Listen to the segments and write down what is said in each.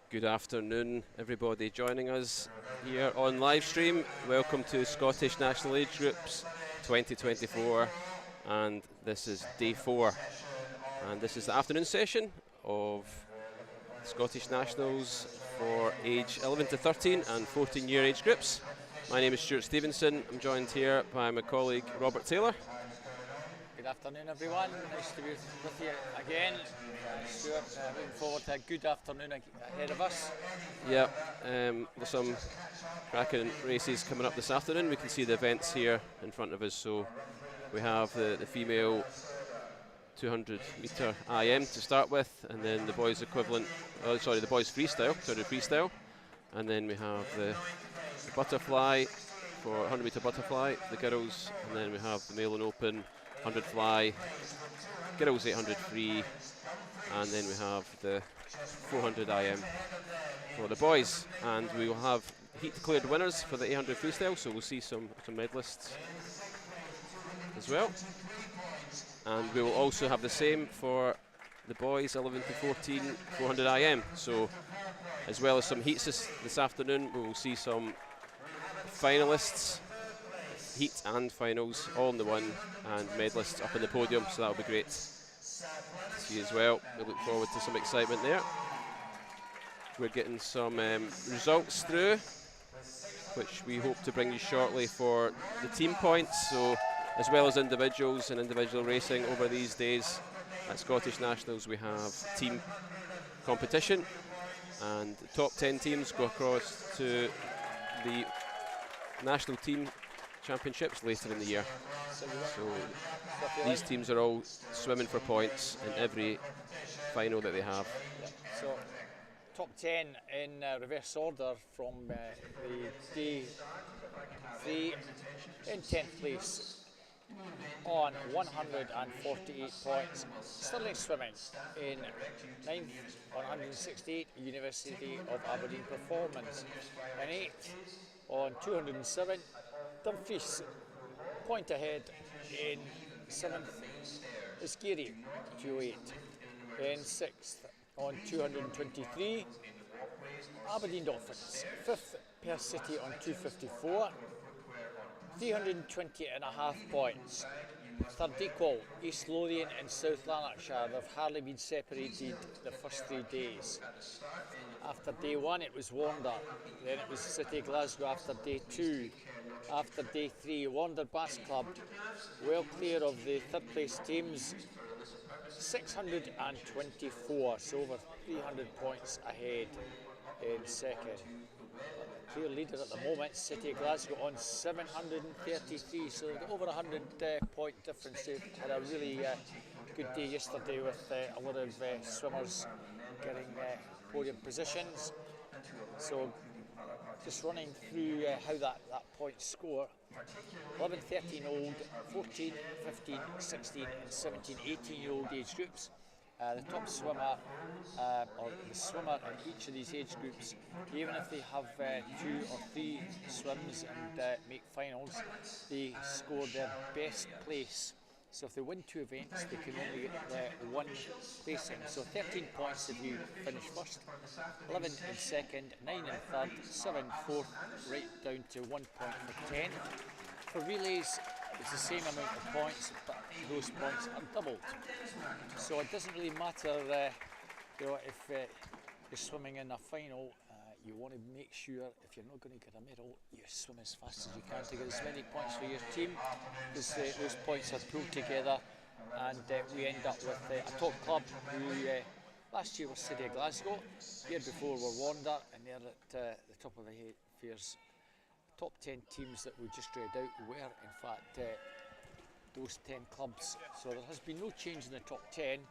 Good afternoon, everybody joining us here on live stream. Welcome to Scottish National Age Groups 2024, and this is day 4. And this is the afternoon session of Scottish Nationals for age 11 to 13 and 14-year age groups. My name is Stuart Stevenson. I'm joined here by my colleague Robert Taylor. Good afternoon, everyone. Nice to be with you again. Stuart, looking forward to a good afternoon ahead of us. Yeah, there's some cracking races coming up this afternoon. We can see the events here in front of us. So we have the female 200 metre IM to start with, and then the boys equivalent, the boys freestyle, 200 freestyle, and then we have the butterfly for 100 metre butterfly for the girls, and then we have the male and open 100 fly, girls 800 free, and then we have the 400 IM for the boys, and we will have heat declared winners for the 800 freestyle, so we'll see some medalists as well. And we will also have the same for the boys 11 to 14 400 IM, so as well as some heats this afternoon, we will see some finalists, heat and finals all in the one, and medalists up in the podium, so that'll be great to see as well. We look forward to some excitement there. We're getting some results through, which we hope to bring you shortly for the team points, so as well as individuals and individual racing over these days. At Scottish Nationals we have team competition, and the top 10 teams go across to the National Team Championships later in the year. So these teams are all swimming for points in every final that they have. Yep. So top 10 in reverse order from the day 3 in 10th place on 148 points. Stirling Swimming in 9th on 168, University of Aberdeen Performance. In 8th on 207, Dumfries point ahead. In 7th is Geary, 208. In 6th on 223, Aberdeen Dolphins. 5th, Perth City on 254, 320.5 points. Third equal, East Lothian and South Lanarkshire. They've hardly been separated the first 3 days. After day 1 it was Warnder, then it was City Glasgow after day 2. After day 3, Warnder Bass Club, well clear of the third place teams, 624, so over 300 points ahead in second. Clear leader at the moment, City Glasgow on 733, so over 100 point difference. They've had a really good day yesterday with a lot of swimmers getting podium positions. So just running through how that point score: 11, 13-year-old, 14, 15, 16 and 17, 18-year-old age groups. The top swimmer, or the swimmer in each of these age groups, even if they have 2 or 3 swims and make finals, they score their best place. So if they win 2 events, they can only get 1 placing. So 13 points if you finish first, 11 in second, 9 in third, 7 fourth, right down to 1 point for 10. For relays, it's the same amount of points, but those points are doubled. So it doesn't really matter, if you're swimming in a final. You want to make sure, if you're not going to get a medal, you swim as fast as you can to get as many points for your team, because those points are pulled together, and we end up with a top club who last year was City of Glasgow, year before were Warnder, and they're at the top of the affairs. Top 10 teams that we just read out were in fact those 10 clubs, so there has been no change in the top 10.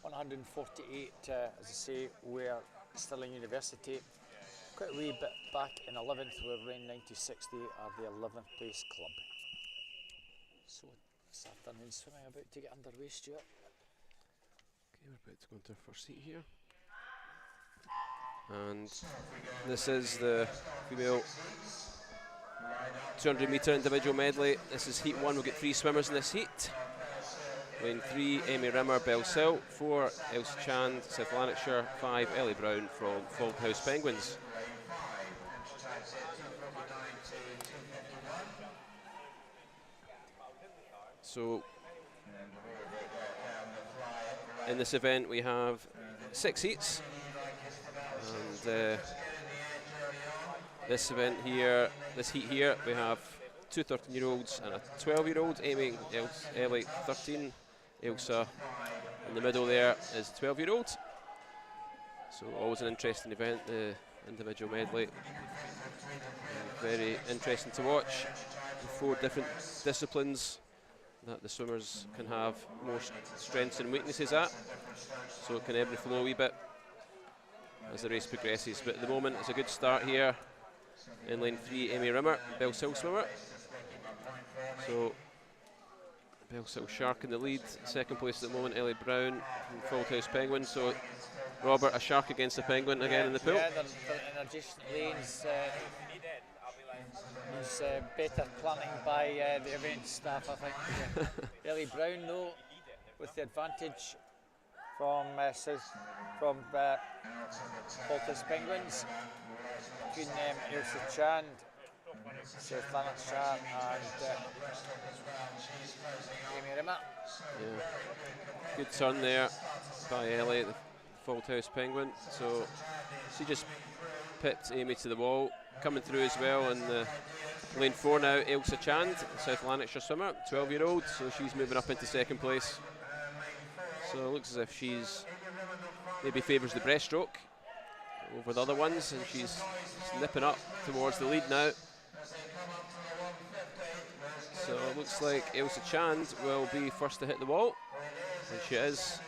148, as I say, were Stirling University. Quite a wee bit back in 11th, we were in 96, they are the 11th place club. So this afternoon swimming about to get underway, Stuart. Okay, we're about to go into our first heat here. And this is the female 200 metre individual medley. This is heat 1, we'll get 3 swimmers in this heat. Lane 3, Amy Rimmer, Bellsill. 4, Elsa Chand, South Lanarkshire. 5, Ellie Brown from Fauldhouse Penguins. So, in this event we have 6 heats, and this heat here, we have 2 13-year-olds and a 12-year-old aiming Ellie 13. Elsa in the middle there is a 12-year-old. So always an interesting event, the individual medley. Very interesting to watch. The 4 different disciplines that the swimmers can have more strengths and weaknesses at. So it can ebb and flow a wee bit as the race progresses. But at the moment it's a good start here in lane 3, Amy Rimmer, Bellsill swimmer. So Bellsill Shark in the lead. Second place at the moment, Ellie Brown from Fauldhouse Penguin. So Robert, a shark against a penguin again in the pool. Yeah, they're in adjacent lanes. Needs better planning by the event staff, I think. Ellie Brown, though, with the advantage from Fauldhouse Penguins between Elsa Chand, South Lanarkshire, and Amy Rimmer. Yeah. Good turn there by Ellie, the Fauldhouse Penguin. So she just pipped Amy to the wall. Coming through as well in the lane 4 now, Elsa Chand, South Lanarkshire swimmer, 12-year-old, so she's moving up into second place. So it looks as if she's maybe favours the breaststroke over the other ones, and she's nipping up towards the lead now. So it looks like Elsa Chand will be first to hit the wall, and she is.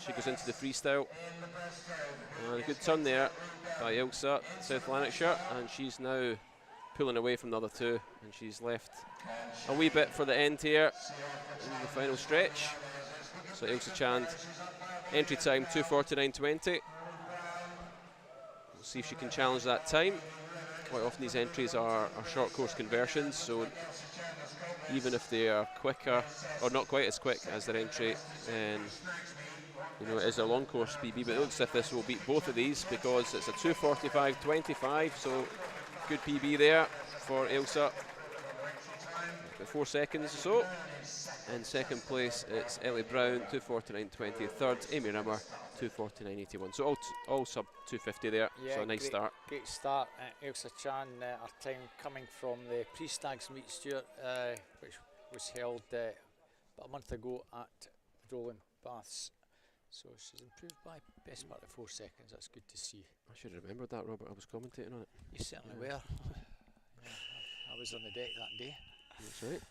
She goes into the freestyle. And a good turn there by Elsa, South Lanarkshire, and she's now pulling away from the other 2, and she's left a wee bit for the end here in the final stretch. So Elsa Chand, entry time 2:49.20. We'll see if she can challenge that time. Quite often these entries are short course conversions, so even if they are quicker, or not quite as quick as their entry, then you know, it is a long course PB, but it looks as if this will beat both of these because it's a 2:45.25, so good PB there for Elsa. About 4 seconds or so. In second place, it's Ellie Brown, 2:49.20. Third, Amy Rimmer, 2:49.81. So all sub 250 there. Yeah, so a nice start. Great start. Elsa Chan, our time coming from the pre-Stags meet, Stuart, which was held about a month ago at the Rolling Baths. So she's improved by best part of 4 seconds. That's good to see. I should have remembered that, Robert. I was commentating on it. You certainly were. I was on the deck that day. That's right.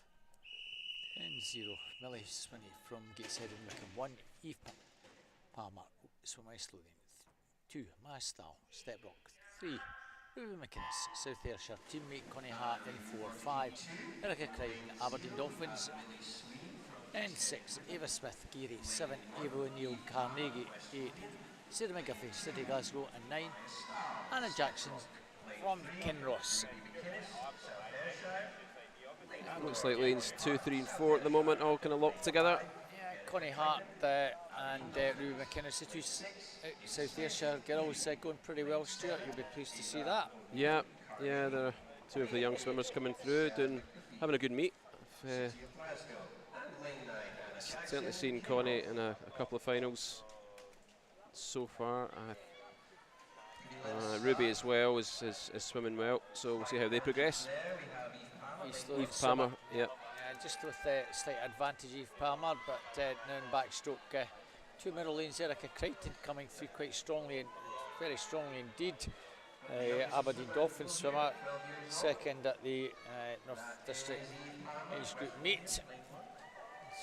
And 0, Millie Swinney from Gateshead and Wickham. 1, Eve Palmer, swim slowly. 2, Mastal, Stepbrook. 3, Ruby McInnes, South Ayrshire. Teammate Connie Hart in 4. 5, Erica Crichton, Aberdeen Dolphins. And 6, Ava Smith, Geary. 7, Ava O'Neill, Carnegie. 8, Sarah McGuffey, City Glasgow. And 9, Anna Jackson from Kinross. Looks like lanes 2, 3 and 4 at the moment all kind of locked together. Yeah, Connie Hart and Ruby McInnes, the 2 South Ayrshire girls going pretty well, Stuart. You'll be pleased to see that. Yeah, there are 2 of the young swimmers coming through, having a good meet. I've certainly seen Connie in a couple of finals so far. Ruby as well is swimming well, so we'll see how they progress. Eve Palmer, yeah. Just with slight advantage, Eve Palmer, but now in backstroke. 2 middle lanes, Erica Crichton coming through quite strongly, and very strongly indeed. Aberdeen Dolphins swimmer, second at the North District Age Group meet.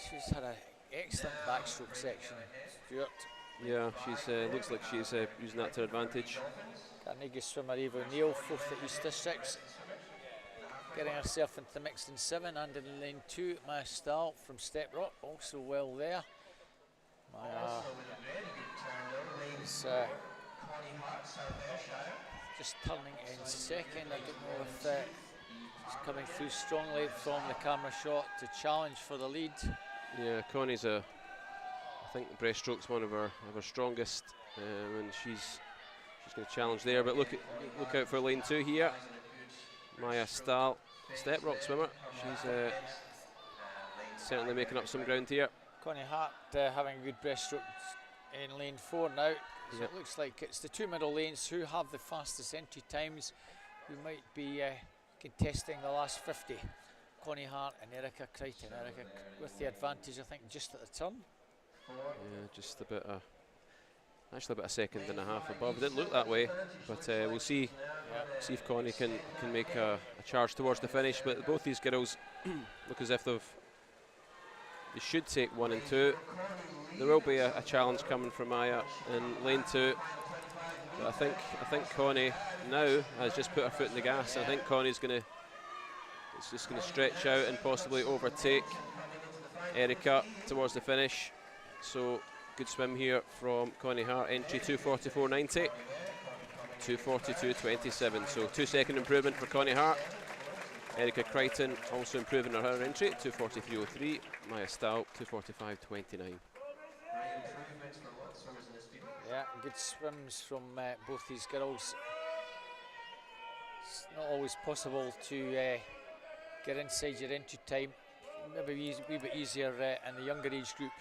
She's had an excellent backstroke section, Stuart. Yeah, she's looks like she's using that to her advantage. Carnegie swimmer Eva O'Neill, 4th at East Districts. Getting herself into the mix in 7, and in lane 2, Maya Stahl from Steprock, also well there. Maya is just turning in second. I don't know if she's coming through strongly from the camera shot to challenge for the lead. Yeah, Connie's I think the breaststroke's one of her strongest, and she's going to challenge there. But look out for lane 2 here. Maya Stahl, step rock swimmer. She's certainly making up some ground here. Connie Hart having a good breaststroke in lane 4 now. So Yep. it looks like it's the 2 middle lanes who have the fastest entry times, who might be contesting the last 50. Connie Hart and Erica Crichton. Erica with the advantage, I think, just at the turn. Yeah, just actually about a second and a half above. It didn't look that way, but we'll see. See if Connie can make a charge towards the finish. But both these girls look as if they should take 1 and 2. There will be a challenge coming from Maya in lane 2. But I think Connie now has just put her foot in the gas. I think Connie's it's just going to stretch out and possibly overtake Erica towards the finish. So good swim here from Connie Hart. Entry 2:44.90, 2:42.27. So 2-second improvement for Connie Hart. Erica Crichton also improving on her entry, 2:43.03. Maya Stahl, 2:45.29. Yeah, good swims from both these girls. It's not always possible to get inside your entry time. Maybe a wee bit easier in the younger age group.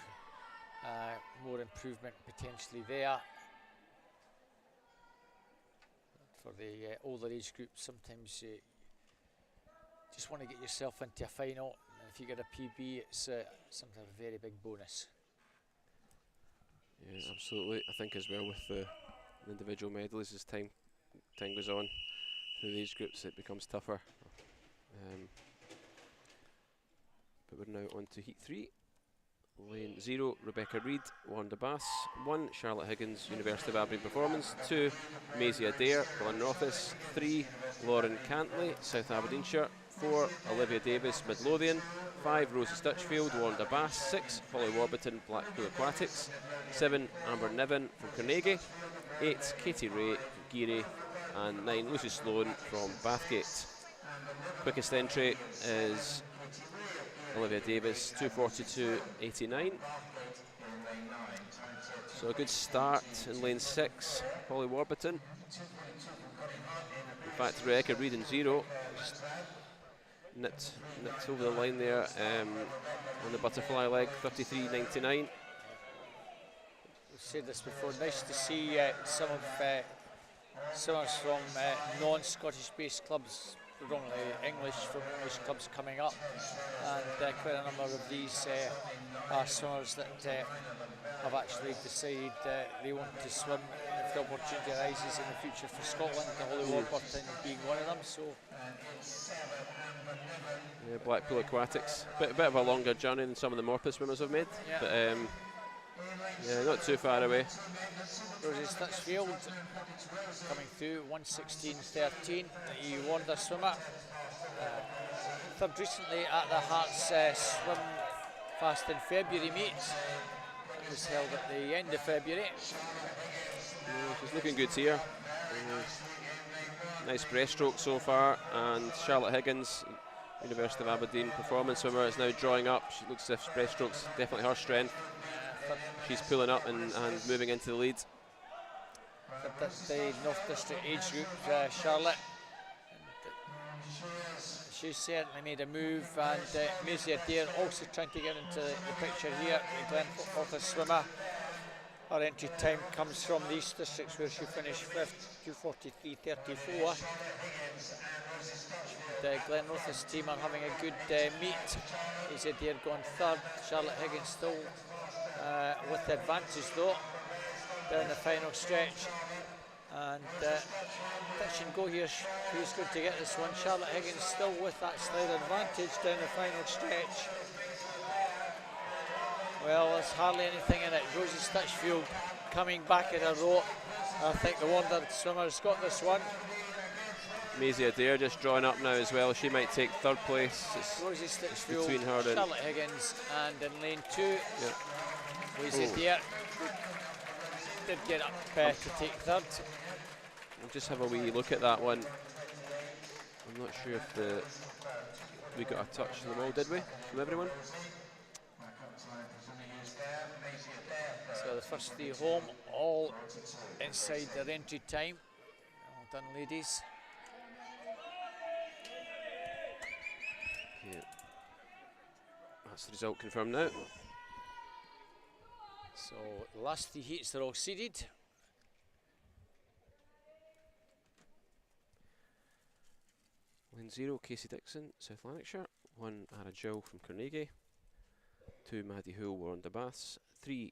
More improvement potentially there. For the older age group, sometimes you just want to get yourself into a final, and if you get a PB, it's sometimes a very big bonus. Yeah, absolutely. I think as well with the individual medleys, as time goes on through these groups, it becomes tougher. But we're now on to heat 3. Lane 0, Rebecca Reid, Wanda Bass. 1, Charlotte Higgins, University of Aberdeen Performance. 2, Maisie Adair, Glenrothes. 3, Lauren Cantley, South Aberdeenshire. 4, Olivia Davis, Midlothian. 5, Rosie Stutchfield, Wanda Bass. 6, Holly Warburton, Blackpool Aquatics. 7, Amber Niven from Carnegie. 8, Katie Ray, Geary. And 9, Lucy Sloan from Bathgate. Quickest entry is Olivia Davis, 2:42.89. So a good start in lane 6, Holly Warburton. In fact, Rebecca Reid in 0, just nipped over the line there on the butterfly leg, 33.99. We've said this before, nice to see some of swimmers from non-Scottish based clubs, predominantly English, from English clubs coming up, and quite a number of these are swimmers that have actually decided they want to swim if the opportunity arises in the future for Scotland, the Holly Warburton being one of them. So yeah, Blackpool Aquatics, bit of a longer journey than some of the Morpeth swimmers have made, yeah. But yeah, not too far away. Rosie Stutchfield coming through, 1:16.13, the Wanda swimmer. Third recently at the Hearts Swim Fast in February meet. It was held at the end of February. Yeah, she's looking good here. Nice breaststroke so far, and Charlotte Higgins, University of Aberdeen performance swimmer, is now drawing up. She looks as if breaststroke's definitely her strength. She's pulling up and moving into the lead. That's the North District age group, Charlotte. She certainly made a move, and Maisie Adair also trying to get into the picture here. The Glenrothes swimmer. Her entry time comes from the East Districts, where she finished 5th, 2:43.34. The Glenrothes team are having a good meet. Maisie Adair going 3rd, Charlotte Higgins still with the advantage though down the final stretch, and touch and go here. Who's going to get this one? Charlotte Higgins still with that slight advantage down the final stretch. Well, there's hardly anything in it. Rosie Stutchfield coming back in a row. I think the Wanda swimmer's got this one. Maisie Adair just drawing up now as well. She might take 3rd place. It's Rosie Stutchfield, between her and Charlotte Higgins, and in lane 2, yeah. Maisie Adair did get up to take 3rd. We'll just have a wee look at that one. I'm not sure if we got a touch on the ball, did we, from everyone? the first three home, all inside their entry time. Well done, ladies. Yeah. That's the result confirmed now. So the last three heats are all seeded. Lane 0, Casey Dixon, South Lanarkshire. 1, Ara Jill from Carnegie. 2, Maddie Hoole, Warren Baths. 3,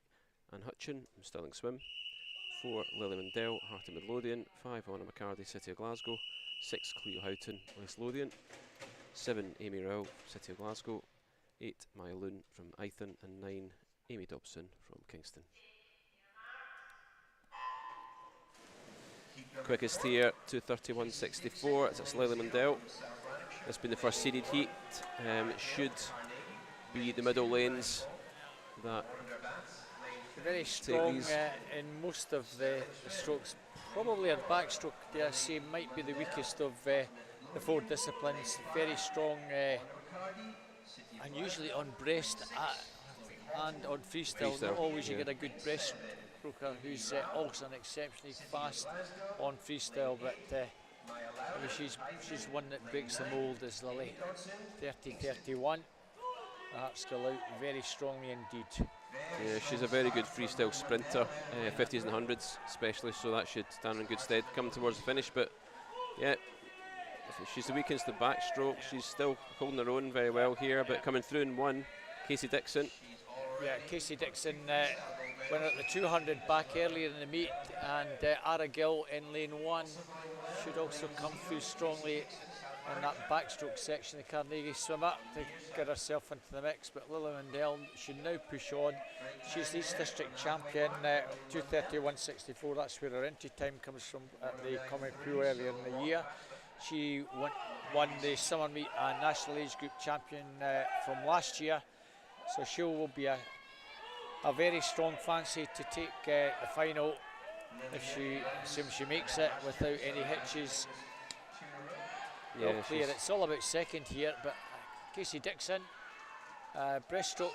Anne Hutchin from Stirling Swim. 4, Lily Mundell, Heart of Midlothian. 5, Anna McCarty, City of Glasgow. 6, Cleo Houghton, West Lothian. 7, Amy Rowell, City of Glasgow. 8, Maya Loon from Eithin. And 9, Amy Dobson from Kingston. Quickest here, 2:31.64. It's Lily Mundell. It's been the first seeded heat. It should be the middle lanes that very strong in most of the strokes. Probably her backstroke, dare I say, might be the weakest of the 4 disciplines. Very strong, and usually on breast and on freestyle. Not always you get a good breaststroker who's also an exceptionally fast on freestyle, but I mean, she's one that breaks the mould, is Lily. 30:31. Her heart's go out very strongly indeed. Yeah, she's a very good freestyle sprinter, 50s and 100s especially, so that should stand in good stead coming towards the finish. But yeah, she's the weakest the backstroke. She's still holding her own very well here, but coming through in 1, Casey Dixon. Yeah, Casey Dixon went at the 200 back earlier in the meet, and Ara Gill in lane 1 should also come through strongly in that backstroke section of Carnegie swimmer to get herself into the mix. But Lily Mundell should now push on. She's the East District champion, 2:31.64. That's where her entry time comes from at the Common Crew earlier in the year. She won the summer meet and national age group champion from last year. So she will be a very strong fancy to take the final if she assumes she makes it without any hitches. Yeah, well clear. It's all about second here, but Casey Dixon, breaststroke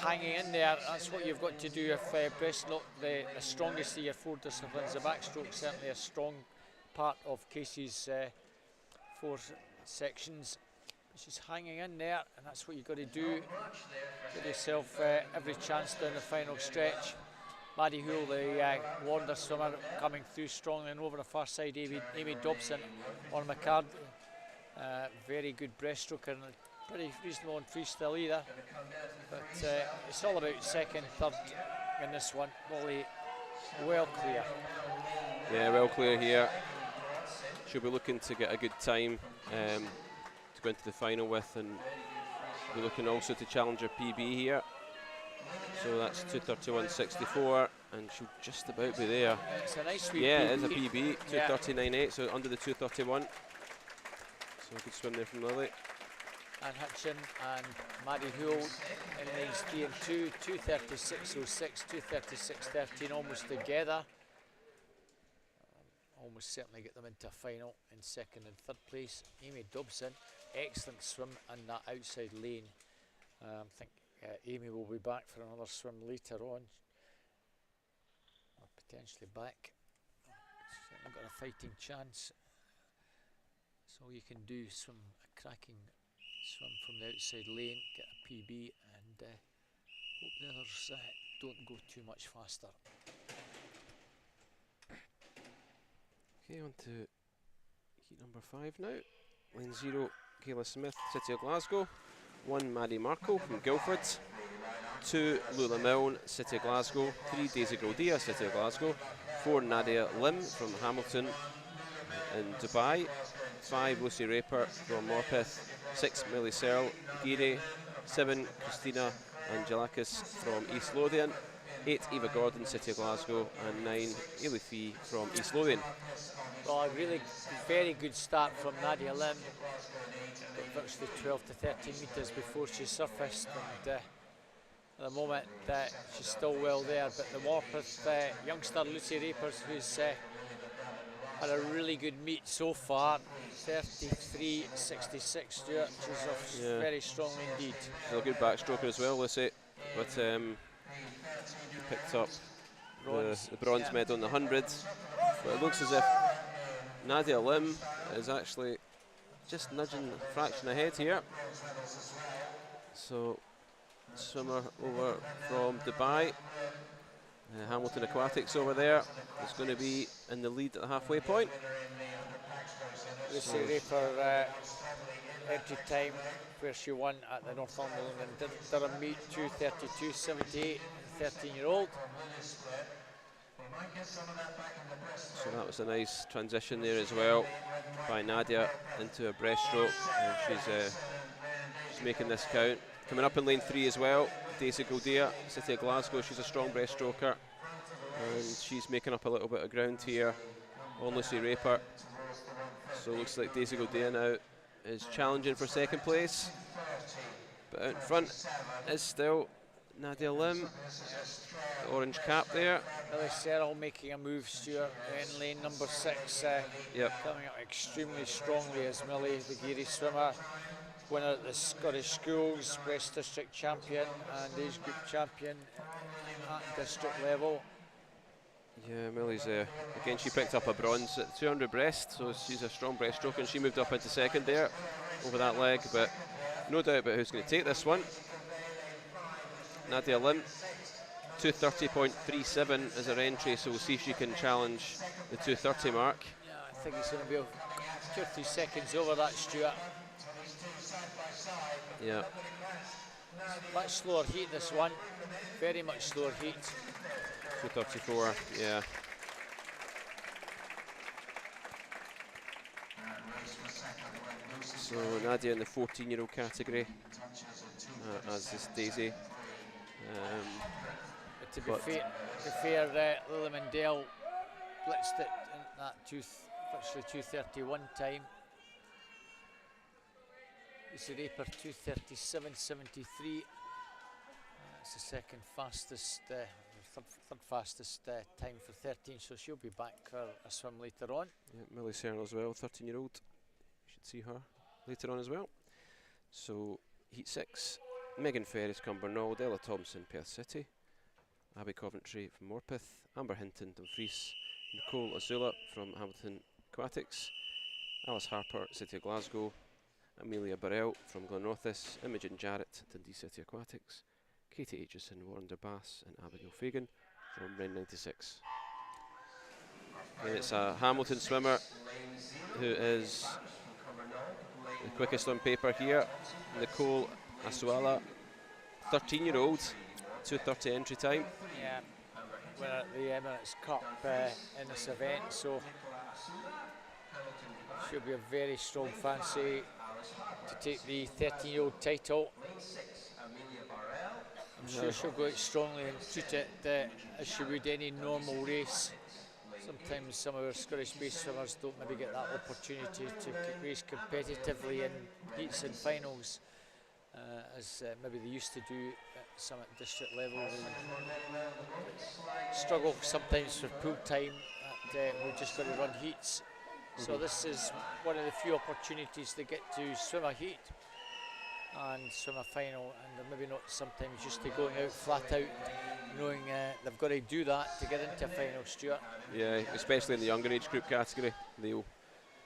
hanging in there. That's what you've got to do if breaststroke, the strongest of your 4 disciplines. The backstroke certainly a strong part of Casey's 4 sections. She's hanging in there, and that's what you've got to do. Give yourself every chance down the final stretch. Maddie Hoole, the Wander swimmer, coming through strongly, and over the far side, Amy Dobson on McCard. Very good breaststroker and pretty reasonable on freestyle either. But it's all about second, third in this one. Molly, well clear. Yeah, well clear here. She'll be looking to get a good time to go into the final with, and be looking also to challenge her PB here. So that's 2:31.64, and she'll just about be there. It's a nice sweet PB. it is a PB, 2:39.8, so under the 2:31. So a good swim there from Lily. Anne Hutchin and Maddie Hoole in lanes 3 and 2, 2:36.06, 2:36.13, almost together. Almost certainly get them into a final in second and third place. Amy Dobson, excellent swim in that outside lane. I think Amy will be back for another swim later on, or potentially back. Certainly got a fighting chance. So you can do a cracking swim from the outside lane, get a PB, and hope the others don't go too much faster. Okay, on to heat number 5 now. Lane 0, Kayla Smith, City of Glasgow. 1, Maddie Markle from Guildford. 2, Lula Milne, City of Glasgow. 3, Daisy Goldia, City of Glasgow. 4, Nadia Lim from Hamilton in Dubai. 5, Lucy Raper from Morpeth. 6, Millie Searle, Geary. 7, Christina Angelakis from East Lothian. 8, Eva Gordon, City of Glasgow. And 9, Ailey Fee from East Lothian. Well, a really very good start from Nadia Lim. Got virtually 12 to 13 metres before she surfaced, and at the moment she's still well there. But the Morpeth youngster Lucy Rapers, who's had a really good meet so far, 33.66, Stuart. She's off very strongly indeed. She's a good backstroker as well, Lucy. But picked up Bronze. the bronze medal in the 100. But it looks as if Nadia Lim is actually just nudging a fraction ahead here. So, swimmer over from Dubai, Hamilton Aquatics over there, is going to be in the lead at the halfway point. Lucy Raper entry time where she won at the Northumberland and Durham meet 2:32.78, 13-year-old. So that was a nice transition there as well by Nadia into a breaststroke, and she's making this count. Coming up in lane 3 as well, Daisy Gildea, City of Glasgow. She's a strong breaststroker, and she's making up a little bit of ground here on Lucy Raper. So it looks like Daisy Gildea now is challenging for second place, but out in front is still Nadia Lim, the orange cap there. Millie Serrell making a move, Stuart, in lane number 6. Coming up extremely strongly as Millie, the Geary swimmer, winner at the Scottish Schools, West District champion and age group champion at district level. Yeah, Millie's again, she picked up a bronze at 200 breast, so she's a strong breaststroke, and she moved up into second there over that leg, but no doubt about who's going to take this one. Nadia Lim, 2:30.37 is her entry, so we'll see if she can challenge the 2:30 mark. Yeah, I think it's going to be 2 or 3 seconds over that, Stuart. Yeah. Much slower heat, this one. Very much slower heat. 2:34, yeah. So Nadia in the 14-year-old category, as is Daisy. But to be fair, Lily Mandel blitzed it in that virtually 2:31 time. Lucy Raper 2:37.73. That's the second fastest, third fastest time for 13, so she'll be back for a swim later on. Yeah, Millie Serrell as well, 13-year-old. You should see her later on as well. So heat 6, Megan Ferris, Cumbernauld, Ella Thompson, Perth City, Abby Coventry from Morpeth, Amber Hinton, Dumfries, Nicole Azula from Hamilton Aquatics, Alice Harper, City of Glasgow, Amelia Burrell from Glenrothes, Imogen Jarrett, Dundee City Aquatics, Katie Aitchison, Warrender Bass, and Abigail Fagan from Ren 96. And it's a Hamilton swimmer who is the quickest on paper here, Nicole Asuala, 13-year-old, 2:30 entry time. Yeah, we're at the Emirates Cup in this event, so she'll be a very strong fancy to take the 13-year-old title. I'm sure she'll go out strongly and treat it as she would any normal race. Sometimes some of our Scottish-based swimmers don't maybe get that opportunity to race competitively in heats and finals as maybe they used to do at some at district level. They struggle sometimes for pool time, we've just got to run heats. So this is one of the few opportunities they get to swim a heat and swim a final, and they're maybe not sometimes used to going out flat out, knowing they've got to do that to get into a final, Stuart. Yeah, especially in the younger age group category, the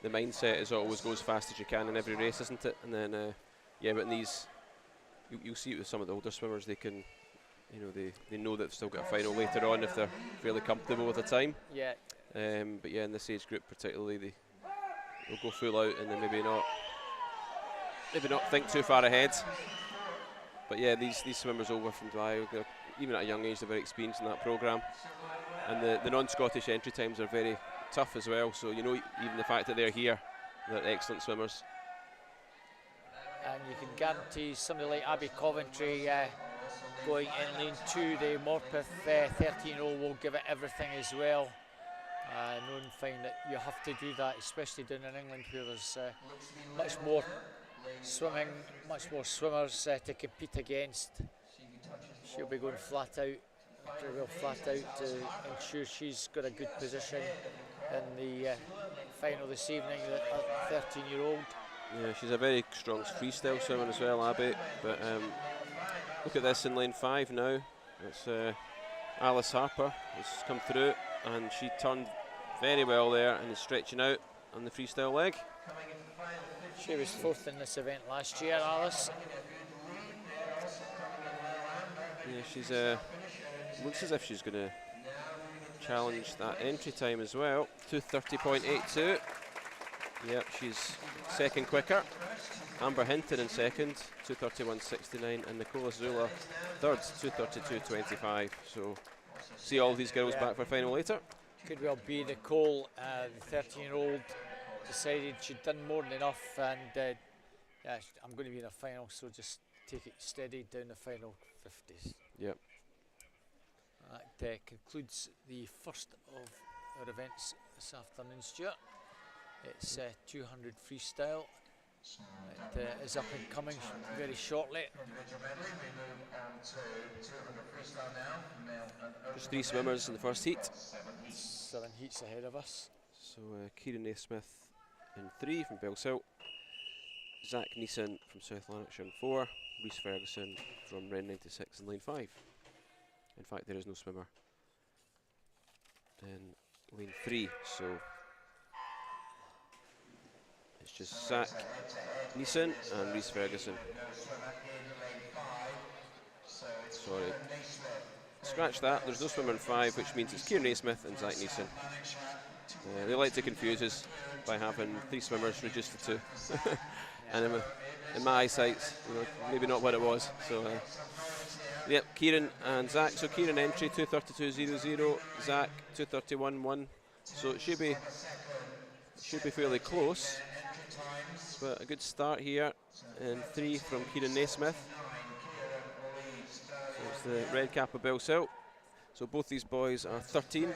mindset is always go as fast as you can in every race, isn't it? And then, yeah, but in these, you'll see it with some of the older swimmers, they can, you know, they know that they've still got a final later on if they're fairly comfortable with the time. Yeah. But yeah, in this age group particularly, they'll go full out and then maybe not think too far ahead. But yeah, these swimmers over from Dubai, even at a young age, they're very experienced in that programme. And the non-Scottish entry times are very tough as well, so you know, even the fact that they're here, they're excellent swimmers. And you can guarantee somebody like Abby Coventry going in lane 2, the Morpeth 13-year-old will give it everything as well. Known find that you have to do that, especially down in England where there's much more swimming, much more swimmers to compete against. She'll be going flat out, pretty well flat out, to ensure she's got a good position in the final this evening, the 13-year-old. Yeah, she's a very strong freestyle swimmer as well, Abby. But look at this in lane 5 now. It's Alice Harper has come through, and she turned very well there and is stretching out on the freestyle leg. She was 4th in this event last year, Alice. Yeah, she's looks as if she's going to challenge that entry time as well. 2:30.82. Yep, she's second quicker. Amber Hinton in second, 2:31.69, and Nicola Zula third, 2:32.25. So see all these girls back for final later. Could well be Nicole, the 13-year-old, decided she'd done more than enough, and yeah, I'm going to be in the final, so just take it steady down the final 50s. Yep. That concludes the first of our events this afternoon, Stuart. It's 200 freestyle. It is up and coming very shortly. There's 3 swimmers in the first heat. 7 heats ahead of us. So Kieran Naismith in 3 from Belsilt, Zach Neeson from South Lanarkshire in 4, Rhys Ferguson from Ren 96 in lane 5. In fact, there is no swimmer in lane 3, so it's just Zach Neeson and Rhys Ferguson. Sorry, scratch that, there's no swimmer in 5, which means it's Kieran Naismith and Zach Neeson. They like to confuse us by having 3 swimmers reduced to 2. And in my eyesight, maybe not what it was. So, yep, Kieran and Zach. So Kieran entry 2:32.00, Zach 2:31.1. So it should be fairly close, but a good start here. And 3 from Kieran Naismith. So it's the red cap of Belsilt. So both these boys are 13.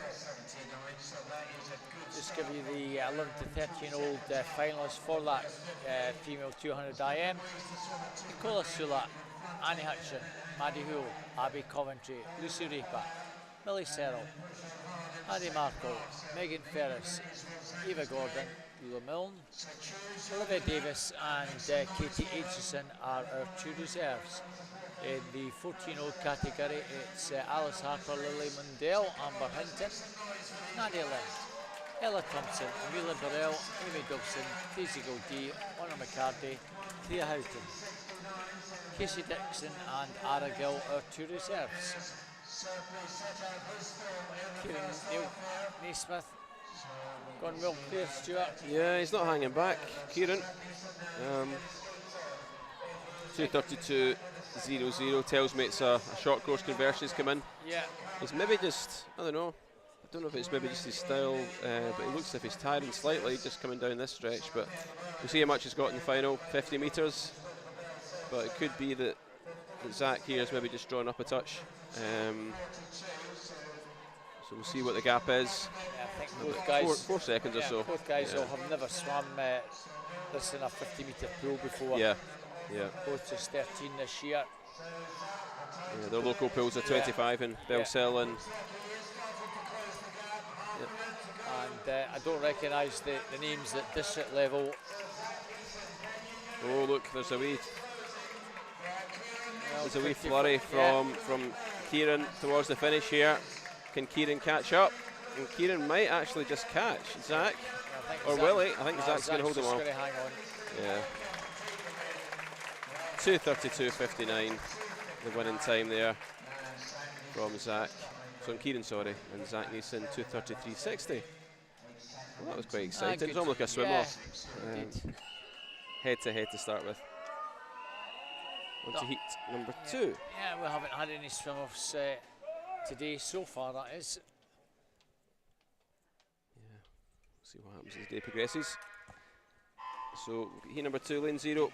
Just give you the 11 to 13-year-old finalists for that female 200 IM. Nicola Sula, Annie Hutchin, Maddie Hoole, Abby Coventry, Lucy Reaper, Millie Serrell, Maddie Markle, Megan Ferris, Eva Gordon, Lula Milne, Olivia Davis and Katie Aitchison are our 2 reserves. In the 14-year-old category, it's Alice Harper, Lily Mundell, Amber Hinton, Nadia Lind, Ella Thompson, Amelia Burrell, Amy Dobson, Daisy Goldie, Honor McCarty, Thea Houghton, Casey Dixon and Ara Gill are 2 reserves. Kieran Naismith, gone well clear, Stuart. Yeah, he's not hanging back, Kieran. 2:32.00 tells me it's a short course conversion has come in. Yeah. He's maybe just, I don't know if it's maybe just his style, but it looks as if he's tiring slightly just coming down this stretch. But we'll see how much he's got in the final, 50 metres. But it could be that Zach here is maybe just drawn up a touch. So we'll see what the gap is. Yeah, I think both guys, 4 seconds or so. Both guys will have never swum this in a 50-metre pool before. Yeah. Both just 13 this year. Yeah, their local pools are 25 in Belsilt and. And I don't recognise the names at district level. Oh look, there's a wee flurry from Kieran towards the finish here. Can Kieran catch up? And Kieran might actually just catch Zach or Willie. I think Zach's going to hold him on. Hang on. Yeah. 2:32.59, the winning time there from Zach. So Kieran, sorry, and Zach Neeson 2:33.60. Well, that was quite exciting. It's almost like a swim off. Head to head to start with. On to heat number 2. Yeah, we haven't had any swim offs today so far, that is. Yeah, see what happens as the day progresses. So heat number 2, lane 0,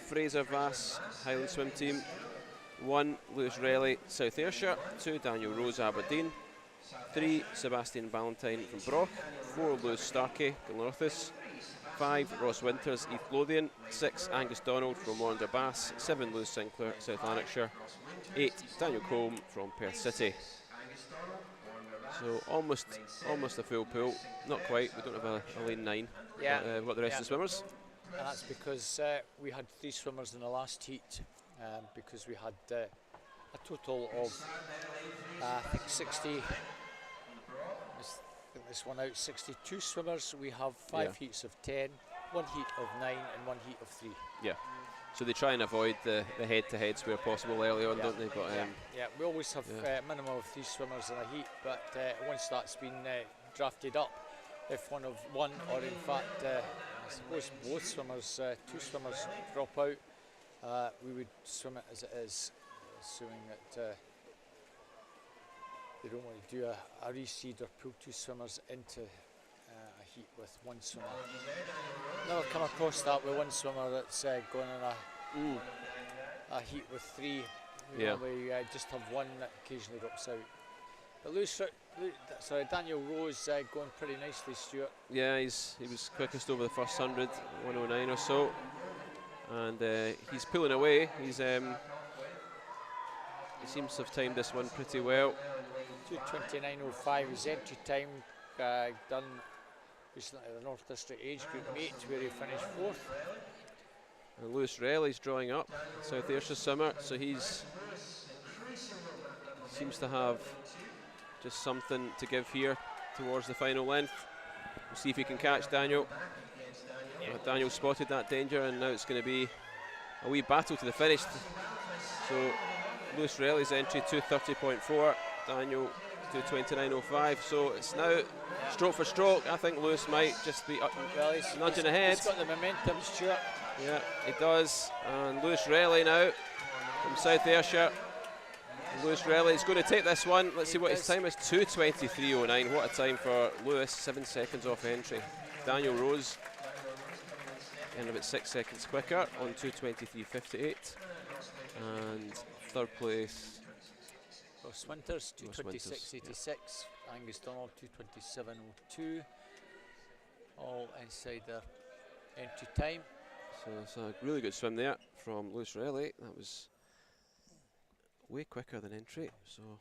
Fraser Vass, Highland Swim Team. 1, Lewis Relly, South Ayrshire. 2, Daniel Rose, Aberdeen. 3, Sebastian Ballantyne from Broch. 4, Lewis Starkey, Glenrothes. 5, Ross Winters, East Lothian. 6, Angus Donald from Warrender Bass. 7, Lewis Sinclair, South Lanarkshire. 8, Daniel Colm from Perth City. So almost a full pool. Not quite, we don't have a lane 9. Yeah. But, we've got the rest of the swimmers. And that's because we had 3 swimmers in the last heat, because we had a total of, I think 60, let's think this one out, 62 swimmers. We have 5 heats of 10, 1 heat of 9 and 1 heat of 3. Yeah. So they try and avoid the head-to-heads where possible early on, don't they? But yeah, we always have a minimum of 3 swimmers in a heat, but once that's been drafted up, if one or in fact I suppose both swimmers, 2 swimmers drop out, we would swim it as it is, assuming that they don't want to do a reseed or pull 2 swimmers into a heat with 1 swimmer. Never come across that with 1 swimmer that's going in a heat with 3. We normally just have 1 that occasionally drops out. But Daniel Rose going pretty nicely, Stuart. Yeah, he was quickest over the first 100, 109 or so, and he's pulling away. He seems to have timed this one pretty well. 2:29.05 his entry time, done recently at the North District Age Group Meet, where he finished 4th. And Lewis Relly's drawing up, South Ayrshire swimmer, so seems to have just something to give here towards the final length. We'll see if he can catch Daniel. Daniel spotted that danger, and now it's going to be a wee battle to the finish. So Lewis Relly's entry 2:30.4, Daniel 2:29.05. So it's now stroke for stroke. I think Lewis might just be nudging ahead. He's got the momentum, Stuart. Yeah, he does. And Lewis Relly now from South Ayrshire. Lewis Relly is going to take this one. Let's see what his time is. 2:23.09. What a time for Lewis. 7 seconds off entry. Daniel Rose and about 6 seconds quicker on 2:23.58. And 3rd place, Ross Winters 2:26.86. Angus Donald 2:27.02. All inside their entry time. So it's a really good swim there from Lewis Relly. That was way quicker than entry, so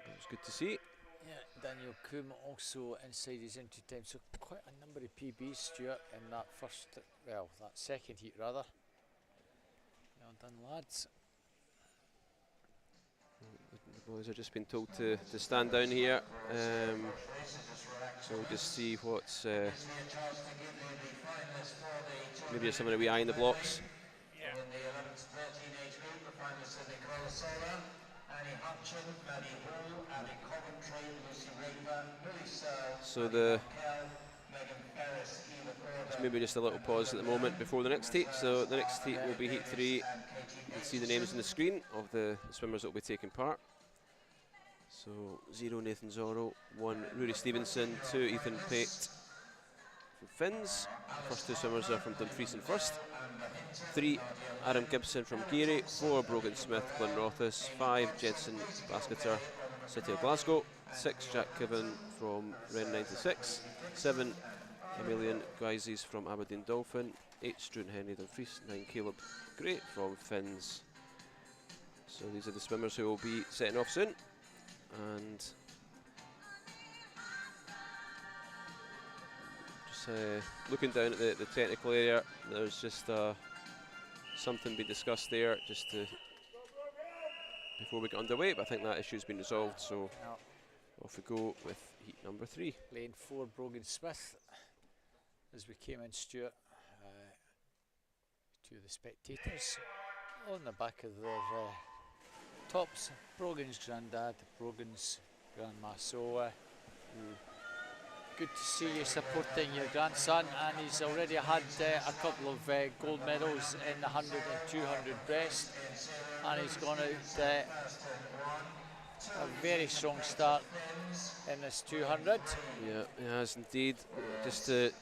that was good to see. Yeah, Daniel Coombe also inside his entry time, so quite a number of PBs, Stuart, in that that 2nd heat rather. Well done, lads. The boys are just been told to stand down here, so we'll just see what's maybe there's someone a wee eye in the blocks. So it's maybe just a little pause at the moment before the next heat. So the next heat will be heat 3. You can see the names on the screen of the swimmers that will be taking part. So 0 Nathan Zorro, 1 Rory Stevenson, 2 Ethan Pate from Finns. The first 2 swimmers are from Dumfries and First. 3 Adam Gibson from Geary, 4 Brogan Smith, Glenrothes, 5 Jensen Basketer, City of Glasgow, 6 Jack Kiven from Ren 96, 7 Emilian Guises from Aberdeen Dolphin, 8 Struan Henry Dumfries, 9 Caleb Gray from Finns. So these are the swimmers who will be setting off soon. And just looking down at the technical area, there's just something being discussed there just before we get underway, but I think that issue's been resolved, so off we go with heat number 3. Lane 4, Brogan Smith, as we came in, Stuart, to the spectators on the back of their tops. Brogan's granddad, Brogan's grandma, so good to see you supporting your grandson, and he's already had a couple of gold medals in the 100 and 200 breast, and he's gone out a very strong start in this 200. Yeah, he has indeed. Just to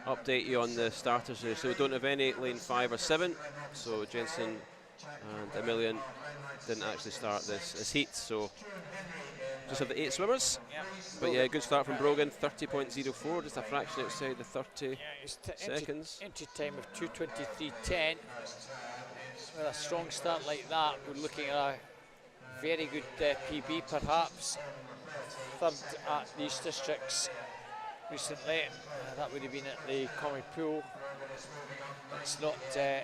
update you on the starters there, so we don't have any lane 5 or 7, so Jensen and Emilian didn't actually start this heat, so just have the 8 swimmers. Yeah. But yeah, good start from Brogan, 30.04, just a fraction outside the 30 seconds. Entry time of 2:23.10. With a strong start like that, we're looking at a very good PB perhaps. 3rd at these districts recently. That would have been at the Commie Pool. It's not a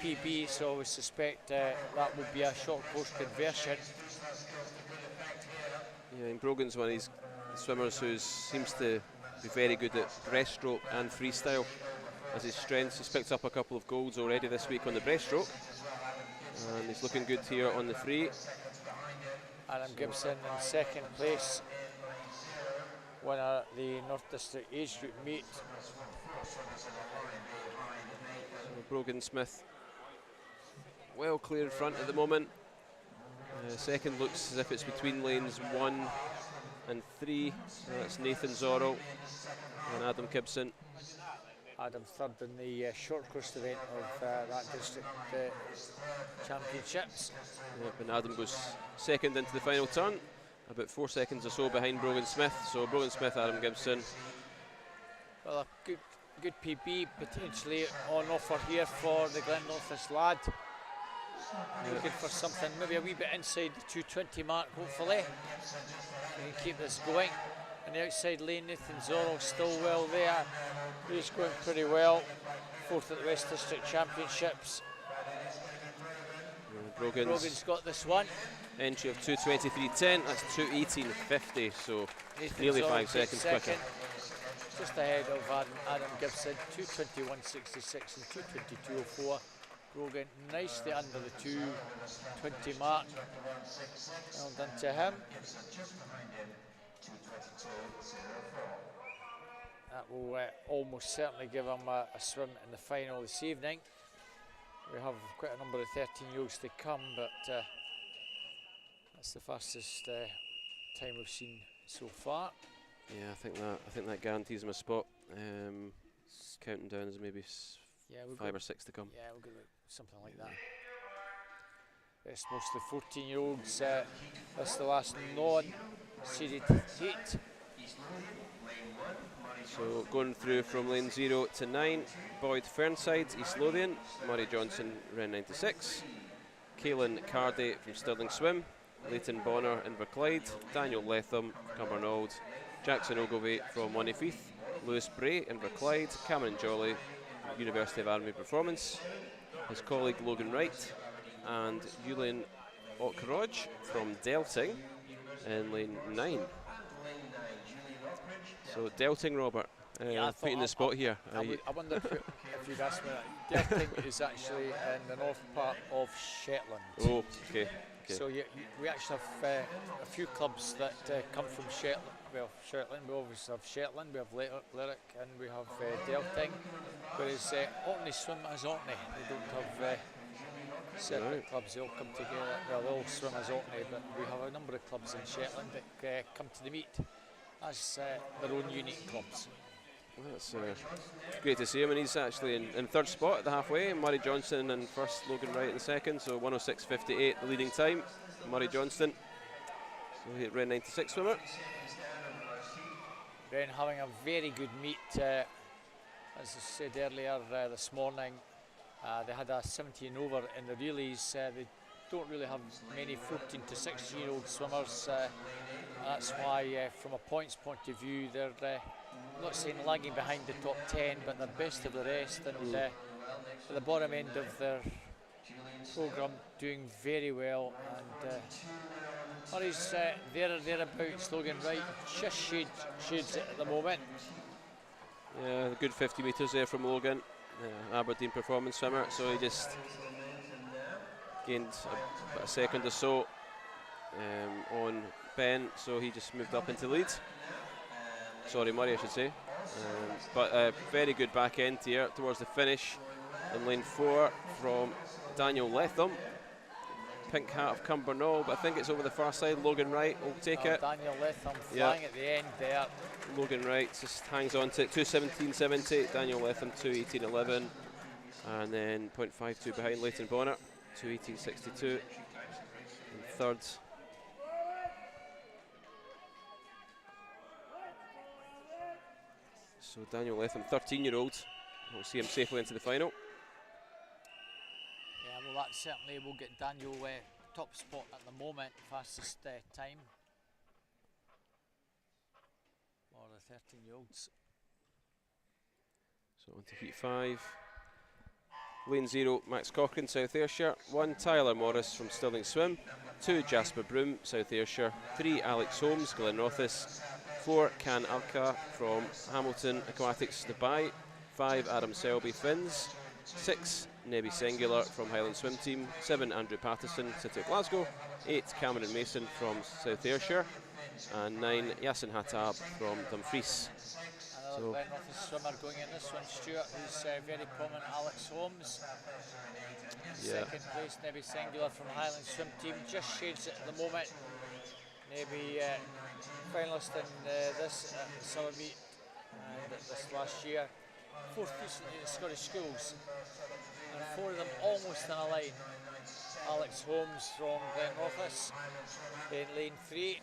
PB, so we suspect that would be a short course conversion. Yeah, and Brogan's one of these swimmers who seems to be very good at breaststroke and freestyle as his strengths. He's picked up a couple of golds already this week on the breaststroke, and he's looking good here on the free. Adam Gibson in second place, winner the North District Age Group meet. So Brogan Smith well clear in front at the moment. Second looks as if it's between lanes 1 and 3. That's Nathan Zorro and Adam Gibson. Adam third in the short course event of that district championships. Yep, and Adam goes second into the final turn, about 4 seconds or so behind Brogan Smith. So Brogan Smith, Adam Gibson. Well, a good PB potentially on offer here for the Glenrothes lad. Looking for something maybe a wee bit inside the 220 mark, hopefully. We can keep this going. On the outside lane, Nathan Zorro still well there. He's going pretty well. Fourth at the West District Championships. Brogan's got this one. Entry of 2:23.10, that's 2:18.50, so Nathan nearly Zorro 5 seconds quicker. Just ahead of Adam Gibson, 2:21.66 and 2:22.04. Brogan nicely under the 2:20 mark. Well done to him. That will almost certainly give him a swim in the final this evening. We have quite a number of 13-year-olds to come, but that's the fastest time we've seen so far. Yeah, I think that guarantees him a spot. Counting down as maybe 5 or 6 to come. Yeah, we'll go something like that. It's mostly 14-year-olds. That's the last non-seeded heat. So going through from lane 0 to 9, Boyd Fernside, East Lothian, Murray Johnson, Ren 96, Caelan Cardy from Stirling Swim, Leighton Bonner, Inverclyde, Daniel Letham, Cumbernauld, Jackson Ogilvie from Wonnyfeith, Lewis Bray, Inverclyde, Cameron Jolly, University of Army Performance, his colleague Logan Wright, and Ewan Ockroj from Delting in lane 9. So Delting, Robert, put in the spot here. I wonder if you'd asked me that. Delting is actually in the north part of Shetland. Oh, okay. So we actually have a few clubs that come from Shetland. Well, Shetland, we obviously have Shetland, we have Lerwick, and we have Delting. Whereas Orkney swim as Orkney. They don't have separate clubs, they all come together. Well, they all swim as Orkney, but we have a number of clubs in Shetland that come to the meet as their own unique clubs. Well, that's great to see him, and he's actually in third spot at the halfway. Murray Johnson in first, Logan Wright in second, so 1:06.58 the leading time. Murray Johnston, so he Ren 96 swimmer. Ren having a very good meet, as I said earlier this morning. They had a 17 over in the relays. They don't really have many 14 to 16-year-old swimmers. That's why, from a points point of view, they're I'm not saying lagging behind the top 10, but they're best of the rest, and at the bottom end of their programme doing very well. And Murray's there or thereabouts. Logan Wright just shades it at the moment. Yeah, a good 50 metres there from Logan, Aberdeen performance swimmer, so he just gained about a second or so on Ben, so he just moved up into lead. Sorry, Murray, I should say. But very good back end here towards the finish in lane 4 from Daniel Letham. Pink hat of Cumbernauld, but I think it's over the far side. Logan Wright will take it. Daniel Letham flying at the end there. Logan Wright just hangs on to it. 2:17.70. Daniel Letham 2:18.11, and then 0.52 behind Leighton Bonner, 2:18.62 in third. So Daniel Letham, 13-year-old, we'll see him safely into the final. Yeah, well, that certainly will get Daniel top spot at the moment, fastest time for the 13-year-olds. So on to heat 5. Lane 0, Max Cochrane, South Ayrshire. 1, Tyler Morris from Stirling Swim. 2, Jasper Broom, South Ayrshire. 3, Alex Holmes, Glenrothes. 4, Can Alka from Hamilton Aquatics, Dubai. 5, Adam Selby, Finns. 6, Nebby Singular from Highland Swim Team. 7, Andrew Patterson, City of Glasgow. 8, Cameron Mason from South Ayrshire. And 9, Yasin Hattab from Dumfries. Another Glenrothes swimmer going in this one, Stuart, who's very prominent. Alex Holmes. Second place, Nebby Singular from Highland Swim Team. Just shades it at the moment. Nebby finalist in this summer meet and this last year. 4th recently in the Scottish Schools. And 4 of them almost in a line. Alex Holmes from Glenrothes in lane 3.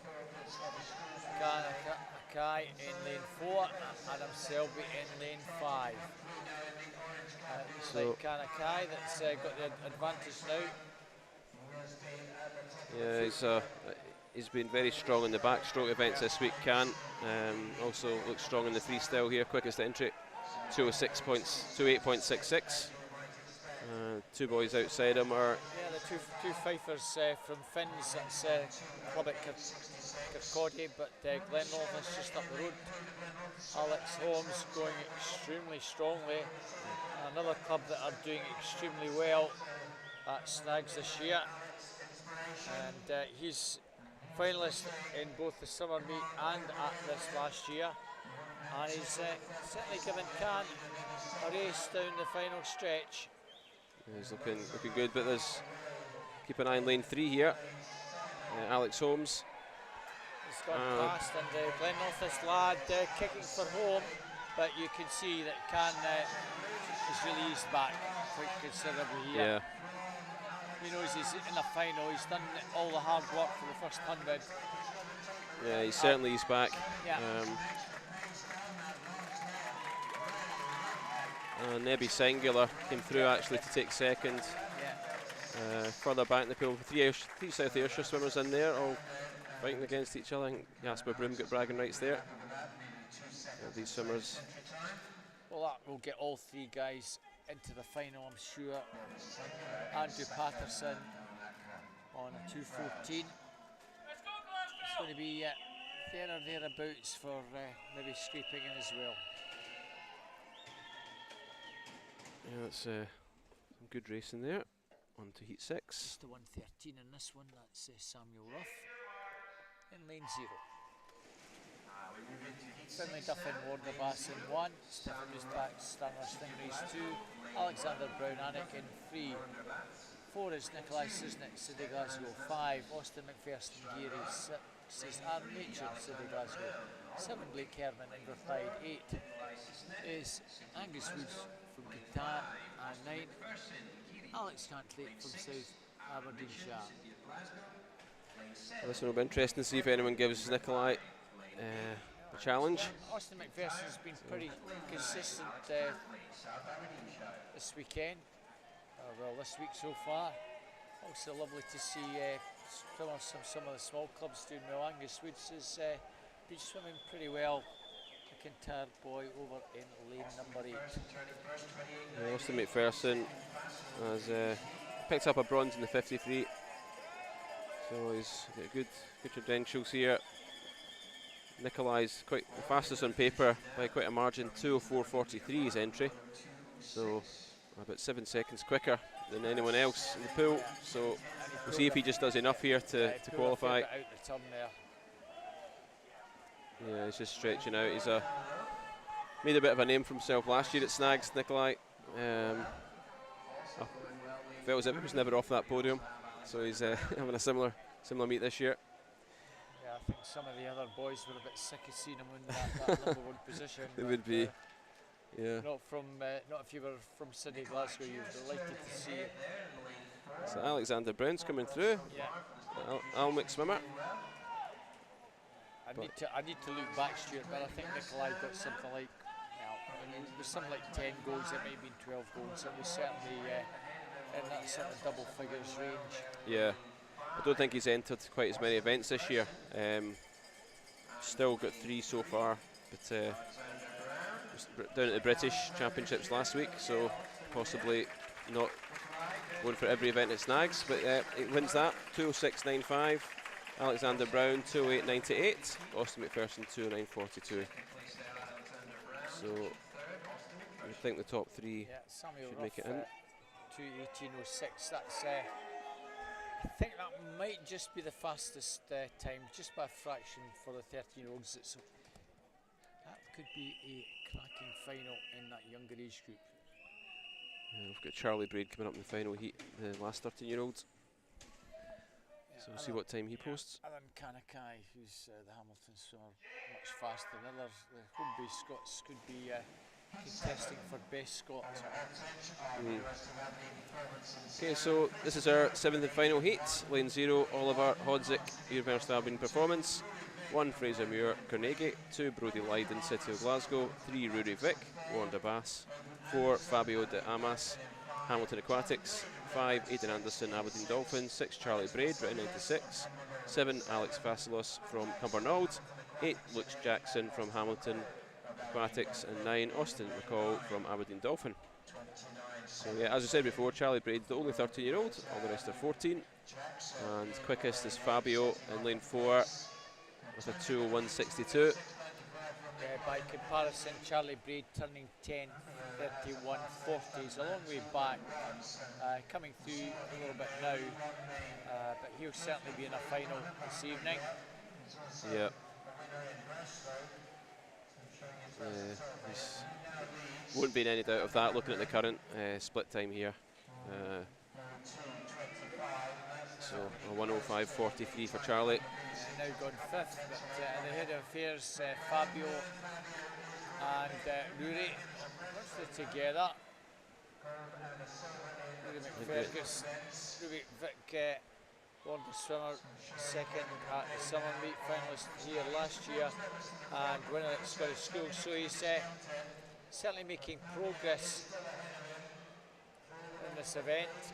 Kai in lane 4, Adam Selby in lane 5. Looks like Kanakai that's got the advantage now. Yeah, he's been very strong in the backstroke events this week. Also looks strong in the freestyle here, quickest entry, 208.66. 2 boys outside him are the two fifers from Finns. That's club at Kirkcaldy, but Glenrothes just up the road. Alex Holmes going extremely strongly. Another club that are doing extremely well at Snags this year, and he's finalist in both the summer meet and at this last year, and he's certainly given Can a race down the final stretch. He's looking good, but there's keep an eye on lane 3 here. Alex Holmes. He's gone past, and Glenrothes lad kicking for home, but you can see that Can is really eased back quite considerably here. Yeah. He knows he's in the final. He's done all the hard work for the first 100. Yeah, he's certainly eased back. Yeah. Nebby Singular came through actually to take second. Further back in the pool, three South Ayrshire swimmers in there, all fighting against each other. I think Jasper Broom got bragging rights there. These swimmers. Well, that will get all 3 guys into the final, I'm sure. Andrew Patterson on a 2:14. It's going to be there or thereabouts for maybe scraping in as well. Yeah, that's some good racing there. On to heat 6. Just the 1:13 in this one. That's Samuel Ruff in lane 0. Finlay Duffin, Warner Bass in 1, Stephen Moosback, Stanler Stingrays 2, Alexander Brown Anik in 3, 4 is Nikolai Sisnik, City Glasgow 5, Austin McPherson Geary 6 is Aaron Matron, City Glasgow 7, Blake Herman Inverclyde 8 is Angus Woods from Qatar, and 9 Alex Cantley from South Aberdeenshire. This one will be interesting to see if anyone gives Nikolai a challenge. Austin McPherson's been pretty consistent this weekend, this week so far. Also lovely to see some of the small clubs doing well. Angus Woods has been swimming pretty well. The Kintyre boy over in lane number 8. Austin McPherson has picked up a bronze in the 53, so he's got good credentials here. Nikolai's quite the fastest on paper by quite a margin, 2:04.43 his entry, so about 7 seconds quicker than anyone else in the pool. So we'll see if he just does enough here to qualify. Out the turn there. Yeah, he's just stretching out. He's made a bit of a name for himself last year at Snags, Nikolai. I felt as if he was never off that podium, so he's having a similar meet this year. Yeah, I think some of the other boys were a bit sick of seeing him in that number 1 position. They would be, yeah. Not if you were from City Glasgow, you'd be delighted to see it. So Alexander Brown's coming through. Yeah. Almwick swimmer. I need to look back, Stuart, but I think Nikolai got something like, it was something like 10 goals. It might have been 12 goals. It was certainly in that sort of double figures range. Yeah. I don't think he's entered quite as many events this year. Still got 3 so far, but was down at the British Championships last week, so possibly not going for every event at Snags, but it wins that. 206.95. Alexander Brown 208.98. Austin McPherson 209.42. So I think the top three should make it in. 218.06. That's I think that might just be the fastest time, just by a fraction for the 13-year-olds. So that could be a cracking final in that younger age group. Yeah, we've got Charlie Braid coming up in the final heat, the last 13-year-olds. So we'll see what time he posts. Alan Kanakai, who's the Hamilton swimmer, much faster than others. The home-based Scots could be contesting for best Scots. Okay, so this is our 7th and final heat. Lane 0, Oliver Hodzik, University of Aberdeen Performance. 1, Fraser Muir, Carnegie. 2, Brodie Lydon, City of Glasgow. 3, Rory Vick, Warren Bass. 4, Fabio de Amas, Hamilton Aquatics. 5, Aidan Anderson, Aberdeen Dolphins. 6, Charlie Braid, Route 96. 7, Alex Vasilos from Cumbernauld. 8, Luke Jackson from Hamilton Aquatics. And 9, Austin McCall from Aberdeen Dolphin. So yeah, as I said before, Charlie Braid's the only 13-year-old, all the rest are 14. And quickest is Fabio in lane 4 with a 2:01.62. By comparison, Charlie Braid turning 10, 31.40 is a long way back, coming through a little bit now, but he'll certainly be in a final this evening. Yeah. Won't be in any doubt of that, looking at the current split time here. So a 1:05.43 for Charlie. Now gone 5th, but in the head of affairs, Fabio and Rory, once they're together, Rory McFergus, Rory Vick, World swimmer, second at the summer meet, finalist here last year and winner at Scottish Schools, so he's certainly making progress in this event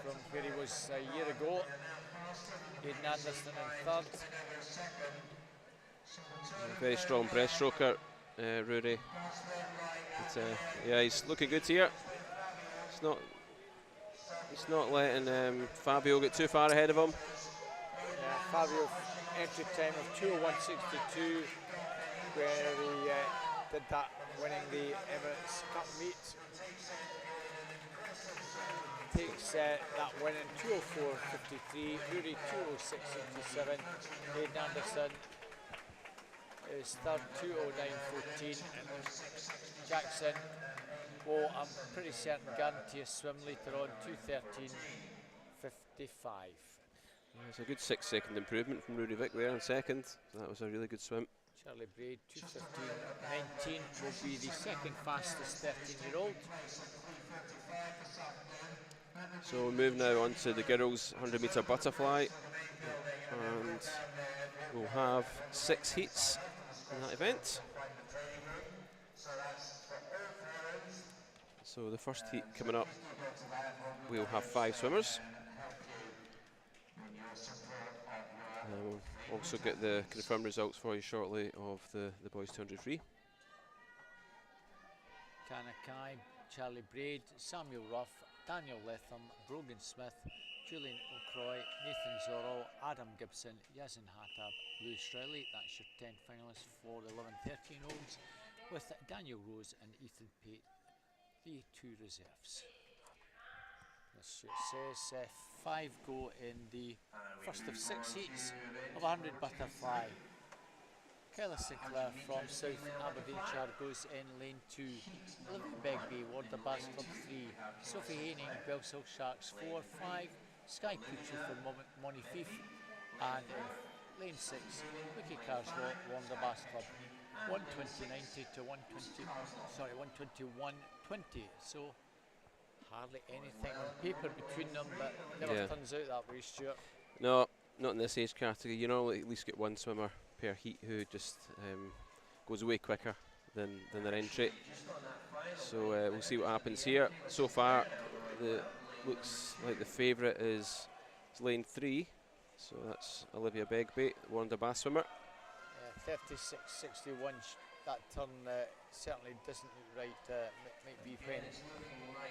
from where he was a year ago. Aidan Anderson in 3rd. Very strong breaststroker, Rory. But, yeah, he's looking good here. He's not letting Fabio get too far ahead of him. Yeah, Fabio entry time of 2:01.62 where he did that, winning the Emirates Cup meet. Takes that win in 2:04.53, Rory 2:06.67, Aidan Anderson is 3rd, 2:09.14, and Jackson, well, I'm pretty certain guarantee a swim later on, 2:13.55. It's a good 6-second improvement from Rory Vick there in 2nd, so that was a really good swim. Charlie Braid, 2:15.19, will be the second fastest 13-year-old. So we move now on to the girls' 100-metre butterfly, and we'll have 6 heats in that event. So the first heat coming up, we'll have 5 swimmers. We'll also get the confirmed results for you shortly of the boys 200 free. Kanakai, Charlie Braid, Samuel Ruff, Daniel Letham, Brogan Smith, Julian O'Croy, Nathan Zorro, Adam Gibson, Yazin Hattab, Lewis Riley. That's your 10 finalists for the 11-13-year-olds, with Daniel Rose and Ethan Pate, the 2 reserves. This says 5 go in the first of 6 heats of 100 butterfly. Kyla Sinclair from South Aberdeenshire goes in lane 2. Olivia Begbie, Warder Bass Club 3. Sophie Haining, Bellshill Sharks 4, 5. Sky Pucci from Monifif. And in lane 6, Vicky Carswell, Warder Bass Club. 1:20.90 to 1:21.20. So hardly anything on paper between them, but never turns out that way, Stuart. No, not in this age category. You normally at least get 1 swimmer per heat who just goes away quicker than their entry. So we'll see what happens here. So far, looks like the favourite is lane 3. So that's Olivia Begbie, Warner Bass swimmer. 36.61. That turn certainly doesn't look right. Might be when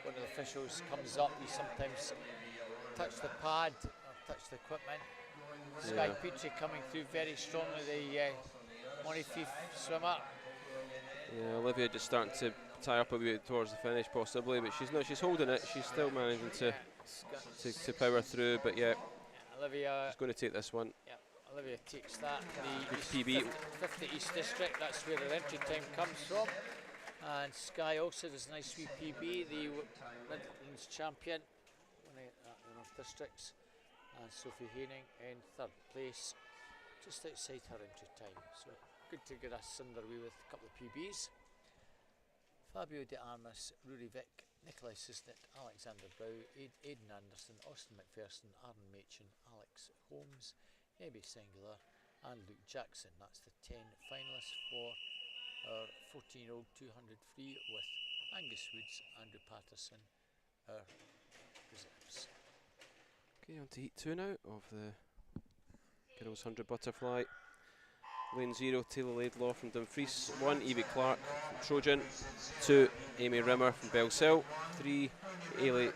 one of the officials comes up, he sometimes touch the pad or touch the equipment. Sky Petrie coming through very strongly, the Montefiore swimmer. Yeah, Olivia just starting to tie up a bit towards the finish possibly, but she's holding it. She's still managing to power through, but yeah, Olivia, she's going to take this one. yeah, Olivia takes that. The PB. 50 East District, that's where her entry time comes from. And Sky also does a nice wee PB, the Midlands champion, winning the North Districts. And Sophie Haining in third place, just outside her entry time. So good to get us underway with a couple of PBs. Fabio De Armas, Rory Vick, Nikolai Sisnett, Alexander Brow, Aidan Anderson, Austin McPherson, Aaron Machin, Alex Holmes, Ebby Singular and Luke Jackson. That's the 10 finalists for our 14-year-old 200 free with Angus Woods, Andrew Patterson, our reserves. Okay, on to heat 2 now of the girls 100 butterfly. Lane 0, Taylor Laidlaw from Dumfries. 1, Evie Clark from Trojan. 2, Amy Rimmer from Bellsell. 3, Ailey,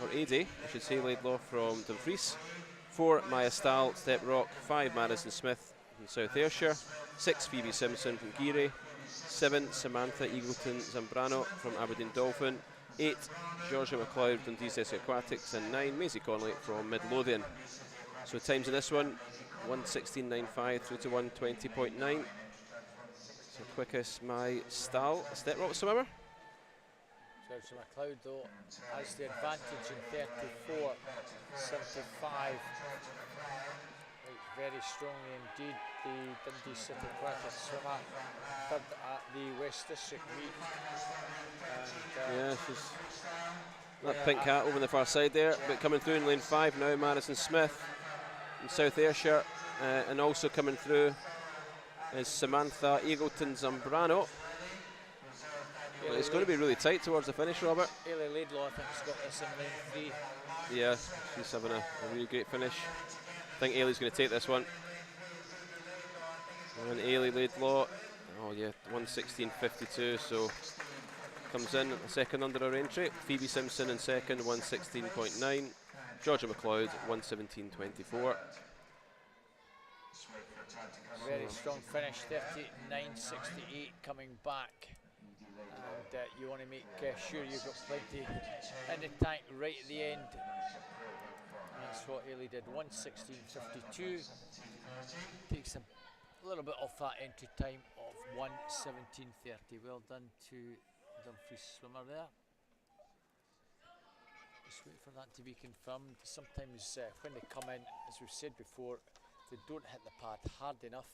or Ade, I should say, Laidlaw from Dumfries. 4, Maya Stahl, Step Rock. 5, Madison Smith from South Ayrshire. 6, Phoebe Simpson from Geary. 7, Samantha Eagleton Zambrano from Aberdeen Dolphin. 8, Georgia McLeod from DCS Aquatics, and 9, Maisie Connolly from Midlothian. So times in this one, 1:16.95 through to 1:20.9. So quickest my Stahl, Step Rock swimmer. Georgia McLeod though has the advantage in 34.75. Very strongly indeed, the Dundee City Aquatic swimmer, third at the West District meet. And, yeah, she's that pink hat over the far side there, but coming through in lane 5 now, Madison Smith from South Ayrshire, and also coming through is Samantha Eagleton Zambrano. But it's going to be really tight towards the finish, Robert. Ailey Laidlaw, I think, has got this in lane 3. Yeah, she's having a really great finish. I think Ailey's going to take this one. And Ailey Laidlaw, oh yeah, 1:16.52, so comes in a second under her entry. Phoebe Simpson in second, 1:16.9. Georgia McLeod, 1:17.24. Very strong finish, 39.68 coming back. And you want to make sure you've got plenty in the tank right at the end. And that's what Ailey did, 1:16.52. Takes a little bit off that entry time of 1:17.30. Well done to Dumfries swimmer there. Just wait for that to be confirmed. Sometimes when they come in, as we've said before, if they don't hit the pad hard enough,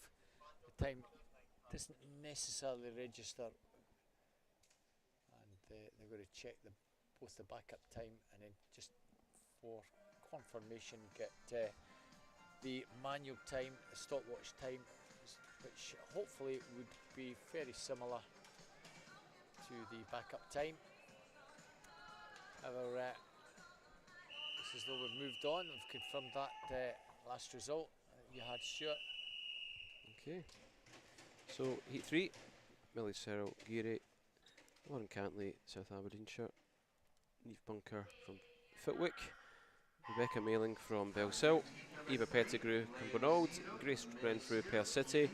the time doesn't necessarily register. And they're going to check both the backup time and then just for confirmation get the manual time, the stopwatch time, which hopefully would be very similar to the backup time. However, it's as though we've moved on. We've confirmed that last result. You had Stuart. Okay. So heat 3, Millie Searle, Geary, Lauren Cantley, South Aberdeenshire, Neve Bunker from Footwick, Rebecca Mailing from Bellsell, Eva Pettigrew, Cumbernauld, Grace Renfrew, Perth City,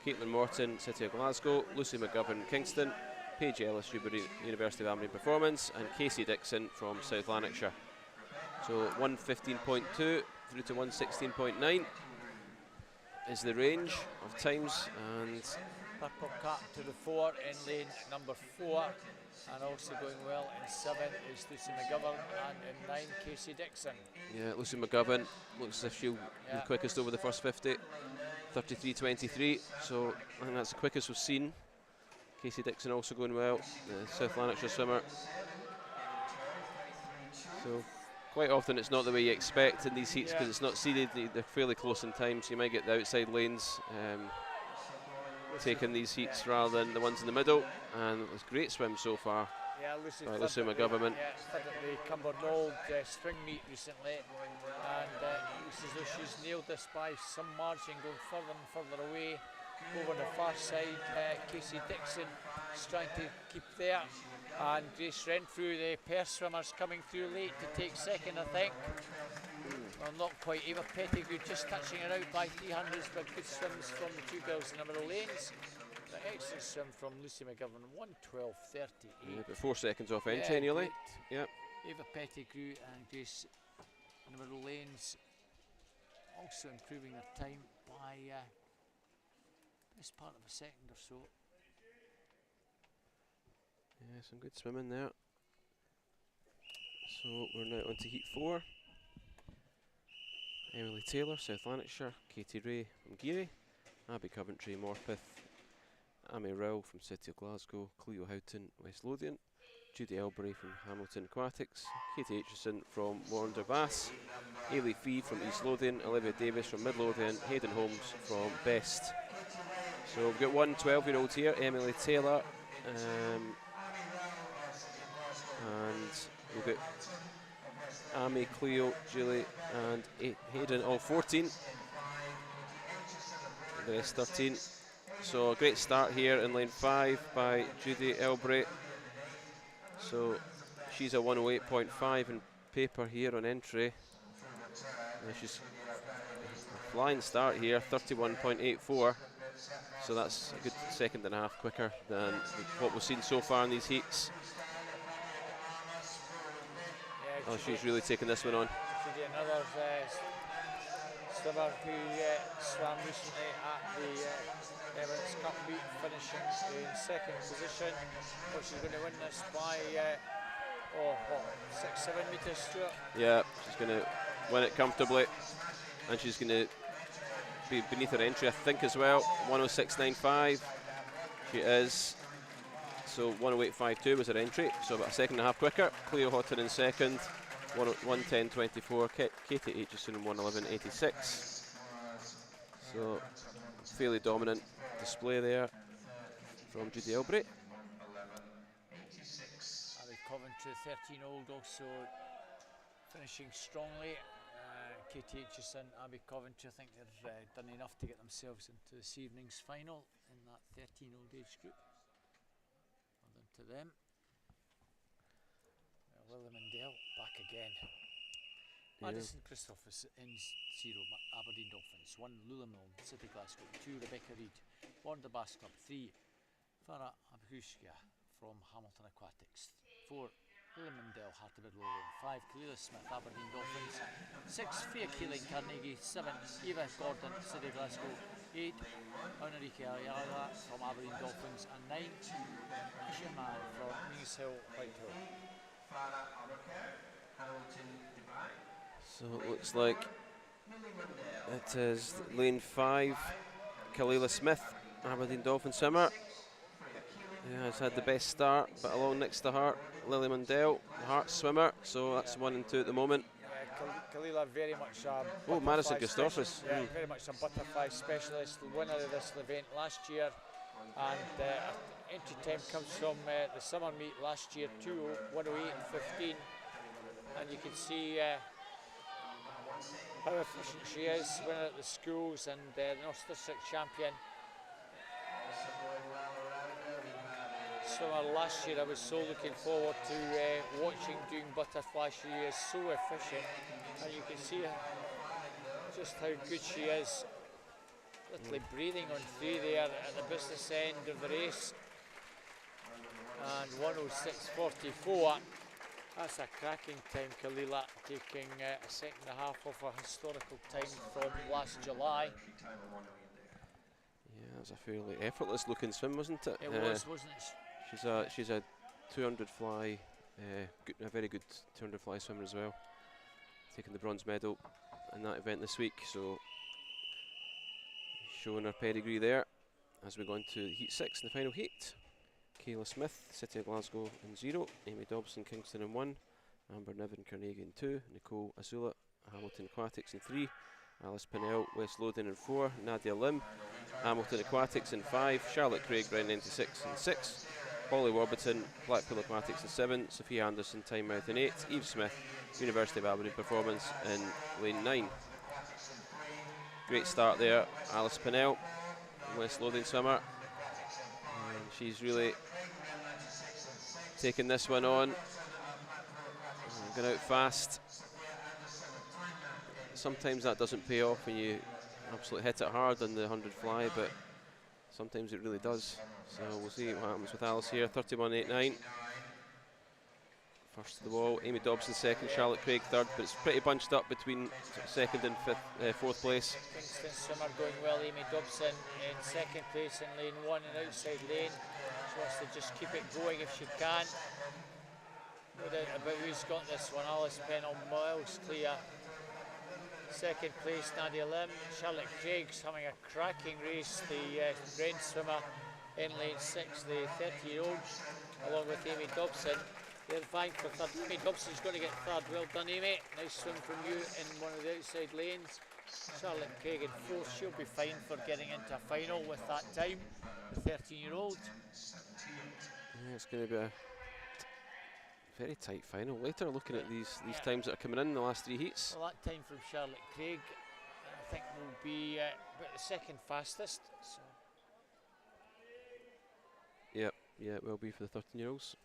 Caitlin Morton, City of Glasgow, Lucy McGovern, Kingston, Paige Ellis, University of Aberdeen Performance, and Casey Dixon from South Lanarkshire. So 1:15.2 through to 1:16.9 is the range of times, and Purple Cap to the 4 in lane number 4, and also going well in 7 is Lucy McGovern, and in 9 Casey Dixon. yeah, Lucy McGovern looks as if she'll be the quickest over the first 50, 33.23, so I think that's the quickest we've seen. Casey Dixon also going well, the South Lanarkshire swimmer. So quite often it's not the way you expect in these heats because it's not seeded, they're fairly close in time, so you might get the outside lanes taking these heats rather than the ones in the middle, and it was a great swim so far. Yeah, Lucy McGovern. Yeah, third at the Cumbernauld spring meet recently, and looks as though she's nailed this by some margin, going further and further away. Over on the far side, Casey Dixon is trying to keep there. And Grace Renfrew, the pair swimmers, coming through late to take second, I think. Well, not quite. Eva Pettigrew just touching it out by 300s, but good swims from the two girls in the middle lanes. The excellent swim from Lucy McGovern, 1:12.38. Yeah, but 4 seconds off entry nearly. Yep. Eva Pettigrew and Grace in the middle lanes, also improving their time by best part of a second or so. Yeah, some good swimming there. So we're now on to heat 4. Emily Taylor, South Lanarkshire, Katie Ray from Geary, Abby Coventry, Morpeth, Amy Rowell from City of Glasgow, Cleo Houghton, West Lothian, Judy Elbury from Hamilton Aquatics, Katie Aitchison from Warrender Bass, Ailey Fee from East Lothian, Olivia Davis from Mid Lothian, Hayden Holmes from Best. So we've got one 12-year-old here, Emily Taylor, and we've got Amy, Cleo, Julie and Hayden, all 14. The rest 13. So a great start here in lane 5 by Judy Elbury. So she's a 108.5 in paper here on entry. And she's a flying start here, 31.84. So that's a good second and a half quicker than what we've seen so far in these heats. Oh, she's really taken this one on. Judy, another swimmer who swam recently at the Emirates Cup meet, finishing in second position. Oh, she's going to win this by 6-7 metres, Stuart. Yeah, she's going to win it comfortably, and she's going to be beneath her entry, I think, as well. 106.95 she is. So 108.52 was her entry, so about a second and a half quicker. Cleo Houghton in second, 110.24. Katie Aitchison 111.86. So fairly dominant display there from Judy Elbury. Abby Coventry, 13-year-old, also finishing strongly. Katie Aitchison, Abby Coventry, I think they've done enough to get themselves into this evening's final in that 13-year-old age group. To them. William back again. Yeah. Madison Christophers in 0, Aberdeen Dolphins. 1, Lululemon, City Glasgow. 2, Rebecca Reid, Warrender Bass Club. 3, Farah Abhushkia from Hamilton Aquatics. 4, Lululemon, Heart of Midlothian. 5, Kalila Smith, Aberdeen Dolphins. 6, Fia Keeling, Carnegie. 7, Eva Gordon, City Glasgow. 8, Enrique Ayala from Aberdeen Dolphins, and 9, Asia Man from Mees Hill, Whitehill. So it looks like it is lane 5, Kalila Smith, Aberdeen Dolphin swimmer. Yeah, has had the best start, but along next to her, Lily Mundell, the Heart swimmer. So that's 1 and 2 at the moment. Kalila very much Madison Christophers. Very much a butterfly specialist, the winner of this event last year, and entry time comes from the summer meet last year, 1:08.15, and you can see how efficient she is, winner at the schools and the North District champion. Swimmer last year, I was so looking forward to watching doing butterfly. She is so efficient, and you can see just how good she is. Literally breathing on through there at the business end of the race. And 1:06.44. That's a cracking time, Kalila, taking a second and a half off a historical time from last July. Yeah, that's a fairly effortless looking swim, wasn't it? It was, wasn't it? She's a 200 fly, a very good 200 fly swimmer as well. Taking the bronze medal in that event this week, so showing her pedigree there. As we go into heat 6 in the final heat. Kayla Smith, City of Glasgow in 0, Amy Dobson, Kingston in 1, Amber Niven, Carnegie in 2, Nicole Azula, Hamilton Aquatics in 3, Alice Pinnell, West Lothian in 4, Nadia Lim, Hamilton Aquatics in 5, Charlotte Craig, Brown 96 in 6, Holly Warburton, Blackpool Aquatics in 7, Sophia Anderson, Tynemouth in 8, Eve Smith, University of Aberdeen Performance in lane 9. Great start there, Alice Pinnell, West Lothian swimmer. And she's really taking this one on. Going out fast. Sometimes that doesn't pay off when you absolutely hit it hard on the 100 fly, but sometimes it really does. So we'll see what happens with Alice here. 31.89. First to the wall. Amy Dobson second, Charlotte Craig third, but it's pretty bunched up between second and fourth place. Kingston swimmer going well. Amy Dobson in second place in lane 1 and outside lane. She wants to just keep it going if she can. No doubt about who's got this one. Alice Pennell miles clear. Second place Nadia Lim. Charlotte Craig's having a cracking race. The Wren swimmer in lane 6, the 30-year-old, along with Amy Dobson. They're vying for third. Amy Dobson's going to get third. Well done, Amy. Nice swim from you in one of the outside lanes. Charlotte Craig in fourth. She'll be fine for getting into a final with that time. The 13-year-old. Yeah, it's going to be a very tight final. Later, looking at these times that are coming in the last 3 heats. Well, that time from Charlotte Craig, I think, will be about the second fastest. So. Yep, yeah, it will be for the 13-year-olds.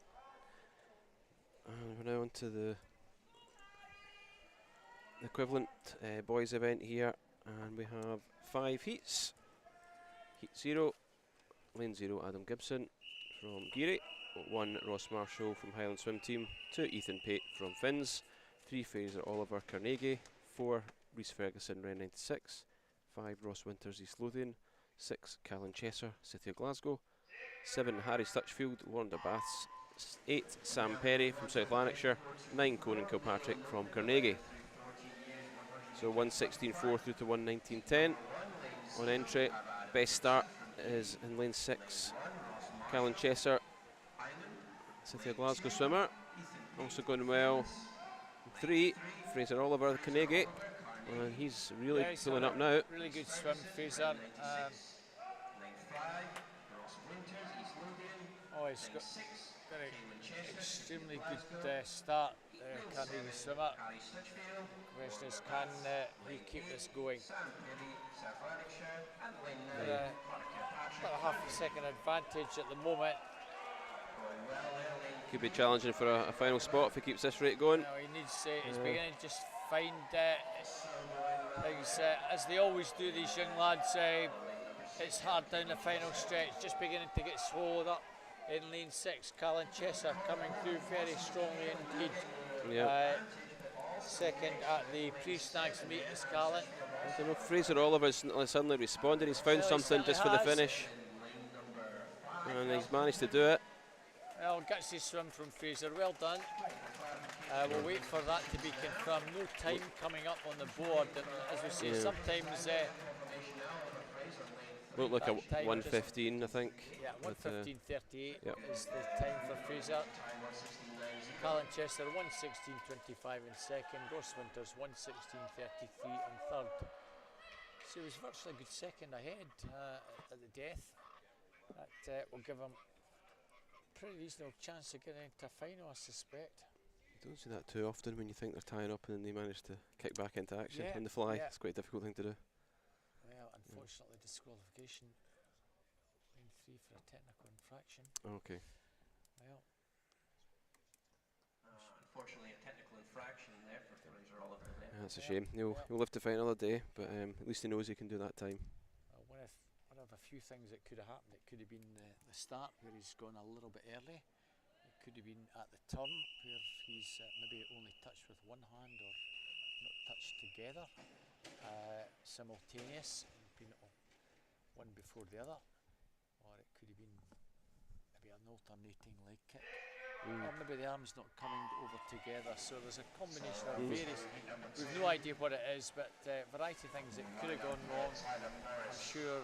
And we're now on to the equivalent boys event here, and we have 5 heats. Heat 0, lane 0, Adam Gibson from Geary. 1, Ross Marshall from Highland Swim Team. 2, Ethan Pate from Finns. 3, Fraser Oliver Carnegie. 4, Rhys Ferguson Ren 96. 5, Ross Winters East Lothian. 6, Callan Chesser City of Glasgow. 7, Harry Stutchfield Warrender Baths. 8, Sam Perry from South Lanarkshire. 9, Conan Kilpatrick from Carnegie. So 1:16.4 through to 1:19.10 on entry. Best start is in lane 6, Callan Chesser, City of Glasgow swimmer. Also going well. 3, Fraser Oliver Carnegie, and he's really pulling up now. Really good swim, Fraser. He's got an extremely good start, Carnegie swimmer. The question is, can he keep this going? About a half a second advantage at the moment. Could be challenging for a final spot if he keeps this rate going. No, he needs. He's beginning to just find things, as they always do, these young lads. It's hard down the final stretch, just beginning to get swallowed up. In lane 6, Callan Chesser coming through very strongly indeed. Yep. Second at the pre-snags meet is Callan. I don't know, Fraser Oliver's suddenly responded. He's found something just for the finish, and he's managed to do it. Well, gutsy swim from Fraser, well done. We'll wait for that to be confirmed. No time coming up on the board, and as we say, sometimes looked like a 1:15, I think. Yeah, 1:15.38 is the time for Fraser. Callan Chesser 1:16.25 in second. Ross Winters 1:16.33 in third. So he was virtually a good second ahead at the death. That will give him a pretty reasonable chance of getting into a final, I suspect. You don't see that too often when you think they're tying up and then they manage to kick back into action on the fly. It's quite a difficult thing to do. Well, unfortunately, disqualification. Lane 3 for a technical infraction. Okay. Well, unfortunately, a technical infraction there for Fraser Oliver. Yeah, that's a shame. He'll live to fight another day, but at least he knows he can do that time. One of a few things that could have happened. It could have been the start where he's gone a little bit early. It could have been at the turn where he's maybe only touched with one hand or not touched together, simultaneous, and been one before the other. Or it could have been maybe an alternating leg kick. Or maybe the arm's not coming over together, so there's a combination of various. We've no idea what it is, but a variety of things that could have gone wrong. I'm sure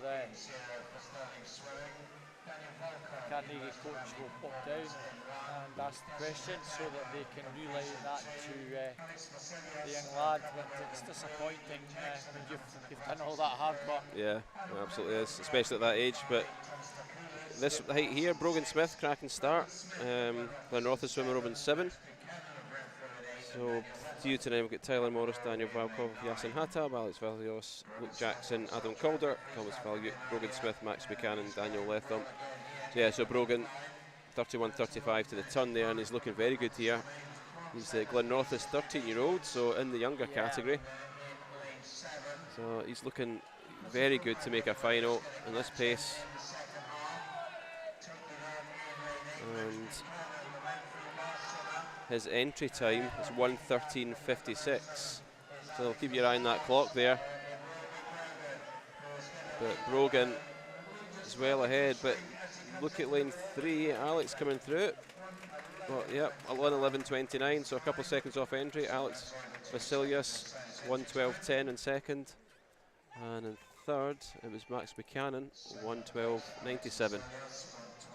Carnegie coach will pop down and ask the question so that they can relay that to the young lad. But it's disappointing when you've done all that hard work. Yeah, it absolutely is, especially at that age. But this height here, Brogan Smith, cracking start. Glenrothes swimmer over in 7. So, due tonight we've got Tyler Morris, Daniel Valkov, Yasin Hatab, Alex Valios, Luke Jackson, Adam Calder, Thomas Falgout, Brogan Smith, Max Buchanan, Daniel Letham. So yeah, so Brogan 31.35 to the ton there, and he's looking very good here. He's Glenrothes 13-year-old, so in the younger category. So he's looking very good to make a final in this pace. And his entry time is 1:13.56. So keep your eye on that clock there. But Brogan is well ahead, but look at lane 3, Alex coming through. Well, yep, 1:11.29, so a couple of seconds off entry. Alex Vasilius, 1:12.10 in second. And in third, it was Max Buchanan, 1:12.97.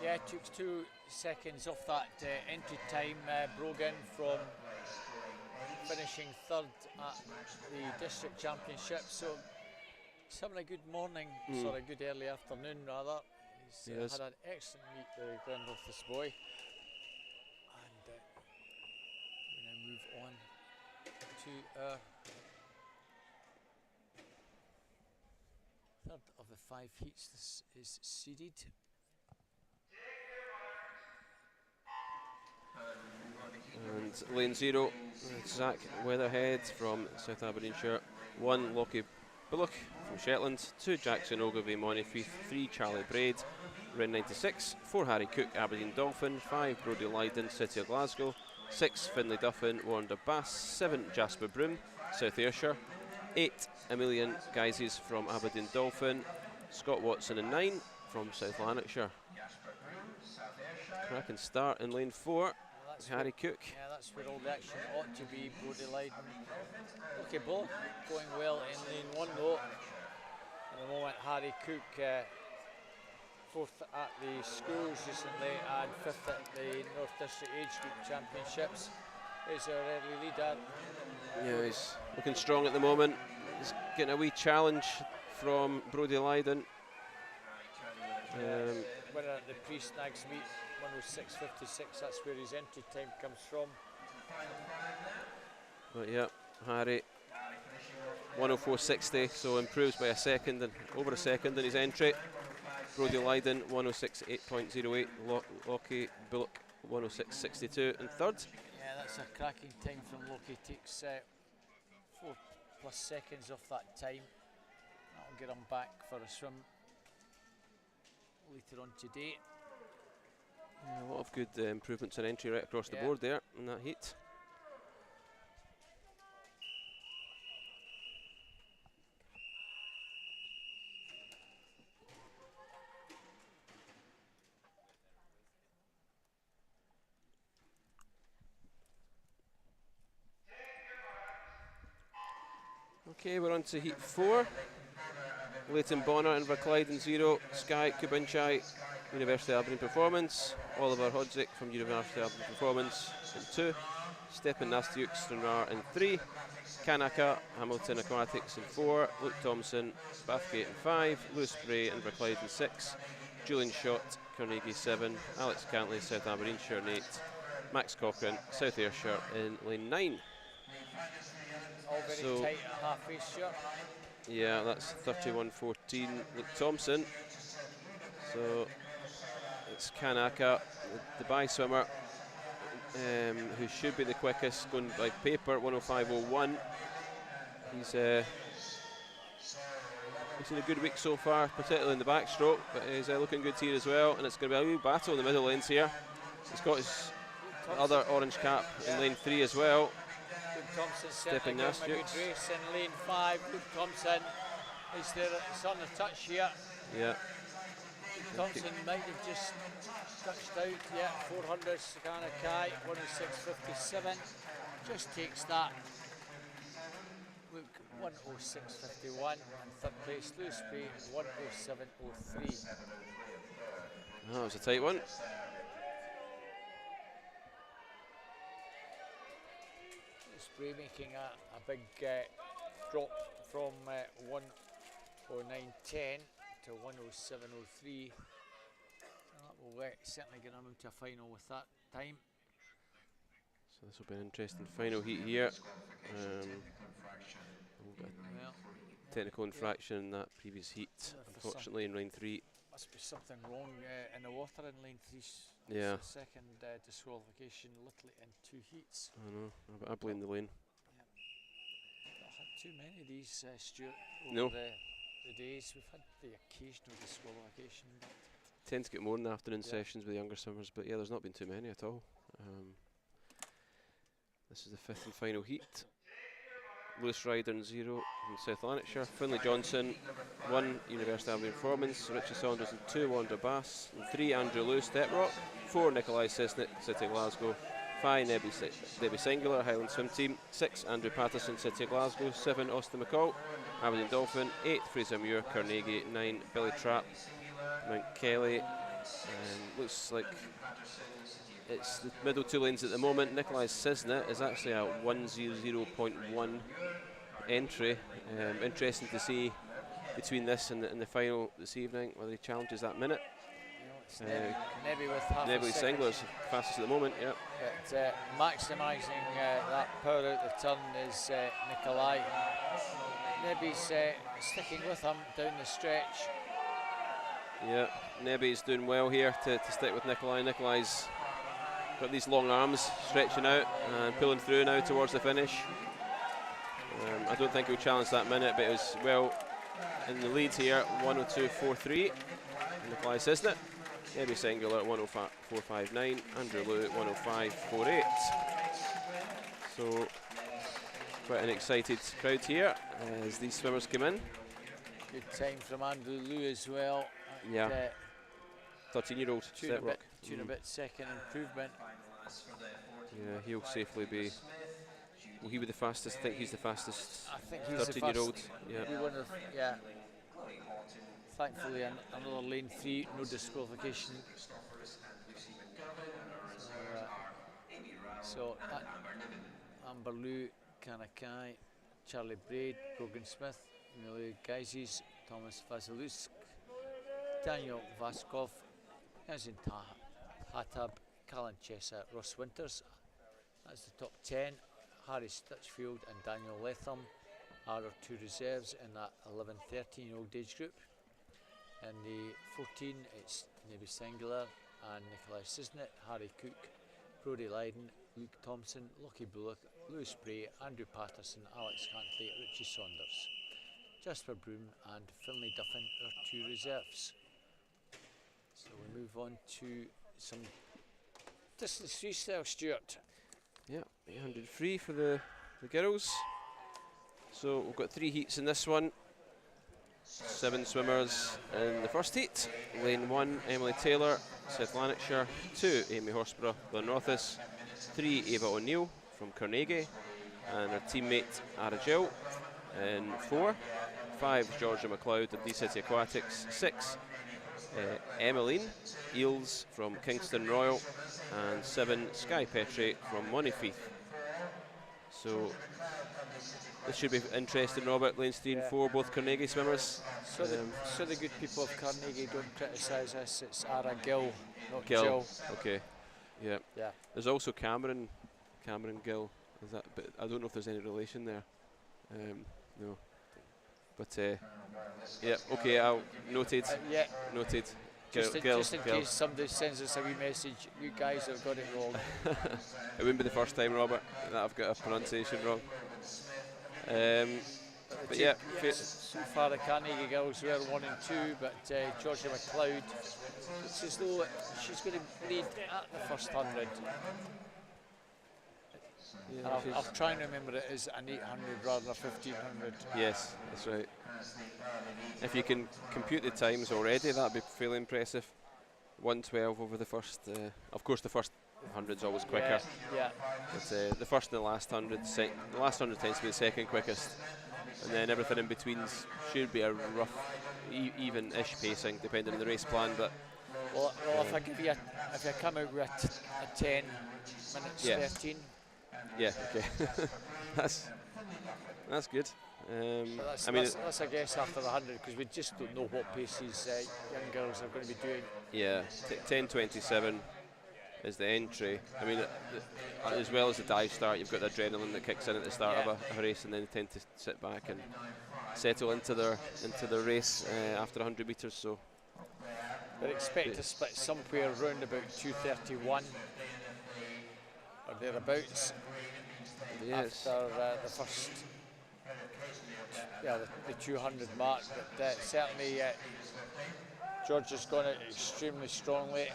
Yeah, it took 2 seconds off that entry time, Brogan, from finishing third at the district championship. So he's having a good morning, sort of good early afternoon rather. He's had an excellent meet, the Glenrothes boy. And we're going to move on to our third of the 5 heats. This is seeded. And lane 0, Zach Weatherhead from South Aberdeenshire, 1 Lockie Bullock from Shetland, 2 Jackson Ogilvie Montefiore, 3 Charlie Braid, Ren 96, 4 Harry Cook Aberdeen Dolphin, 5 Brodie Lydon City of Glasgow, 6 Finlay Duffin Warrender Bass, 7 Jasper Broom South Ayrshire, 8 Emilian Geises from Aberdeen Dolphin, Scott Watson in 9 from South Lanarkshire. Cracking start in lane 4. Harry Cook. Yeah, that's where all the action ought to be. Brodie Lydon. Okay, ball going well in lane 1 though. At the moment, Harry Cook, 4th at the schools recently and 5th at the North District Age Group Championships, is our early leader. Yeah, he's looking strong at the moment. He's getting a wee challenge from Brodie Lydon. Winner at the pre-snags meet, 1:06.56, that's where his entry time comes from. But yeah, Harry 1:04.60, so improves by a second and over a second in his entry. Brodie Lydon 1:06.08, Lockie Bullock 1:06.62 in third. Yeah, that's a cracking time from Lockie. Takes 4+ seconds off that time. That'll get him back for a swim later on today. Yeah, a lot of good improvements in entry right across the board there in that heat. Okay, we're on to heat 4. Leighton Bonner, Inverclyde in 0, Sky Kubinchai, University of Aberdeen Performance, Oliver Hodzik from University of Aberdeen Performance in 2, Stephen Nastiuk, Stranraer in 3, Kanaka, Hamilton Aquatics in 4, Luke Thompson, Bathgate in 5, Lewis Bray, Inverclyde in 6, Julian Schott, Carnegie 7, Alex Cantley, South Aberdeenshire in 8, Max Cochran, South Ayrshire in lane 9. All very tight at half Ayrshire. Yeah, that's 31.14 Luke Thompson. So it's Kanaka, the Dubai swimmer, who should be the quickest, going by paper, 1:05.01. He's had a good week so far, particularly in the backstroke, but he's looking good here as well. And it's going to be a wee battle in the middle lanes here. He's got his other orange cap in lane 3 as well. Luke Thompson certainly giving a good race in lane 5. Luke Thompson is there, it's on the touch here. Yeah. Luke Thompson might have just touched out, yeah, 400 Sakanakai, 1:06.57. Just takes that. Luke 1:06.51 and third place Lewis Bray 1:07.03. That was a tight one. Spray making a big drop from 1:09.10 to 1:07.03. That will certainly get him into a final with that time. So this will be an interesting final heat here. We've got Well, a technical infraction in that previous heat, unfortunately, in line 3. must be something wrong in the water in lane 3. Yeah. It's the second disqualification, literally in 2 heats. I know, I blame the lane. Not had too many of these, Stuart, No. over the days. We've had the occasional disqualification. Tend to get more in the afternoon Yeah. sessions with younger swimmers, but yeah, there's not been too many at all. This is the 5th and final heat. Lewis Ryder 0 in South Lanarkshire. Finlay Johnson 1, University of Aberdeen Performance. Richie Saunders 2, Wanda Bass. 3, Andrew Lewis, Step Rock. 4, Nikolai Sisnett, City of Glasgow. 5, Debbie Singular, Highland Swim Team. 6, Andrew Patterson, City of Glasgow. 7, Austin McCall, Aberdeen Dolphin. 8, Fraser Muir, Carnegie. 9, Billy Trapp, Mount Kelly. Looks like it's the middle 2 lanes at the moment. Nikolai Sisnett is actually a 1:00.1 entry. Interesting to see between this and the final this evening whether he challenges that minute. Nebby with half a Nebby second. Singler's fastest at the moment, yeah. But maximising that power out the turn is Nikolai. Nebby's sticking with him down the stretch. Yeah, Nebby's doing well here to stick with Nikolai. Nikolai's got these long arms stretching out and pulling through now towards the finish. I don't think he'll challenge that minute, but it was well in the lead here, 1:02.43. Nikolai Sisnett. Nebby Singular at 1:04.59. Andrew Lew at 1:05.48. So quite an excited crowd here as these swimmers come in. Good time from Andrew Lew as well. Yeah. 13-year-old Step Rock. Two and a bit second improvement. Yeah, he'll safely be. Will he be the fastest? I think he's the fastest. I think he's the 13-year-old. fastest. Yeah. Yeah. Thankfully, another lane 3, no disqualification. So Amber Lew, Kanakai, Charlie Braid, Brogan Smith, Emilio Geizes, Thomas Vasilevsk, Daniel Vaskov, Yazin Hatab, Callan Chesa, Ross Winters. That's the top 10. Harry Stitchfield and Daniel Letham are our 2 reserves in that 11-13-year-old age group. In the 14, it's Nebby Singular and Nikolai Sisnett, Harry Cook, Brodie Lydon, Luke Thompson, Lockie Bullock, Lewis Bray, Andrew Patterson, Alex Cantley, Richie Saunders, Jasper Broom and Finlay Duffin, our 2 reserves. So we move on to some distance freestyle, Stuart. Yeah, 800 free for the girls. So we've got 3 heats in this one. 7 swimmers in the first heat. Lane 1, Emily Taylor, South Lanarkshire. 2, Amy Horsburgh, Glenrothes. 3, Ava O'Neill from Carnegie, and her teammate Ara Jill. In 4, 5, Georgia McLeod of D-City Aquatics. 6, Emmeline Eels from Kingston Royal, and 7, Sky Petrie from Monifeith. So this should be interesting, Robert. Lanes 3 and 4, both Carnegie swimmers. So the good people of Carnegie don't criticise us. It's Ara Gill, not Gill. Jill. Okay, yeah. Yeah. There's also Cameron Gill. Is that? But I don't know if there's any relation there. No. But yeah. Okay. I'll noted. Yeah. Noted. Just in Gill. case somebody sends us a wee message, you guys have got it wrong. It wouldn't be the first time, Robert, that I've got a pronunciation wrong. But yeah, so far the Carnegie girls were 1 and 2, but Georgia McLeod, it's as though she's going to lead at the first 100. yeah, I'll try and remember it as an 800 rather than a 1500. yes, that's right. If you can compute the times already, that'd be fairly impressive. 1:12 over the first. Of course, the first 100's always quicker. Yeah. But the first and the last 100, the last 100 tends to be the second quickest, and then everything in between should be a rough, even-ish pacing, depending on the race plan. But Well, if I come out with a 10 minutes, Yeah. 13. yeah, okay, that's good. But that's a guess after the 100, because we just don't know what paces young girls are going to be doing. Yeah, 10:27 is the entry. I mean, as well as the dive start, you've got the adrenaline that kicks in at the start of a race, and then they tend to sit back and settle into their race after 100 metres. So They're expected to split somewhere around about 2:31 or thereabouts. yes, After the first, the 200 mark, but certainly George has gone out extremely strongly,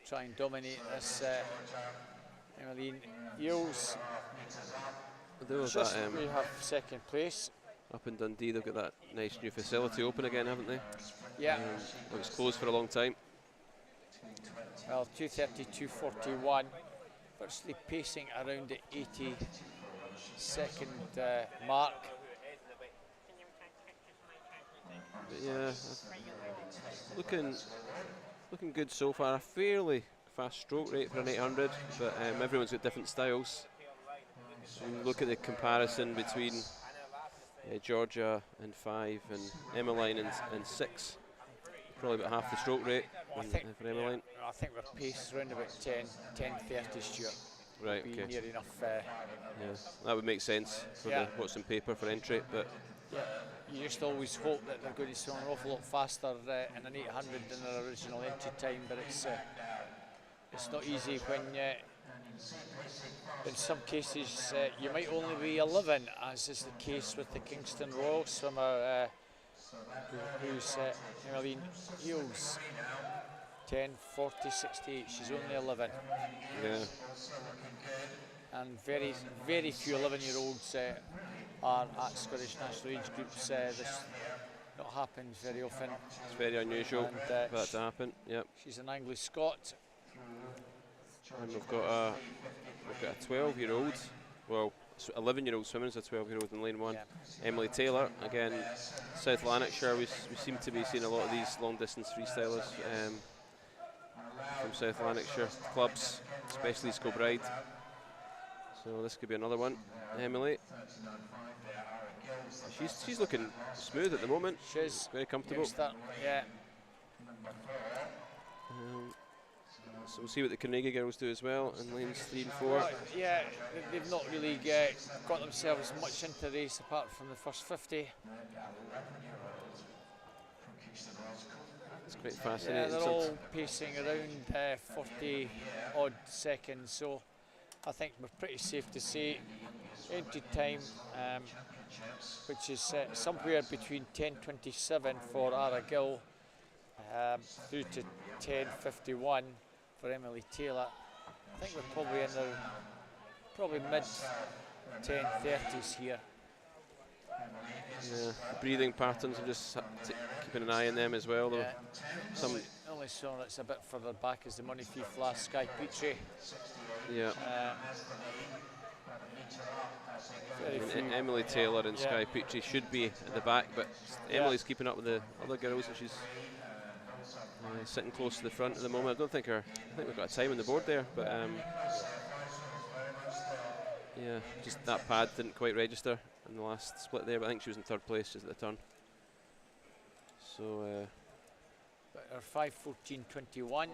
try and dominate this Emmeline Eels. We have second place. Up in Dundee, they've got that nice new facility open again, haven't they? Yeah. It was closed for a long time. Well, 2:32.41, virtually pacing around the 80-second mark. But yeah, looking good so far. A fairly fast stroke rate for an 800, but everyone's got different styles. So you look at the comparison between Georgia in 5 and Emmeline in 6. Probably about half the stroke rate for Emmeline. I think we're paced around about 10:30, Stuart. Right, Be okay. near enough. Yeah, that would make sense for what's in paper for entry, but you just always hope that they're going to swim an awful lot faster in an 800 than their original entry time, but it's not easy when in some cases you might only be 11, as is the case with the Kingston Royal swimmer who's Emmeline Eels, 10:40.68. She's only 11. yeah. And very, very few 11-year-olds are at Scottish national age groups. This not happens very often. It's very unusual for that to happen. Yep. She's an Anglo-Scot. And we've got a 12-year-old, well, 11-year-old swimming is a 12-year-old in lane 1. Yeah. Emily Taylor, again, South Lanarkshire. We seem to be seeing a lot of these long-distance freestylers from South Lanarkshire clubs, especially Skilbride. So this could be another one. Emily, she's looking smooth at the moment. She's very comfortable. Yeah. So we'll see what the Carnegie girls do as well in lanes 3 and 4. Yeah, they've not really got themselves much into the race apart from the first 50. It's quite fascinating. Yeah, they're all pacing around 40 odd seconds, so I think we're pretty safe to say entry time, which is somewhere between 10:27 for Aragil through to 10:51 for Emily Taylor. I think we're probably in the mid 10:30s here. Yeah, the breathing patterns are just keeping an eye on them as well. Yeah. Only someone that's a bit further back is the Money Fee Flash Sky Petrie. Yeah. Emily Taylor and Sky Petrie should be at the back, but Emily's keeping up with the other girls, and she's sitting close to the front at the moment. I think we've got a time on the board there, but yeah, just that pad didn't quite register in the last split there, but I think she was in 3rd place just at the turn. So her 5:14.21,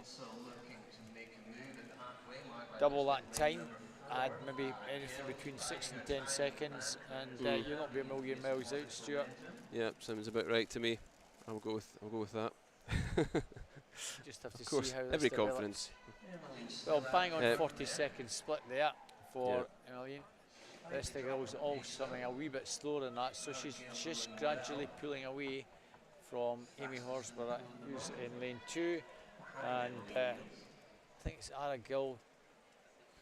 double that time, add maybe anything between 6 and 10 seconds, and you'll not be a million miles out, Stuart. Yeah, sounds about right to me. I'll go with that. Just have to of course, see how this every develops. confidence. Well, bang on 40 seconds split there for Emmeline. The rest of the girls all swimming a wee bit slower than that, so she's just gradually pulling away from Amy Horsburgh, who's in lane 2, and I think it's Aragil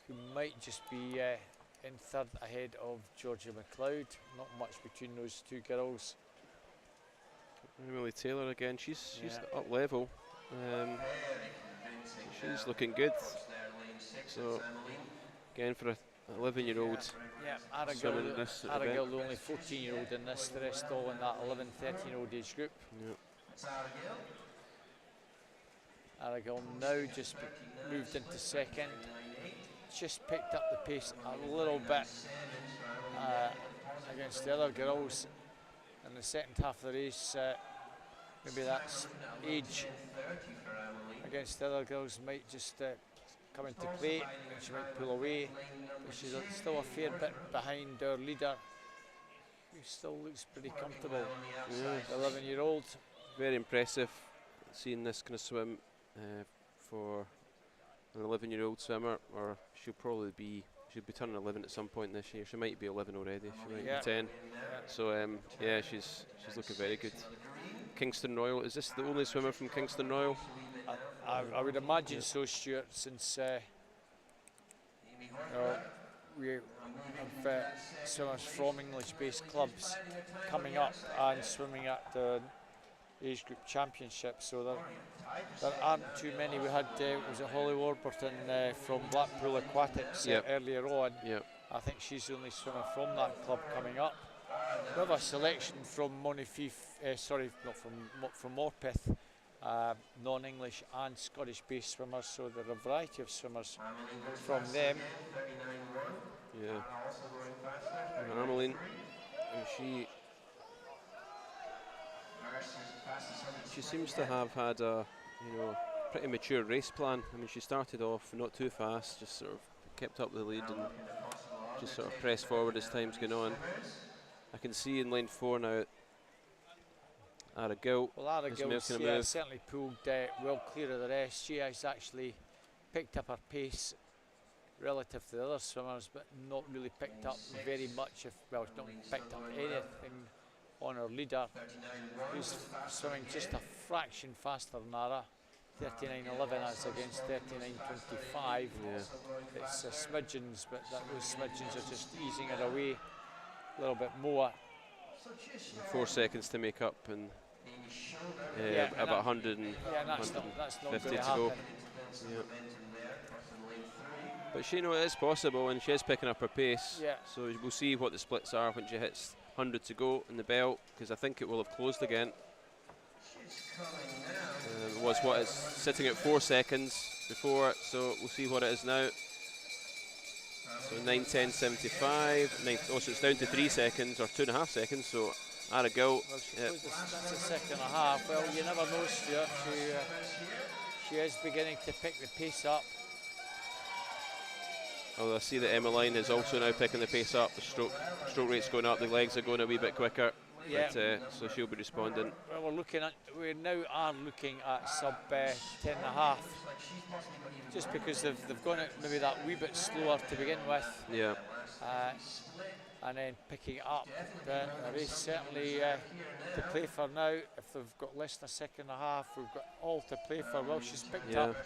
who might just be in 3rd ahead of Georgia McLeod. Not much between those two girls. Emily Taylor again, she's up level. She's looking good. So again, for an 11-year-old, yeah, Aragil the only 14-year-old in this. The rest all in that 11, 13-year-old age group. Yep. Aragil now just moved into 2nd. Just picked up the pace a little bit against the other girls in the second half of the race. maybe that's age against the other girls might just come into play, and she might pull away. But she's still a fair bit behind her leader, who still looks pretty comfortable. Yeah. The 11-year-old. Very impressive seeing this kind of swim for an 11-year-old swimmer, or she'll be turning 11 at some point this year. She might be 11 already. She might be 10. So yeah, she's looking very good. Kingston Royal. Is this the only swimmer from Kingston Royal? I would imagine so, Stuart, since we have swimmers from English-based clubs coming up and swimming at the age group championship. So there aren't too many. We had was it Holly Warburton from Blackpool Aquatics earlier on. Yep. I think she's the only swimmer from that club coming up. We have a selection from Monifief, from Morpeth, non-English and Scottish-based swimmers. So there are a variety of swimmers from them. Yeah. Armeline, she seems to have had a pretty mature race plan. I mean, she started off not too fast, just sort of kept up the lead and just sort of pressed forward as time's gone on. I can see in lane 4 now, Ara Gill is making a move. Certainly pulled well clear of the rest. She has actually picked up her pace relative to the other swimmers, but not really picked up very much. Not picked up anything on her leader, who's swimming just a fraction faster than Ara. 39.11, that's against 39.25. Yeah. It's smidgens, but those smidgens are just easing it away a little bit more. 4 seconds to make up, and about 100 and that's not 150 going to go. Yeah. But she knows it is possible, and she is picking up her pace. Yeah. So we'll see what the splits are when she hits 100 to go in the belt, because I think it will have closed again. It was what it's sitting at 4 seconds before, so we'll see what it is now. So 9:10.75. So it's down to 3 seconds or 2.5 seconds. So Ara Gill. Well, that's a second and a half. Well, you never know, Stuart. She is beginning to pick the pace up. Although I see that Emmeline is also now picking the pace up. The stroke rate's going up. The legs are going a wee bit quicker. Yeah. But, so she'll be responding. Well, we now are looking at sub 10.5. Just because they've gone it maybe that wee bit slower to begin with. Yeah. And then picking it up. The race certainly to play for now. If they've got less than a second and a half, we've got all to play for. Well, she's picked up.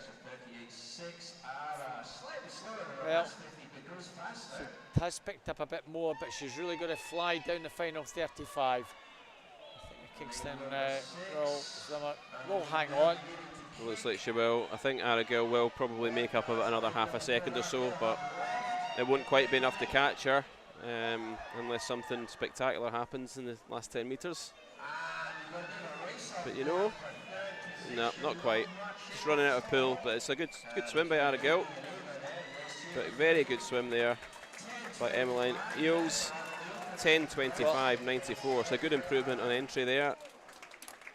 Well, she has picked up a bit more, but she's really going to fly down the final 35. I think Kingston will hang on. It looks like she will. I think Ara Gill will probably make up about another half a second or so, but it won't quite be enough to catch her unless something spectacular happens in the last 10 metres. But no, not quite. Just running out of pull, but it's a good swim by Ara Gill. But very good swim there by Emmeline Eels. 10:25.94, so a good improvement on entry there.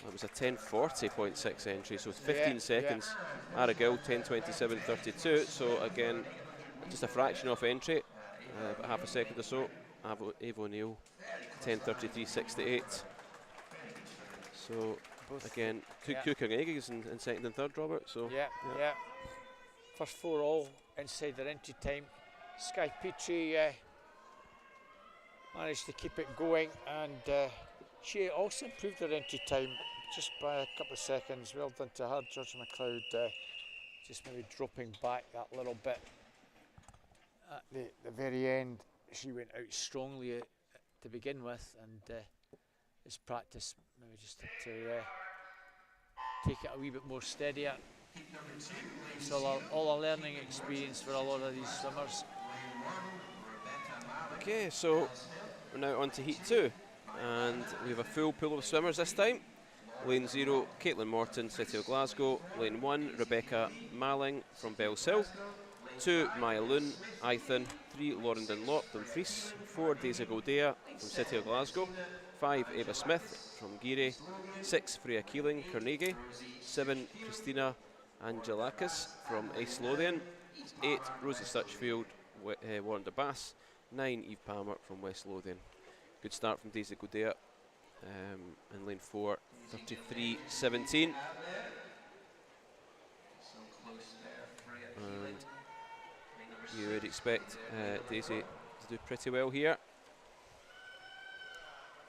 That was a 10:40.6 entry, so 15 seconds. Ara Gill 10:27.32, so again, just a fraction off entry, about half a second or so. Ava O'Neill 10:33.68. So again, Cook and Eggs in second and third, Robert. So yeah. First 4 all inside their entry time. Sky Petrie managed to keep it going, and she also improved her entry time just by a couple of seconds. Well done to her. George McLeod just maybe dropping back that little bit at the very end. She went out strongly to begin with, and as practice maybe just had to take it a wee bit more steadier. It's all a learning experience for a lot of these swimmers. Okay, so we're now on to heat 2, and we have a full pool of swimmers this time. Lane 0, Caitlin Morton, City of Glasgow. Lane 1, Rebecca Malling from Bellshill. 2, Maya Loon, Eithin. 3, Lauren Dunlop, Dumfries. 4, Daisy Goldea from City of Glasgow. 5, Ava Smith from Geary, 6 Freya Keeling, Carnegie, 7 Christina Angelakis from East Lothian, 8 Rosie Stutchfield, Warren de Bass, 9 Eve Palmer from West Lothian. Good start from Daisy Godea in lane 4, 33.17. And you would expect Daisy to do pretty well here.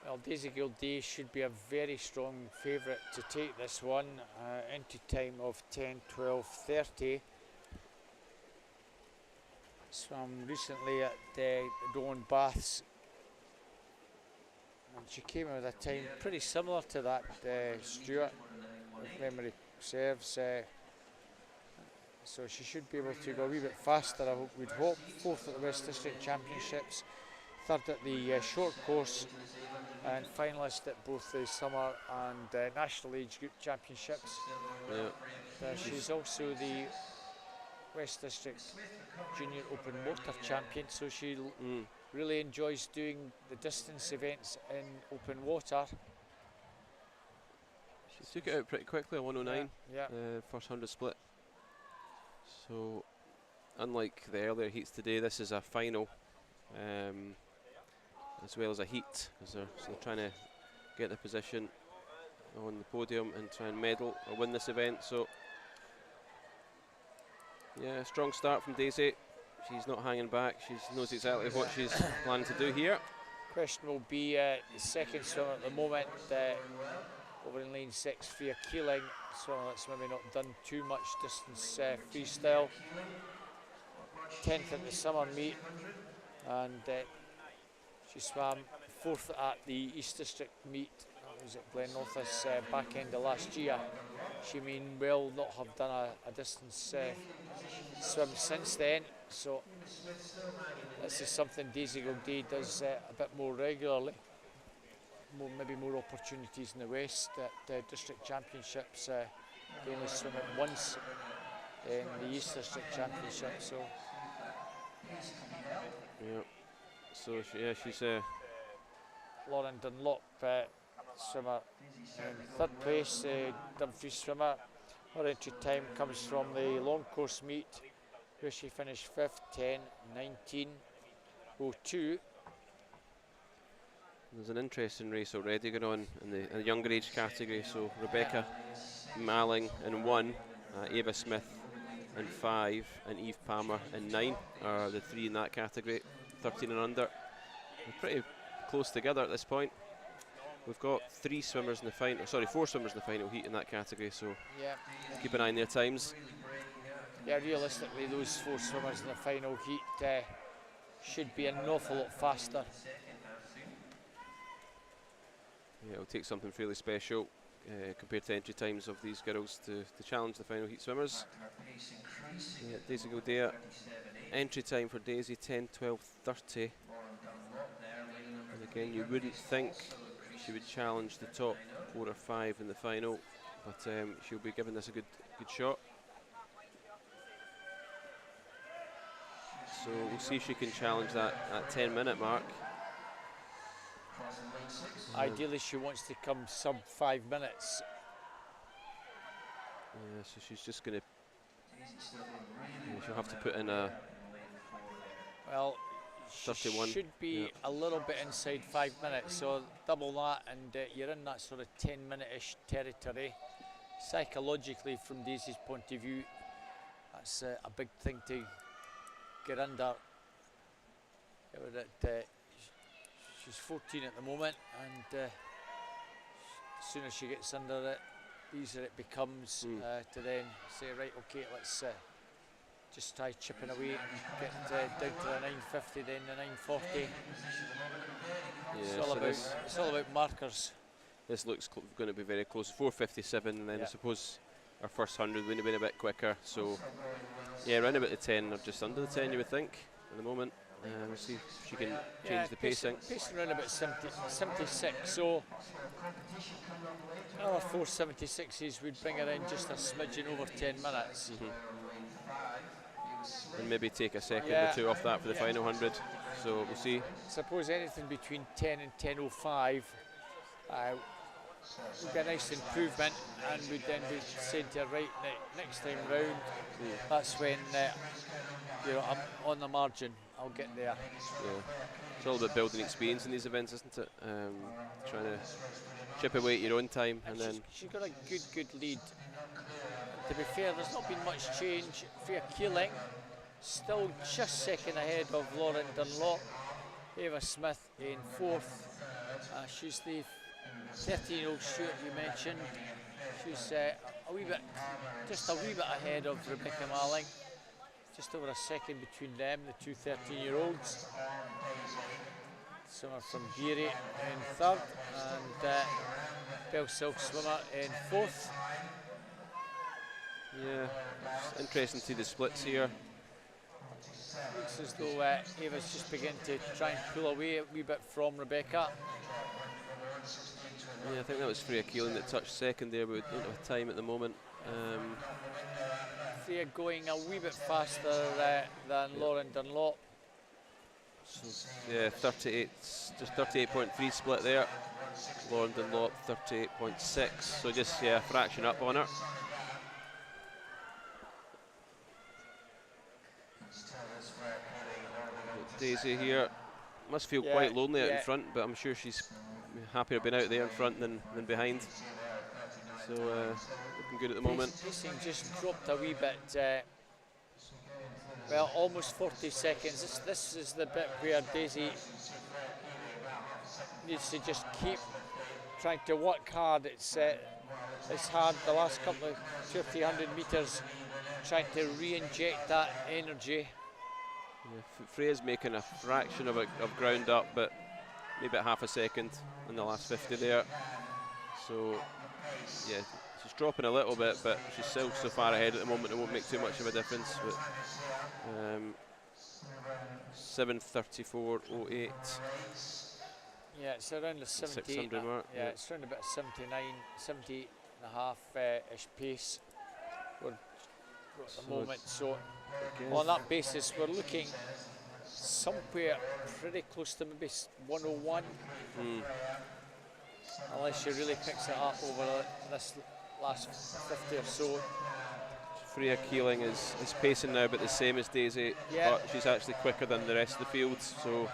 Well, Daisy Gildea should be a very strong favourite to take this one. Entry time of 10:12:30. Swam recently at Rowan Baths, and she came in with a time pretty similar to that Stuart, if memory serves. So she should be able to go a wee bit faster, we'd hope. 4th at the West District Championships, 3rd at the short course, and finalist at both the Summer and National Age Group Championships. Yeah. She's also the West District Junior Open Motor Champion, so she really enjoys doing the distance events in open water. She took it out pretty quickly at 109, Yeah. first 100 split. So, unlike the earlier heats today, this is a final as well as a heat, as they're trying to get the position on the podium and try and medal or win this event. So, yeah, strong start from Daisy. She's not hanging back. She knows exactly what she's planning to do here. Question will be the second swimmer at the moment, over in lane 6, Freya Keeling, swimmer that's maybe not done too much distance freestyle. 10th at the summer meet, and she swam 4th at the East District meet. That was at Glenrothes back end of last year. She may well not have done a distance swim since then, so this is something Daisy Gildea does a bit more regularly. Maybe more opportunities in the West at District Championships. They only swim it once in the East District Championship, so. Yeah. So she's Lauren Dunlop, swimmer in 3rd place, Dumfries swimmer. Her entry time comes from the long course meet, where she finished 5th, 10:19:02. There's an interesting race already going on in the younger age category. So Rebecca Malling in 1, Ava Smith in 5, and Eve Palmer in 9 are the 3 in that category, 13 and under. They're pretty close together at this point. We've got 4 swimmers in the final heat in that category, so Yeah. keep an eye on their times. Yeah, realistically, those 4 swimmers in the final heat should be an awful lot faster. Yeah, it'll take something fairly special compared to entry times of these girls to challenge the final heat swimmers. Yeah, Daisy Gildea, entry time for Daisy 10:12:30. And again, you wouldn't think she would challenge the top 4 or 5 in the final, but she'll be giving this a good shot. So we'll see if she can challenge that 10-minute mark. Ideally, she wants to come sub 5 minutes. Yeah, so she's just going to. She'll have to put in a. Well, 31. Should be a little bit inside 5 minutes, so double that, and you're in that sort of 10-minute-ish territory. Psychologically, from Daisy's point of view, that's a big thing to get under. She's 14 at the moment, and as soon as she gets under it, easier it becomes to then say, right, okay, let's just try chipping away, get down to the 950, then the 940. Yeah, It's all about markers. This looks going to be very close. 4:57, and then I suppose our first 100 would have been a bit quicker. So yeah, around about the 10 or just under the 10, you would think at the moment. We'll see if she can change the pacing. Pacing around about 76, so another 476s would bring her in just a smidgen over 10 minutes. And maybe take a second or 2 off that for the final 100. So we'll see. Suppose anything between 10 and 10:05 would be a nice improvement, and we'd then be saying to her, right, next time round, that's when you know, I'm on the margin, I'll get there. Yeah. It's all about building experience in these events, isn't it? Trying to chip away at your own time, and then She's got a good lead. To be fair, there's not been much change. Freya Keeling still just second ahead of Lauren Dunlop. Ava Smith in fourth. She's the 13-year-old Stuart you mentioned. She's just a wee bit ahead of Rebecca Malling. Just over a second between them, the two 13-year-olds. Swimmer from Geary in third, and Bell Silk swimmer in fourth. yeah, it's interesting to see the splits here. Looks as though Ava's just beginning to try and pull away a wee bit from Rebecca. Yeah, I think that was Freya Keeling that touched second there, but we don't have time at the moment. Freya going a wee bit faster than Lauren Dunlop. So, yeah, 38, just 38.3 split there. Lauren Dunlop 38.6, so just a fraction up on her. Daisy here must feel quite lonely out in front, but I'm sure she's happier being out there in front than behind. So looking good at the moment. Pacing just dropped a wee bit. Well, almost 40 seconds. This is the bit where Daisy needs to just keep trying to work hard. It's hard the last couple of 200 or 300 metres, trying to re-inject that energy. Yeah, Freya's making a fraction of ground up, but maybe at half a second in the last 50 there. So, yeah, she's dropping a little bit, but she's still so far ahead at the moment, it won't make too much of a difference. But 7:34.08. Yeah, it's around the 70 mark. Yeah, it's around about 79, 70 and a half ish pace we're at the moment. So on that basis, we're looking somewhere pretty close to maybe 101. Unless she really picks it up over this last 50 or so. Freya Keeling is pacing now, but the same as Daisy, but she's actually quicker than the rest of the field, so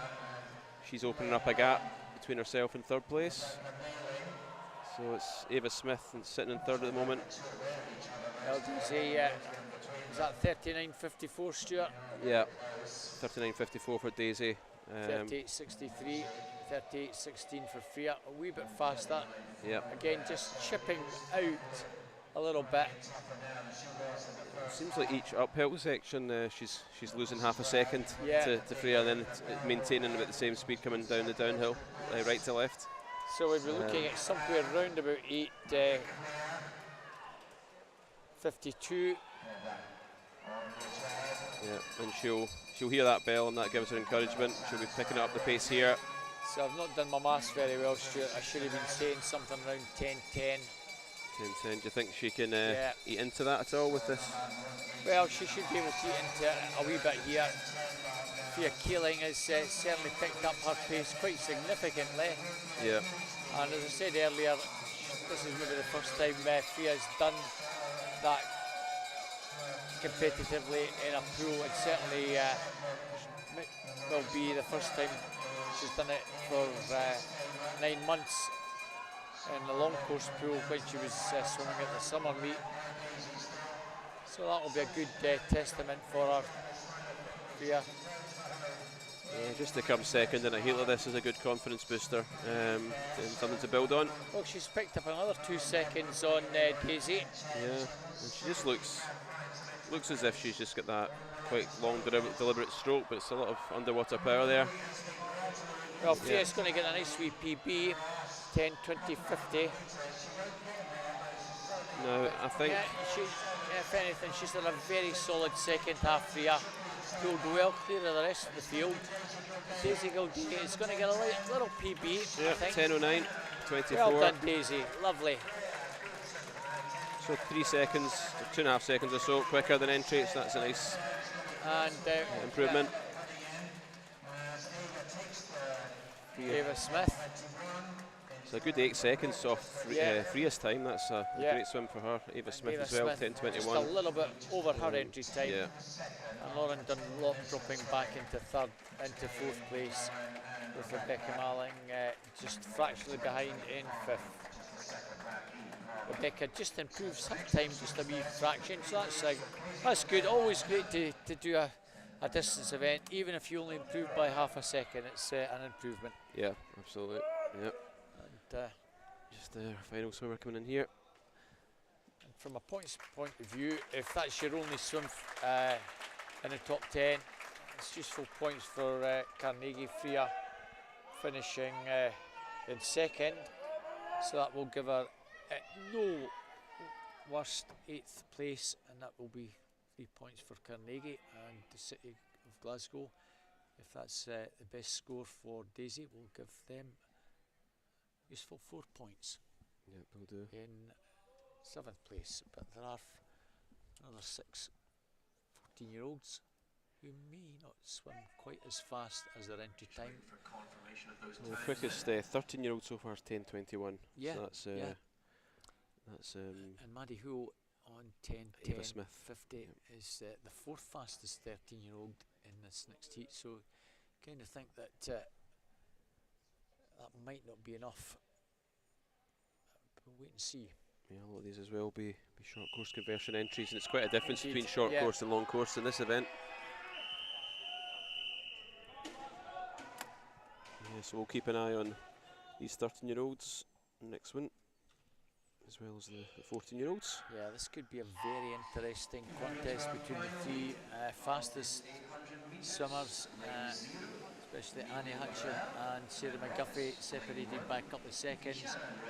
she's opening up a gap between herself and third place. So it's Ava Smith sitting in third at the moment. Well, Daisy, is that 39.54, Stuart? Yeah, 39.54 for Daisy. 38.63, 38.16 for Freya, a wee bit faster. Yeah. Again, just chipping out a little bit. Seems like each uphill section she's losing half a second to Freya, then maintaining about the same speed coming down the downhill, right to left. So we'll be looking at somewhere around about 8:52. Yeah, and she'll hear that bell, and that gives her encouragement. She'll be picking up the pace here. So I've not done my maths very well, Stuart. I should have been saying something around 10:10. 10:10. Do you think she can eat into that at all with this? Well, she should be able to eat into it a wee bit here. Freya Keeling has certainly picked up her pace quite significantly. Yeah. And as I said earlier, this is maybe the first time Freya's done that competitively in a pool. It certainly will be the first time she's done it for 9 months in the long course pool when she was swimming at the summer meet. So that will be a good testament for her. Freya. Yeah, just to come second in a heat like this is a good confidence booster, and something to build on. Well, she's picked up another 2 seconds on Daisy. Yeah, and she just looks as if she's just got that quite long, deliberate stroke, but it's a lot of underwater power there. Well, Freya's going to get a nice wee PB, 10, 20, 50. No, I think... if anything, she's done a very solid second half, Freya. Pulled well clear of the rest of the field. Daisy Gildea is going to get a little PB, I think. 10:09, 24. Well done, Daisy. Lovely. So 3 seconds, 2.5 seconds or so quicker than entry, so that's a nice improvement. Ava Smith It's a good 8 seconds off freest time. That's a great swim for her. Ava Smith Ava as well, Smith 10:21. just a little bit over her entry time. Yeah. And Lauren Dunlop dropping back into fourth place, with Rebecca Malling just fractionally behind in fifth. Rebecca just improves her time just a wee fraction, so that's good. Always great to do a distance event, even if you only improve by half a second. It's an improvement. Yeah, absolutely. Yeah. And just our final swimmer coming in here. and from a points point of view, if that's your only swim in the top 10, it's useful points for Carnegie Freya finishing in second, so that will give her no worst 8th place, and that will be 3 points for Carnegie, and the City of Glasgow, if that's the best score for Daisy, will give them useful 4 points. Yeah, will do. In 7th place, but there are another 6 14-year-olds who may not swim quite as fast as their entry time. Well, the quickest 13-year-old so far is 10:21. Yeah, so that's that's and Maddie Hoole on 10:10 Ava Smith 50 is the 4th fastest 13-year-old in this next heat. So, kind of think that that might not be enough. But we'll wait and see. Yeah, a lot of these as well be short course conversion entries, and it's quite a difference Indeed, between short yeah. course and long course in this event. Yeah, so we'll keep an eye on these 13-year-olds next one, as well as the 14-year-olds. Yeah, this could be a very interesting contest between the 3 fastest swimmers, especially Annie Hutchin and Sarah McGuffey, separated by a couple of seconds.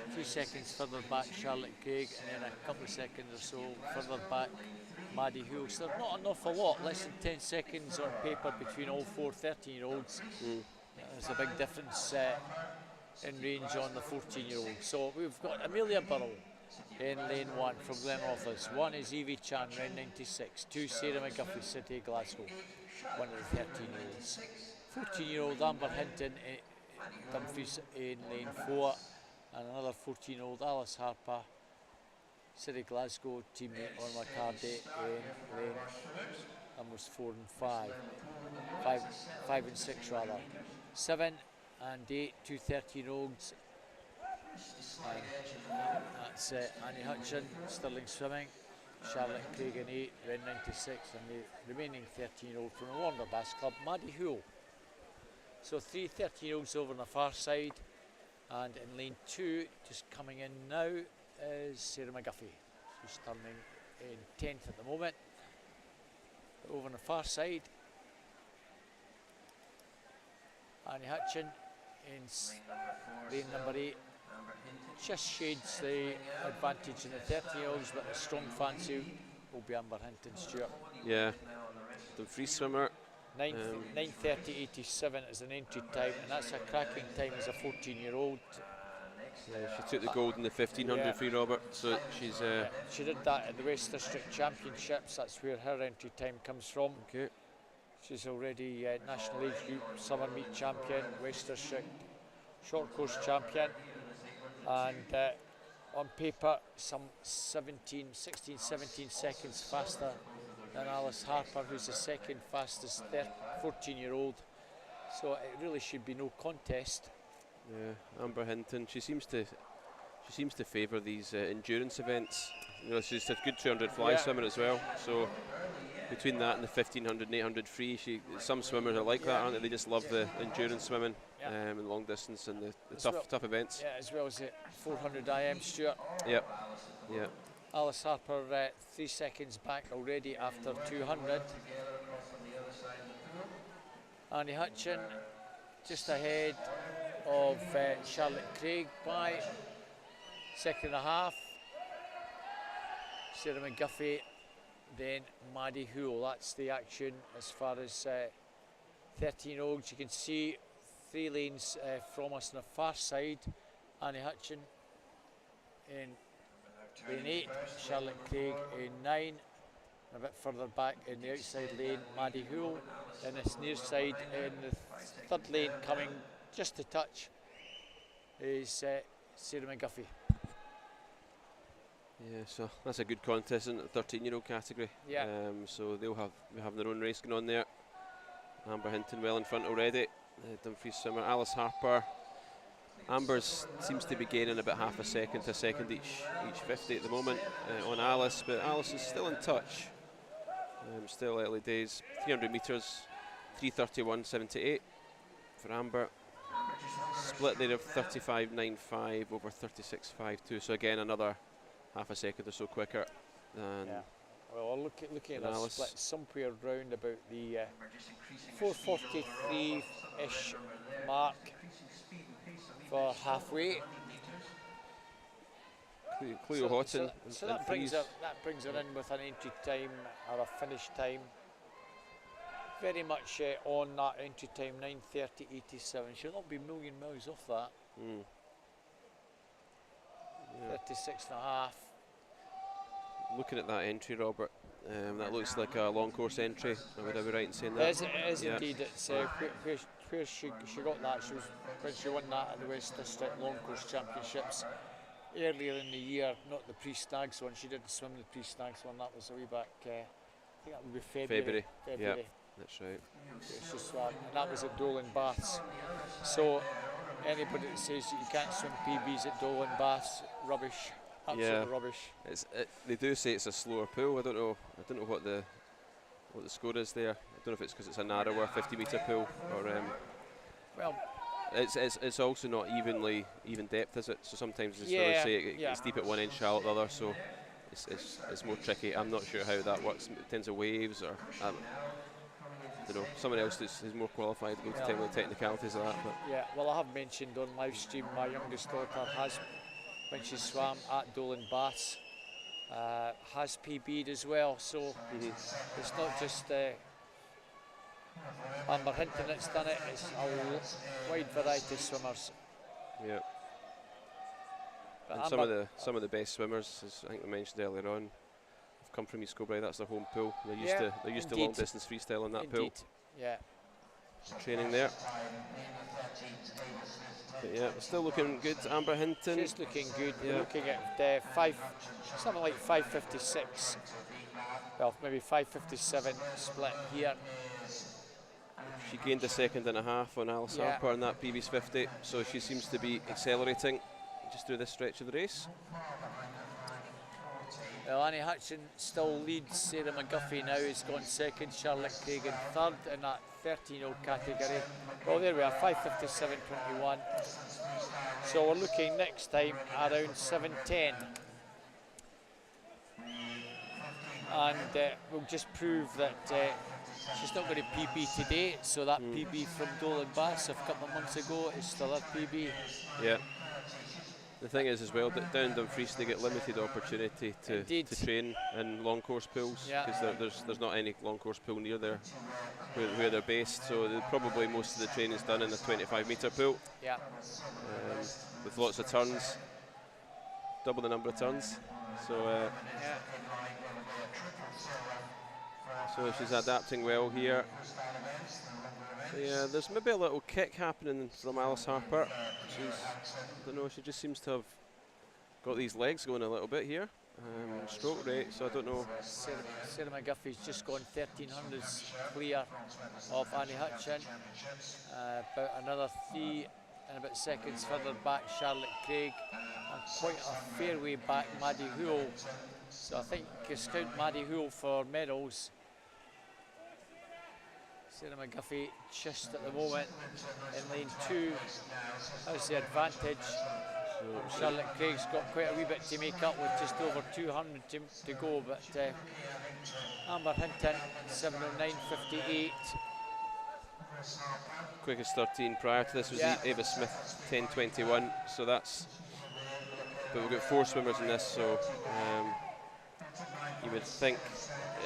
A few seconds further back, Charlotte Craig, and then a couple of seconds or so further back, Maddie Hoole. So there's not an awful lot, less than 10 seconds on paper between all 4 13-year-olds. There's a big difference in range on the 14-year-olds. So we've got Amelia Burrow in lane 1 from Glenrothes. 1 is Evie Chan, round 96. 2, Sarah McGuffey, City Glasgow. 1 of the 13-year-olds. 14-year-old Amber Hinton Dumfries in lane 4, and another 14-year-old Alice Harper, City Glasgow, teammate on McCarty in lane numbers 4 and 5 and 6 rather. 7 and 8, 2 13-year-olds. That's Annie Hutchin, Stirling Swimming, Charlotte Craig in 8, round 96, and the remaining 13-year-old from the Warner Bass Club, Maddie Hoole. So 3 13-year-olds over on the far side, and in lane 2, just coming in now, is Sarah McGuffey, who's turning in 10th at the moment. Over on the far side, Annie Hutchin in lane number 8. Just shades the advantage in the 30-year-olds, but a strong fancy will be Amber Hinton Stewart. Yeah, the free swimmer. 9:30.87 is an entry time, and that's a cracking time as a 14-year-old. Yeah, she took the gold in the 1500 free, Robert. So she's. She did that at the West District Championships. That's where her entry time comes from. Okay. She's already national age group summer meet champion, West District short course champion, and on paper some 16, 17 seconds faster than Alice Harper, who's the second fastest 14-year-old. So it really should be no contest. Yeah, Amber Hinton. She seems to favour these endurance events. You know, she's a good 200 fly swimmer as well. So between that and the 1500 and 800 free, some swimmers are like that, aren't they? They just love the endurance swimming and long distance and the tough events. Yeah, as well as the 400 IM Stewart. Yep. Yeah. Alice Harper 3 seconds back already after 200. Annie Hutchin just ahead of Charlotte Craig by 2.5. Sarah McGuffey, then Maddie Hoole. That's the action as far as 13-year-olds. You can see 3 lanes from us on the far side. Annie Hutchin in lane 8, Charlotte Craig in 9, and a bit further back in the outside lane, Maddie Hoole. And this near side in the 3rd lane, coming just to touch, is Sarah McGuffey. Yeah, so that's a good contest in the 13-year-old category. Yeah. So they'll have their own race going on there. Amber Hinton well in front already. Dumfries swimmer Alice Harper. Amber's seems to be gaining about half a second to a second each 50 at the moment on Alice, but Alice is still in touch. Still early days. 300 metres, 3:31.78 for Amber. Split there of 35.95 over 36.52. So again, another half a second or so quicker than. Yeah. Well, looking at that Alice. split, somewhere round about the 4:43-ish mark for halfway. Cleo Houghton. So that brings her in with an entry time or a finish time. Very much on that entry time, 9:30.87. She'll not be a million miles off that. Yeah. 36.5. Looking at that entry, Robert, that looks like a long course entry. Would I be right in saying that? It is indeed. It's where she got that. She was when she won that at the West District Long Course Championships earlier in the year. Not the pre-Snags one. She didn't swim the pre-Snags one. That was a wee back. I think that would be February. Yeah, that's right. It's just and that was at Dolan Baths. So anybody that says that you can't swim PBs at Dolan Baths, rubbish. Absolute rubbish. They do say it's a slower pool. I don't know what the score is there. I don't know if it's because it's a narrower 50-metre pool or. Well, it's also not even depth, is it? So sometimes it's say it's deep at one end, shallow at the other. So it's more tricky. I'm not sure how that works. In terms of waves or. I don't know. Someone else is more qualified to go to tell me the technicalities of that. But yeah. Well, I have mentioned on live stream my youngest daughter has. When she swam at Dolan Baths, has PB'd as well, so it's not just Amber Hinton that's done it, it's a wide variety of swimmers. Yeah. But and some of the best swimmers, as I think we mentioned earlier on, have come from East Kilbride. That's their home pool. They're used to long distance freestyle in that pool. Yeah. Training there. But yeah, still looking good. Amber Hinton. She's looking good. We're looking at something like 5:56. Well, maybe 5:57 split here. She gained a second and a half on Alice Harper in that previous 50, so she seems to be accelerating just through this stretch of the race. Well, Annie Hutchin still leads. Sarah McGuffey now has gone second. Charlotte Craig in third in that 13-year-old category. Well, there we are, 5:57.21. So we're looking next time around 7:10. And we'll just prove that she's not going to PB today. So that PB from Dolan Baths a couple of months ago is still her PB. Yeah. The thing is as well that down Dumfries they get limited opportunity to train in long course pools because there's not any long course pool near there where they're based, so probably most of the training's done in the 25-metre pool. Yeah. With lots of turns, double the number of turns. So so she's adapting well here. Yeah, there's maybe a little kick happening from Alice Harper. I don't know, she just seems to have got these legs going a little bit here. Stroke rate, so I don't know. Sarah McGuffey's just gone 1300s clear of Annie Hutchin. About another 3 and about seconds further back, Charlotte Craig. And quite a fair way back, Maddie Hoole. So I think discount Maddie Hoole for medals. Sarah McGuffey just at the moment in lane 2. How's the advantage? Charlotte Craig's got quite a wee bit to make up with just over 200 to go, but Amber Hinton 7:09.58. Quickest 13 prior to this was Ava Smith 10:21, so that's. But we've got 4 swimmers in this, so you would think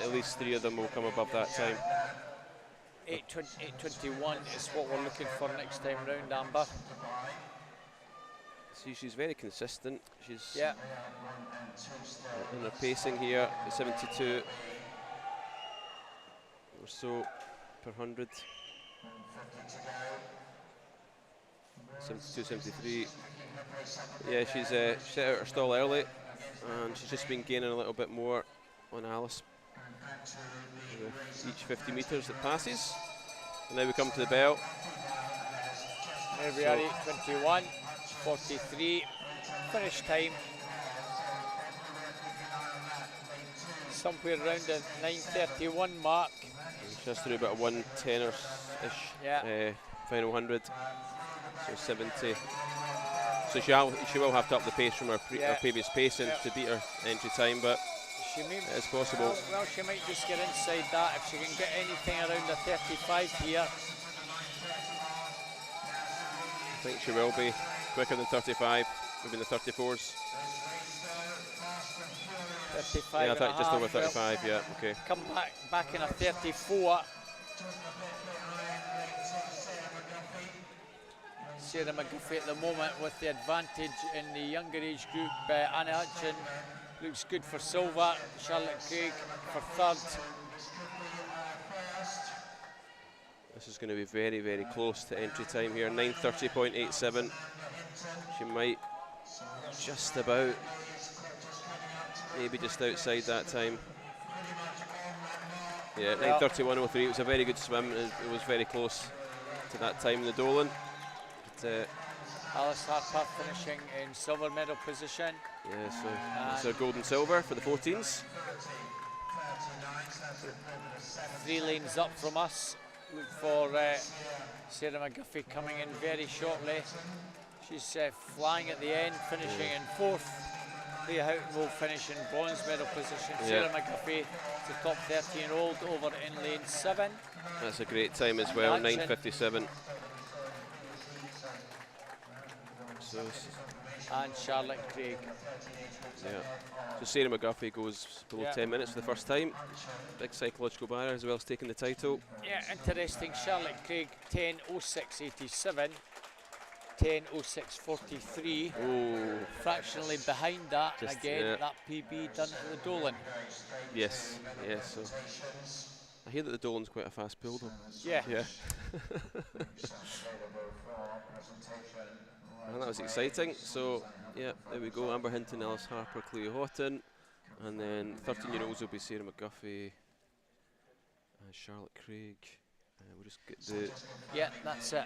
at least 3 of them will come above that time. 8:21 is what we're looking for next time round, Amber. See, she's very consistent. She's in her pacing here at 72 or so per 100. 72, 73. Yeah, she's set out her stall early, and she's just been gaining a little bit more on Alice with each 50 metres that passes. And now we come to the bell. Here we are, 8:21:43. Finish time somewhere around the 9:31 mark. And she has to do about a 110-ish Yeah. final 100, so 70. So she will have to up the pace from her previous pacing to beat her entry time, but it's possible. Well, she might just get inside that if she can get anything around the 35 here. I think she will be quicker than 35, maybe in the 34s. 35 Yeah, I thought just over well, 35, yeah, okay. Come back in a 34. Sarah McGuffey at the moment with the advantage in the younger age group. Anna Hutchin looks good for silver. Charlotte Craig for third. This is going to be very, very close to entry time here. 9:30.87. She might just about, maybe just outside that time. Yeah, 9:31.03. It was a very good swim. It was very close to that time in the Dolan. But, Alice Harper finishing in silver medal position. yeah, so it's our gold and silver for the 14s. 3 lanes up from us. Look for Sarah McGuffey coming in very shortly. She's flying at the end, finishing in 4th. Leah Houghton will finish in bronze medal position. Sarah McGuffey, the top 13-year-old, over in lane 7. That's a great time as well, 9:57. So, and Charlotte Craig. Yeah. So Sarah McGuffey goes below 10 minutes for the first time. Big psychological barrier as well as taking the title. Yeah, interesting. Charlotte Craig 10:06.87, 10:06.43. Oh. Fractionally behind that, Just, again, that PB done at the Dolan. Yes, yes. So I hear that the Dolan's quite a fast pull though. Yeah. Yeah. And that was exciting. So, yeah, there we go. Amber Hinton, Alice Harper, Cleo Houghton. And then 13-year-olds will be Sarah McGuffey and Charlotte Craig. We'll just get the... Yeah, that's it.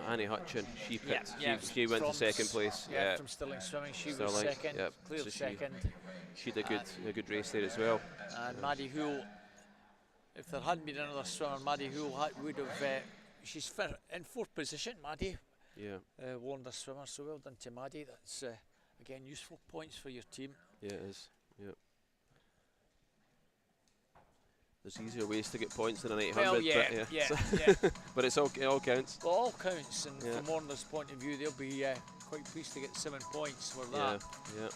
Annie Hutchin, she picked. Yeah, she went to second place. Yeah, from Stirling Swimming, she was second. Yep. Clear So second. She did a good race there as well. And Maddie Houle, if there hadn't been another swimmer, Maddie Houle would have. She's in 4th position, Maddie. Yeah. Warner swimmer, so well done to Maddie. That's again useful points for your team. Yeah, it is. Yeah. There's easier ways to get points than an 800. Well, yeah, but yeah. But it all counts. Well, all counts, and from Warner's point of view, they'll be quite pleased to get 7 points for that. Yeah.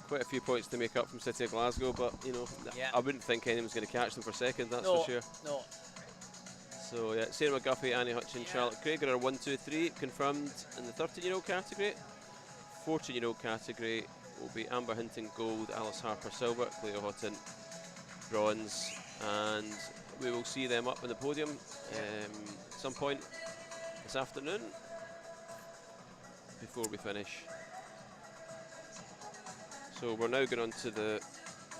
Quite a few points to make up from City of Glasgow, but you know, I wouldn't think anyone's going to catch them for second. That's for sure. No. So yeah, Sarah McGuffey, Annie Hutchin, Charlotte Craig are our 1, 2, 3 confirmed in the 13-year-old category. 14-year-old category will be Amber Hinton gold, Alice Harper silver, Cleo Houghton bronze, and we will see them up on the podium at some point this afternoon before we finish. So we're now going on to the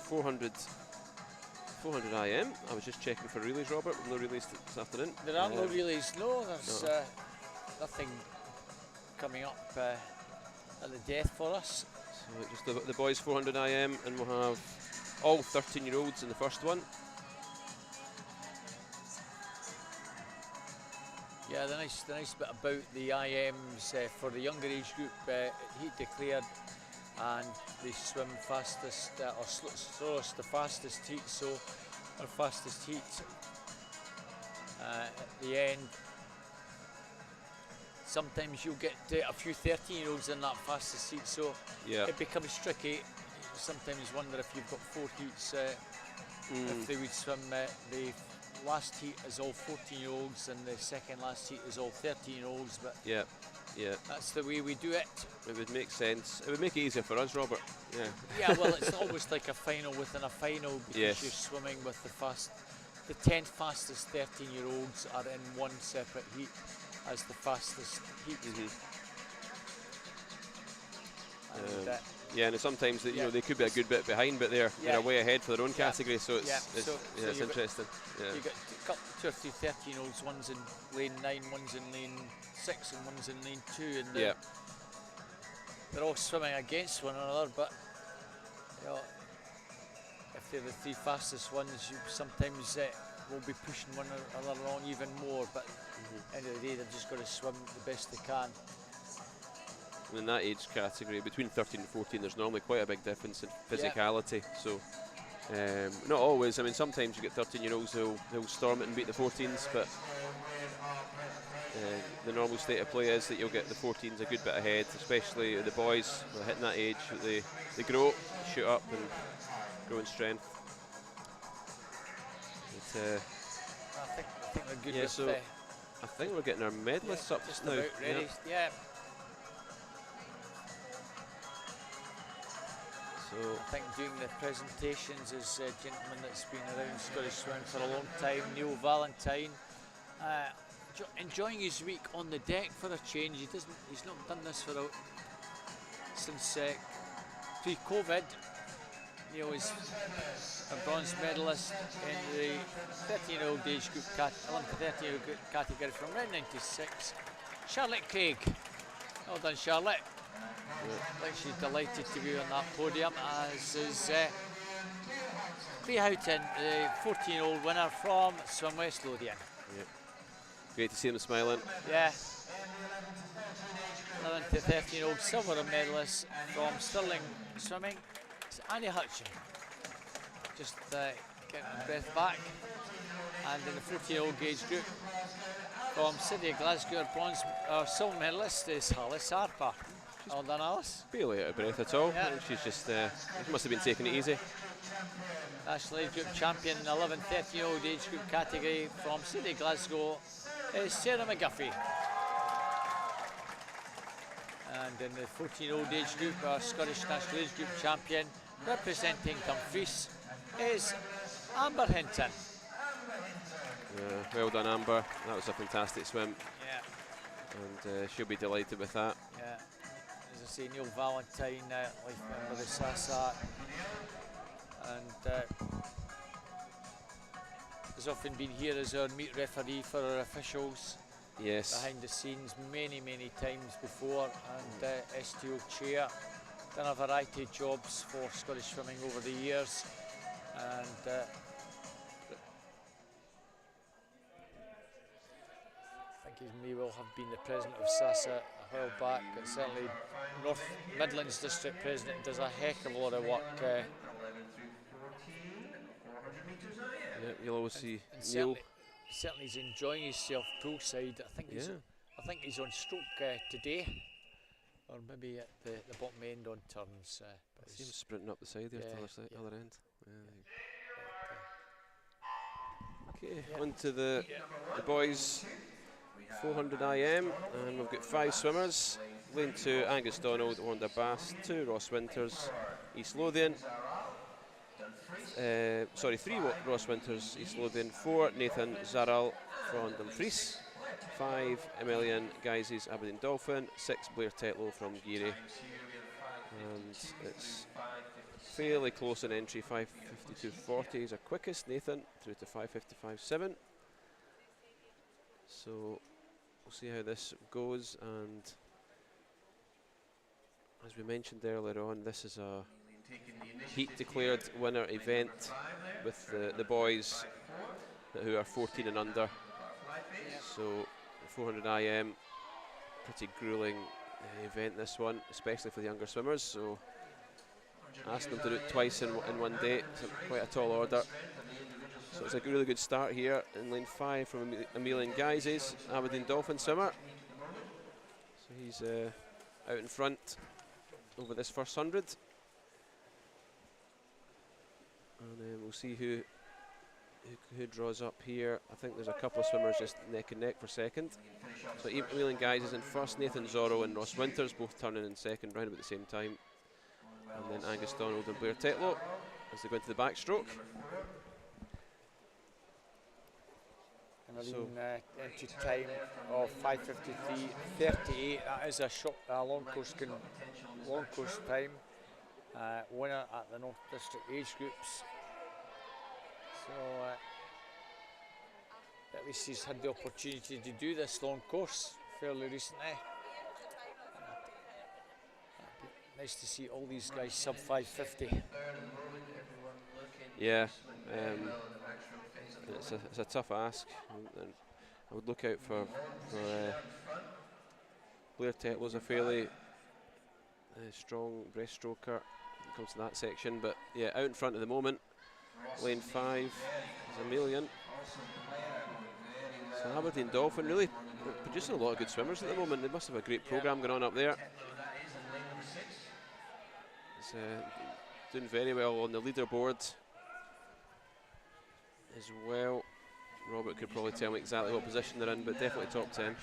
400 IM. I was just checking for relays, Robert. No relays this afternoon. There are no relays. No, there's nothing coming up at the death for us. So just the boys 400 IM, and we'll have all 13-year-olds in the first one. Yeah, the nice bit about the IMs for the younger age group, heat declared, and they swim fastest or slowest the fastest heat. So our fastest heat at the end. Sometimes you'll get a few 13-year-olds in that fastest heat, so it becomes tricky. Sometimes wonder if you've got 4 heats, if they would swim. The last heat is all 14-year-olds, and the second last heat is all 13-year-olds. But Yeah, That's the way we do it. it would make sense. It would make it easier for us, Robert. Yeah. Yeah, well, it's almost like a final within a final because Yes. you're swimming with the 10 fastest 13-year-olds are in one separate heat as the fastest heat. And, Yeah, and sometimes you yeah. know they could be a good bit behind, but they're way ahead for their own category. So it's so it's you've interesting. got, you've got two or three 13-year-olds, one's in lane 9, one's in lane 6 and one's in lane 2, and they're all swimming against one another, but you know, if they're the 3 fastest ones, you sometimes will be pushing one another along even more, but at the end of the day they've just got to swim the best they can. In that age category, between 13 and 14, there's normally quite a big difference in physicality. So, not always. I mean, sometimes you get 13-year-olds who'll storm it and beat the 14s, but the normal state of play is that you'll get the 14s a good bit ahead, especially the boys who are hitting that age. They grow, shoot up, and grow in strength. But, I think they're good. Yeah, with so I think we're getting our medalists up just now. about ready. Yeah. So I think doing the presentations is a gentleman that's been around Scottish swimming for a long time, Neil Valentine. Enjoying his week on the deck for a change. He's not done this since pre-COVID. Neil is a bronze medalist in the 13-year-old age group, 11 to 13-year-old category from round 96. Charlotte Craig. Well done, Charlotte. I think she's delighted to be on that podium, as is Clea Houghton, the 14-year-old winner from Swim West Lothian. Yep. Great to see them smiling. Yeah. 11 to 13-year-old silver medalist from Stirling Swimming. It's Annie Hutchin. Just getting her breath back. And in the 14-year-old age group, from City of Glasgow, our silver medalist is Alice Harper. Well done, Alice. Barely out of breath at all. Yeah. I think she's just, she must have been taking it easy. National age group champion in the 11 13-year-old age group category from City of Glasgow is Sarah McGuffey. And in the 14-year-old age group, our Scottish national age group champion representing Dumfries is Amber Hinton. Well done, Amber. That was a fantastic swim. Yeah. And she'll be delighted with that. Yeah. As I say, Neil Valentine, life member of SASA, and has often been here as our meet referee for our officials. Yes. Behind the scenes many times before, and STO chair. Done a variety of jobs for Scottish swimming over the years, and I think he may well have been the president of SASA a while back, but certainly North Midlands District President does a heck of a lot of work. Yeah, you'll always see Neil. Certainly he's enjoying himself poolside. I think he's on stroke today, or maybe at the bottom end on turns. I see him sprinting up the side there to the other end. Okay, on to the boys 400 IM, and we've got 5 swimmers. Lane 2, Angus Donald, Wanda Bass. 2, Ross Winters, East Lothian. 3 Ross Winters, East Lothian. 4, Nathan Zaral from Dumfries. 5, Emilian Geizes, Aberdeen Dolphin. 6, Blair Tetlow from Geary. And it's fairly close in entry. 5:52.40 is our quickest. Nathan through to 5:55.7. So we'll see how this goes, and as we mentioned earlier on, this is a heat declared winner event with the boys who are 14 and under. So 400 IM, pretty grueling event this one, especially for the younger swimmers. So asked them to do it twice in one day. It's quite a tall order. So it's a really good start here in lane 5 from Emilian Geizes, Aberdeen Dolphin swimmer. So he's out in front over this first 100. And then we'll see who who draws up here. I think there's a couple of swimmers just neck and neck for second. So Emilian Guys is in first, Nathan Zorro and Ross Winters both turning in second round about the same time. And then Angus Donald and Blair Tetlow as they go into the backstroke. So, entry time of 5:53.38. That is a long course time. Winner at the North District age groups. So at least he's had the opportunity to do this long course fairly recently. Nice to see all these guys sub 5:50. Yeah, it's a tough ask, and I would look out for Blair Tetlow's a fairly strong breaststroker when it comes to that section, but yeah, out in front at the moment. Lane 5 is Emilian. So Aberdeen Dolphin really producing a lot of good swimmers at the moment. They must have a great programme going on up there. It's doing very well on the leaderboard as well. Robert could probably tell me exactly what position they're in, but definitely top 10.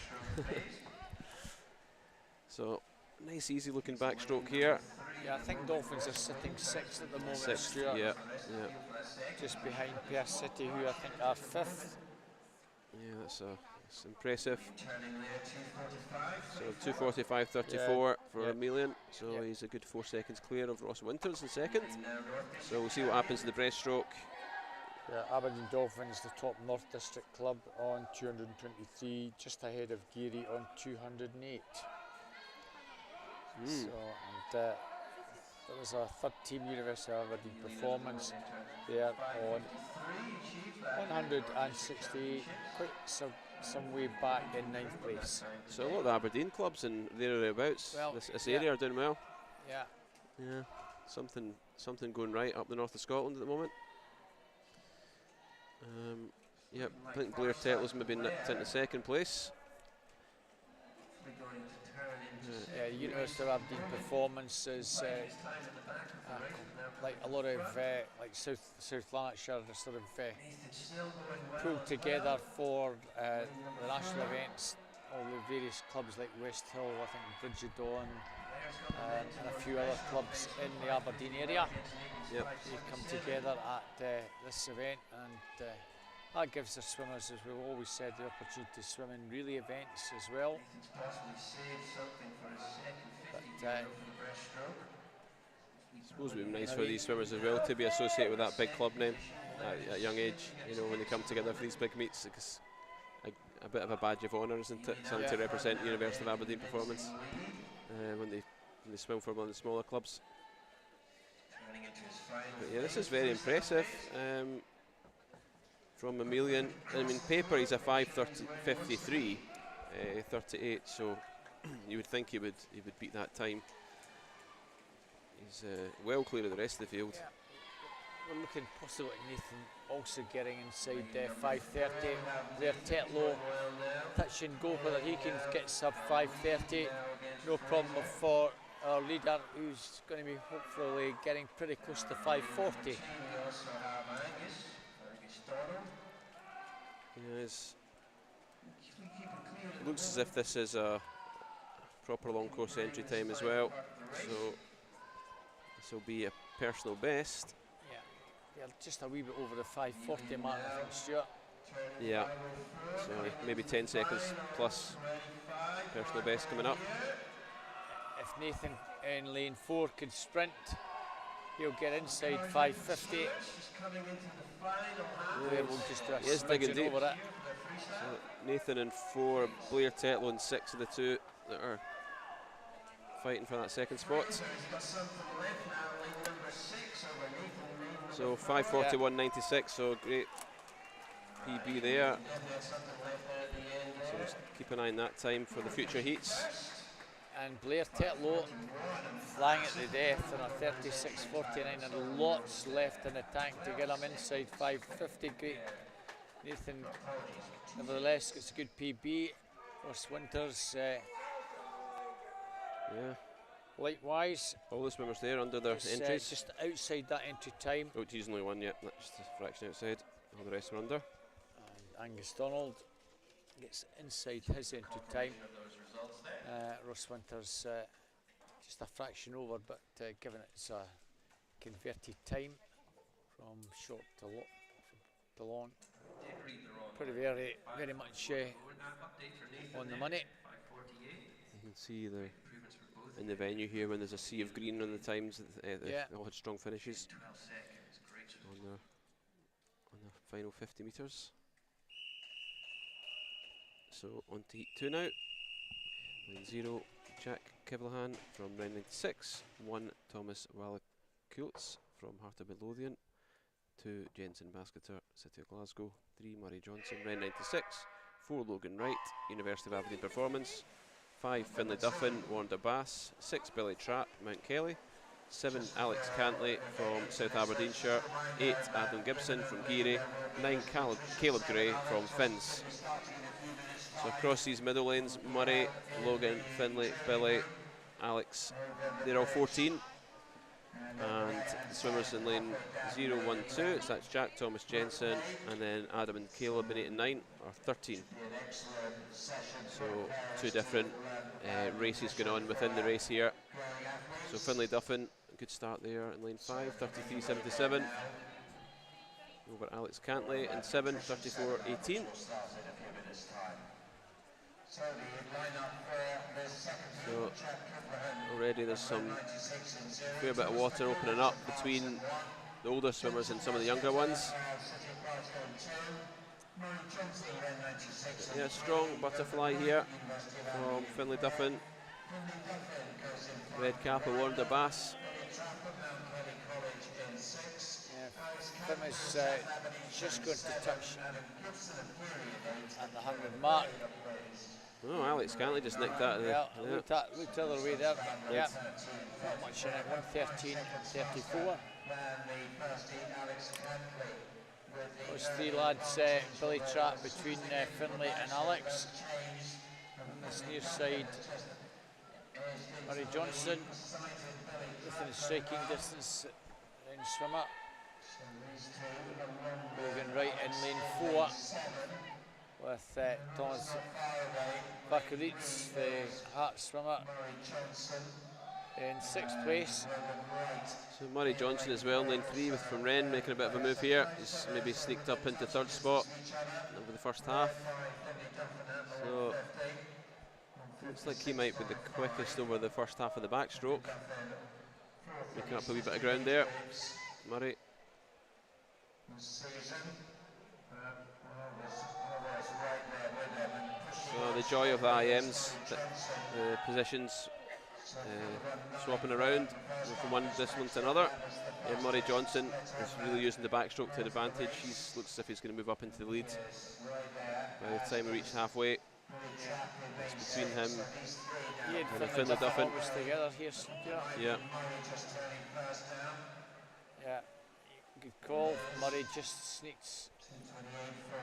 So nice easy looking backstroke here. Yeah, I think Dolphins are sitting 6th at the moment. Sixth, Stuart. yeah. Just behind Perth City, who I think are 5th. Yeah, that's impressive. So 2:45.34 for Emilian. So he's a good 4 seconds clear of Ross Winters in second. So we'll see what happens in the breaststroke. Yeah, Aberdeen Dolphins, the top North District club, on 223, just ahead of Geary on 208. So, and there was a third team University of Aberdeen performance there on 168, quite some way back in 9th place. So a lot of the Aberdeen clubs in thereabouts, Well, this area are doing well. Yeah. Yeah, something going right up the north of Scotland at the moment. Yep, I think Blair Tetlow's maybe nipped into second place. Yeah, University of Aberdeen performance is like a lot of like South Lanarkshire are sort of pulled together for the national events. All the various clubs like West Hill, I think Bridgedawn, and a few other clubs in the Aberdeen area. Yep. They come together at this event, and that gives the swimmers, as we've always said, the opportunity to swim in relay events as well. But, I suppose it would be nice for these swimmers as well to be associated with that big club name at a young age. You know, when they come together for these big meets, it's a bit of a badge of honour, isn't it? Something to represent University of Aberdeen performance when they swim for one of the smaller clubs. But yeah, this is very impressive from Emilian. I mean, paper he's a 5:53, 38. So you would think he would beat that time. He's well clear of the rest of the field. yeah, we're looking possibly at Nathan also getting inside 5:30. There, Tetlow touch and go whether he can get sub 5:30. No problem for our leader, who's going to be hopefully getting pretty close to 5:40. Yes. It looks as if this is a proper long course entry time as well. So this will be a personal best. Yeah, just a wee bit over the 5:40 mark, I think, Stuart. Yeah. So maybe 10 seconds plus personal best coming up. If Nathan in lane 4 could sprint, he'll get inside 5:50. Blair will just do a He is digging smidgen deep. over it. So Nathan in 4, Blair Tetlow in 6 of the 2 that are fighting for that second spot. So 5:41.96, so great PB there. So just keep an eye on that time for the future heats. And Blair Tetlow flying at the death on a 36.49, and lots left in the tank to get him inside 5:50. Great. Nathan, nevertheless, gets a good PB. Ross Winters, Yeah, likewise. all the swimmers there under their It's, entries. just outside that entry time. Oh, geez, only one yet. That's just a fraction outside. All the rest were under. And Angus Donald gets inside his entry time. Ross Winters just a fraction over, but given it's a converted time from short to long, pretty very much on the money. You can see in the venue here when there's a sea of green on the times, they all had strong finishes on the final 50 metres. So on to heat 2 now. Lane 0, Jack Kevlahan from round 96, 1 Thomas Wallakultz from Heart of Midlothian, 2 Jensen Basketer, City of Glasgow, 3 Murray Johnson, round 96, 4 Logan Wright, University of Aberdeen Performance, 5 Finlay Duffin, Warner Bass, 6 Billy Trapp, Mount Kelly, 7 Alex Cantley from South Aberdeenshire, 8 Adam Gibson from Geary, 9 Caleb Gray from Finns. So across these middle lanes, Murray, Logan, Finlay, Billy, Alex, they're all 14. And the swimmers in lane 0, 1, 2, so that's Jack, Thomas, Jensen, and then Adam and Caleb in 8 and 9 are 13. So 2 different races going on within the race here. So Finlay Duffin, good start there in lane 5, 33.77. Over Alex Cantley in 7, 34.18. So already there's some fair bit of water opening up between the older swimmers and some of the younger ones. Yeah, strong butterfly here from Finlay Duffin. Red cap of Warner Bass. Finlay's just going to touch at the 100 mark. Oh, Alex Cantley just nicked that. Looked the other way there. Yeah, not much in it. 1:13.34. Those 3 lads, Billy Trapp between Finlay and Alex. On this near side, Murray Johnson within striking distance, then swimmer. Logan Wright in lane 4. With Thomas Wallakultz, the Hart swimmer, in 6th place. So Murray Johnson as well, lane 3 from Wren, making a bit of a move here. He's maybe sneaked up into 3rd spot over the first half. So looks like he might be the quickest over the first half of the backstroke. Making up a wee bit of ground there, Murray. So the joy of the IMs, the positions swapping around from one discipline to another. Murray Johnson is really using the backstroke to an advantage. He looks as if he's going to move up into the lead by the time we reach halfway. It's between him and Finlay Duffin. Together here, yeah. Yeah, good call. Murray just sneaks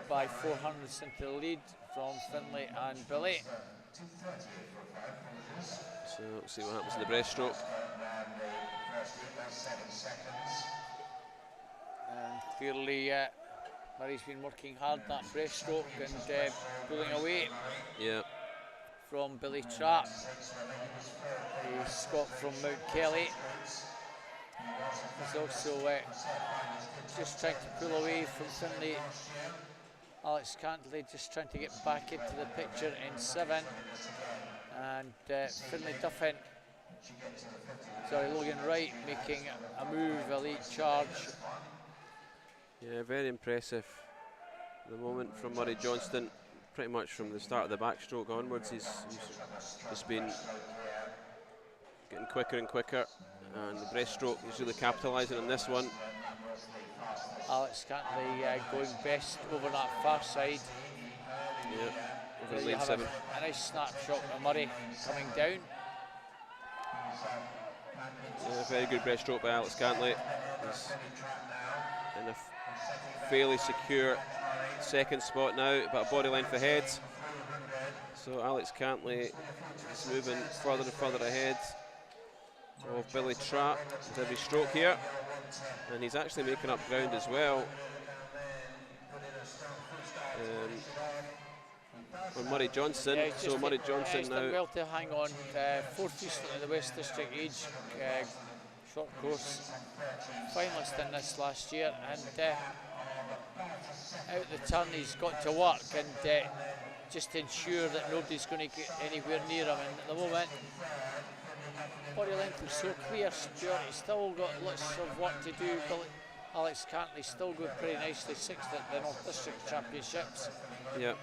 by 400ths into the lead from Finlay and Billy. So we'll see what happens in the breaststroke. And clearly Murray's been working hard that breaststroke and pulling away from Billy Trapp, the Scot from Mount Kelly. He's also just trying to pull away from Finlay. Alex Cantley just trying to get back into the picture in 7. And Finlay Duffin, Logan Wright making a move, a late charge. Yeah, very impressive. The moment from Murray Johnston, pretty much from the start of the backstroke onwards, he's just been getting quicker and quicker. And the breaststroke, he's really capitalising on this one. Alex Cantley going best over that far side. Yeah, over lane 7. A nice snapshot of Murray coming down. Yeah, very good breaststroke by Alex Cantley. He's in a fairly secure 2nd spot now, about a body length ahead. So Alex Cantley is moving further and further ahead of Billy Trapp with every stroke here, and he's actually making up ground as well. on Murray Johnson. Yeah, So Murray Johnson he's done now. well to hang on. Fourth recently in the West District age short course finalist in this last year, and out the turn he's got to work and just ensure that nobody's going to get anywhere near him. And at the moment, body length is so clear. Stuart, he's still got lots of work to do. Alex Cantley's still going pretty nicely, sixth at the North District Championships. Yeah,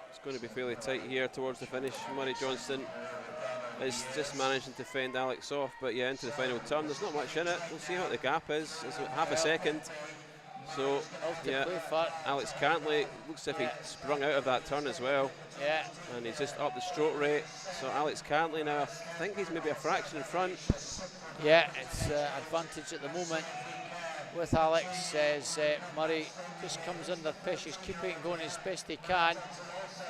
it's going to be fairly tight here towards the finish. Murray Johnson is just managing to fend Alex off, but yeah, into the final turn. There's not much in it. We'll see what the gap is. It's half a second. So yeah, Alex Cantley looks as if he sprung out of that turn as well. Yeah. And he's just up the stroke rate. So Alex Cantley now, I think he's maybe a fraction in front. Yeah, it's advantage at the moment with Alex as Murray just comes under pressure. He's keeping it going as best he can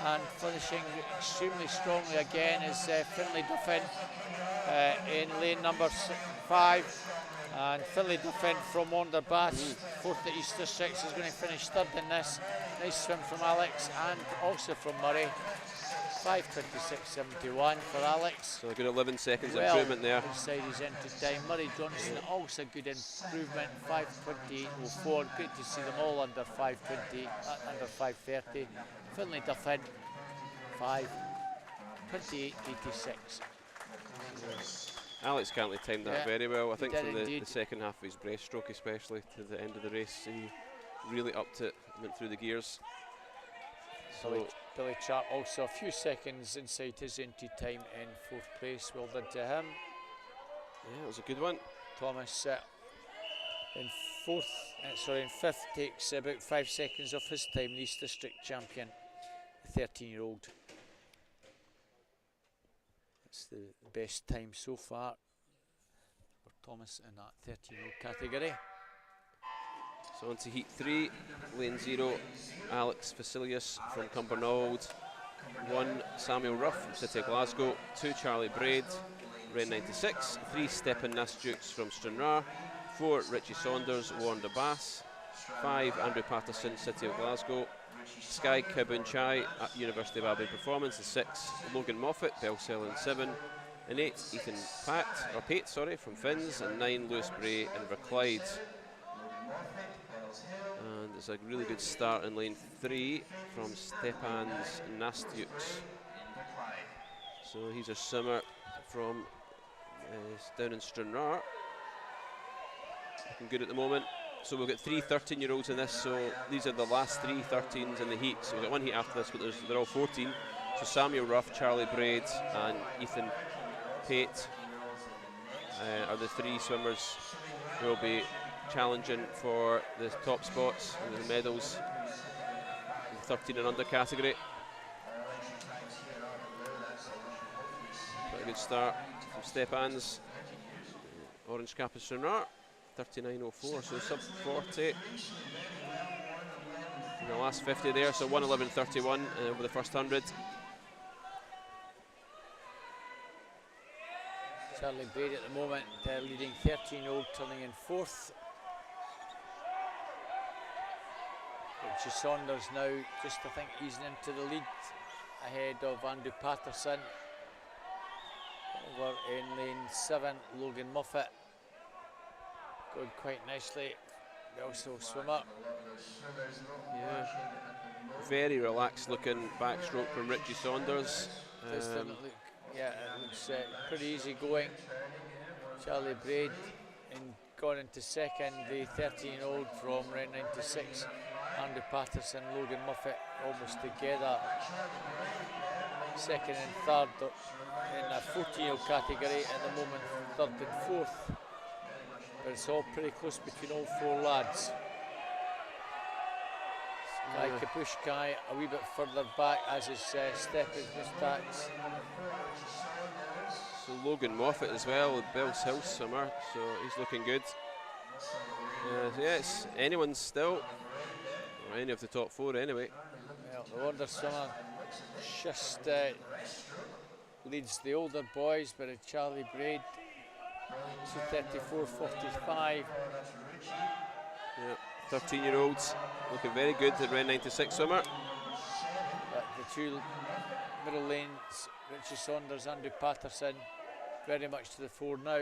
and finishing extremely strongly again is Finlay Duffin in lane number 5. And Finlay Duffin from Wonderbass, fourth at East District, is going to finish third in this. Nice swim from Alex and also from Murray. 5:26.71 for Alex. So a good 11 seconds well improvement there. Inside his entry time. Murray Johnson also good improvement, 5:28.04. Great to see them all under 5:20, under 5:30. Finlay Duffin, 5:28.86. Alex Cantley timed that very well. I think from the indeed. second half of his breaststroke, especially to the end of the race, he really upped it, went through the gears. So Billy Sharp also a few seconds inside his entry time in fourth place. Well done to him. yeah, it was a good one. Thomas in fifth takes about 5 seconds off his time. The East District champion, the 13-year-old. That's the best time so far for Thomas in that 13-year-old category. So on to heat 3, lane 0, Alex Vasilius from Cumbernauld, 1 Samuel Ruff from City of Glasgow, 2 Charlie Braid, Ren 96, 3 Stephen Nastjukes from Stranraer, 4 Richie Saunders, Wonderbass, 5 Andrew Patterson, City of Glasgow, Sky Kibunchai at University of Aberdeen Performance, and 6 Logan Moffat, Bellsell in 7, and 8 Ethan Pate from Finns, and 9 Lewis Bray and Verclyde. And it's a really good start in lane 3 from Stepans Nastjukes. So he's a swimmer from down in Stranraer. Looking good at the moment. So we've got 3 13-year-olds in this, so these are the last 3 13s in the heat. So we've got 1 heat after this, but they're all 14. So Samuel Ruff, Charlie Braid and Ethan Pate are the 3 swimmers who will be challenging for the top spots and the medals in the 13 and under category. Quite a good start from Stepans. Orange cap is Stranraer, 39.04, so sub 40 in the last 50 there, so 1:11.31 over the first 100. Charlie Braid at the moment leading 13-year-old, turning in 4th. Richie Saunders now just, I think, easing into the lead ahead of Andrew Patterson. Over in lane 7, Logan Moffat going quite nicely. Also swimmer. Yeah, very relaxed looking backstroke from Richie Saunders. Yeah, it looks pretty easy going. Charlie Braid gone into second, the 13-year-old from Ren 96. Andrew Patterson, Logan Moffat almost together. Second and third in a 14-year-old category at the moment, third and fourth. But it's all pretty close between all 4 lads. Sky Kapushkai a wee bit further back, as is Stephen Mustax. So Logan Moffat as well, Bell's Hill swimmer, so he's looking good. Yeah, it's anyone's still, or any of the top 4 anyway. Well, the wonder swimmer just leads the older boys, but it's Charlie Braid, 2:34.45. Yeah, 13-year-olds looking very good, the Ren 96 swimmer. The two middle lanes, Richie Saunders, Andrew Patterson, very much to the fore now.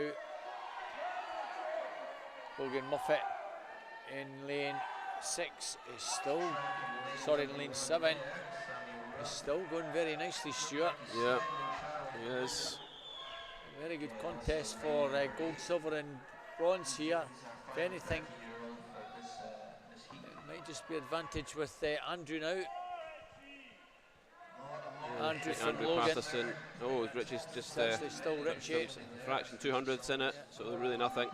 Logan Muffet in lane 6 is still, sorry, in lane 7 is still going very nicely, Stuart. Yeah, he is. Very good contest for gold, silver and bronze here. If anything, it might just be advantage with Andrew now. Yeah, Andrew from Andrew Logan. Patterson. Oh, Richie's just Actually still Richie. fraction 200ths in it, so really nothing.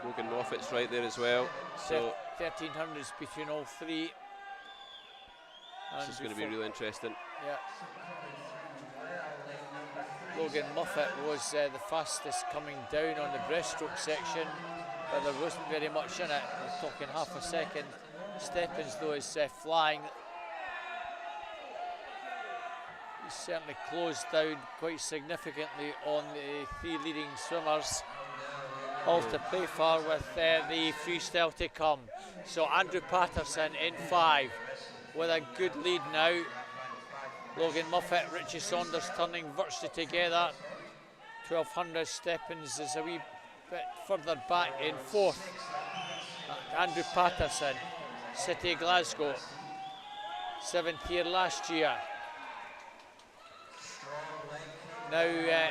Logan Moffat's right there as well. So 1300s between all three. this is going to be really interesting. Yeah. Logan Muffet was the fastest coming down on the breaststroke section, but there wasn't very much in it. We're talking half a second. Stephens though is flying. He's certainly closed down quite significantly on the three leading swimmers. All to play for with the freestyle to come. So Andrew Patterson in 5 with a good lead now. Logan Muffet, Richie Saunders turning virtually together. 1200 Stephens is a wee bit further back in 4th. Andrew Patterson, City of Glasgow, 7th here last year. Now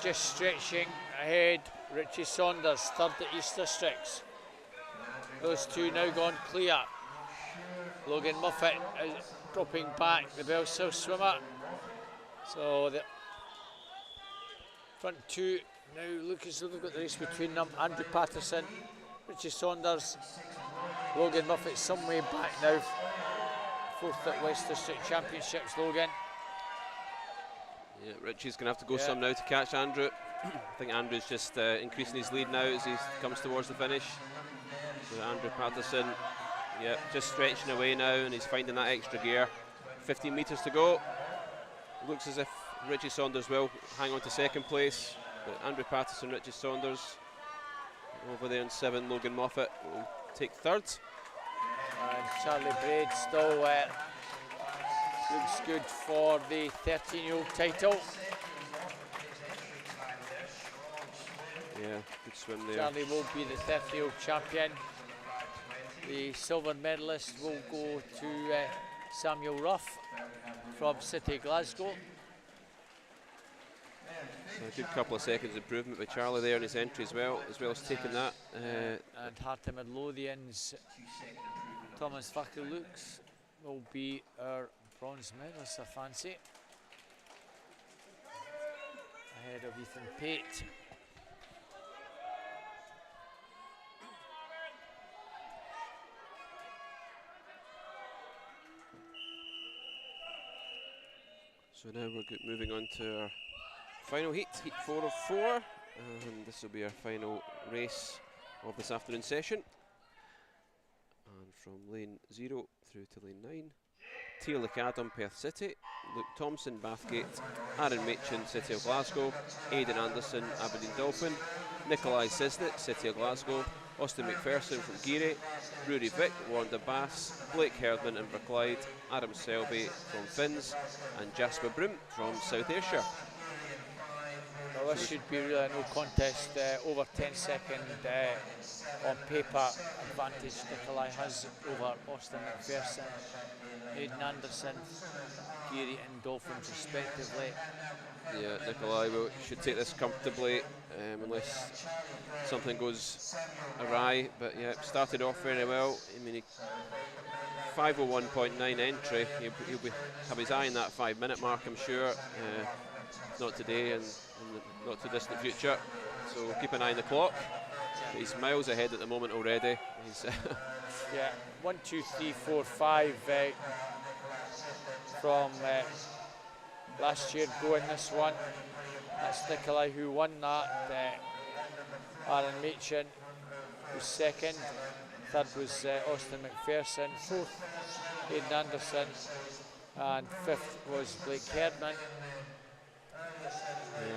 just stretching ahead, Richie Saunders, 3rd at East Districts. Those two now gone clear. Logan Muffet is dropping back, the Bell South swimmer. So the front two now look as though they've got the race between them. Andrew Patterson, Richie Saunders, Logan Muffet some way back now. 4th at West District Championships, Logan. Yeah, Richie's going to have to go some now to catch Andrew. I think Andrew's just increasing his lead now as he comes towards the finish. So Andrew Patterson, yeah, just stretching away now, and he's finding that extra gear. 15 metres to go. Looks as if Richie Saunders will hang on to 2nd place, but Andrew Patterson, Richie Saunders over there in 7. Logan Moffat will take 3rd. And Charlie Braid still looks good for the 13-year-old title. Yeah, good swim there. Charlie will be the 30-year-old champion. The silver medalist will go to Samuel Ruff from City of Glasgow. So a good couple of seconds improvement by Charlie there in his entry as well as taking that. And Heart of Midlothian's Thomas Fakulux will be our bronze medalist, I fancy. Ahead of Ethan Pate. So now we're moving on to our final heat, heat 4 of 4, and this will be our final race of this afternoon session. And from lane 0 through to lane 9, Tia McAdam, Perth City, Luke Thompson, Bathgate, Aaron Machin, City of Glasgow, Aidan Anderson, Aberdeen Dolphin, Nikolai Sisnett, City of Glasgow, Austin McPherson from Geary, Rory Vick, Wanda Bass, Blake Herdman, Inverclyde, Adam Selby from Finns, and Jasper Broom from South Ayrshire. Well, this should be really a no contest. Over 10-second on paper advantage Nikolai has over Austin McPherson, Aidan Anderson, Geary and Dolphins respectively. Yeah, Nikolai should take this comfortably unless something goes awry. But yeah, started off very well. I mean, 5:01.9 entry. He'll have his eye on that 5-minute mark, I'm sure. Not today and in the not too distant future. So we'll keep an eye on the clock. He's miles ahead at the moment already. He's yeah, 1, 2, 3, 4, 5 from last year going this one. That's Nikolai who won that. Aaron Machin was 2nd. 3rd was Austin McPherson. 4th, Aidan Anderson. And 5th was Blake Herdman.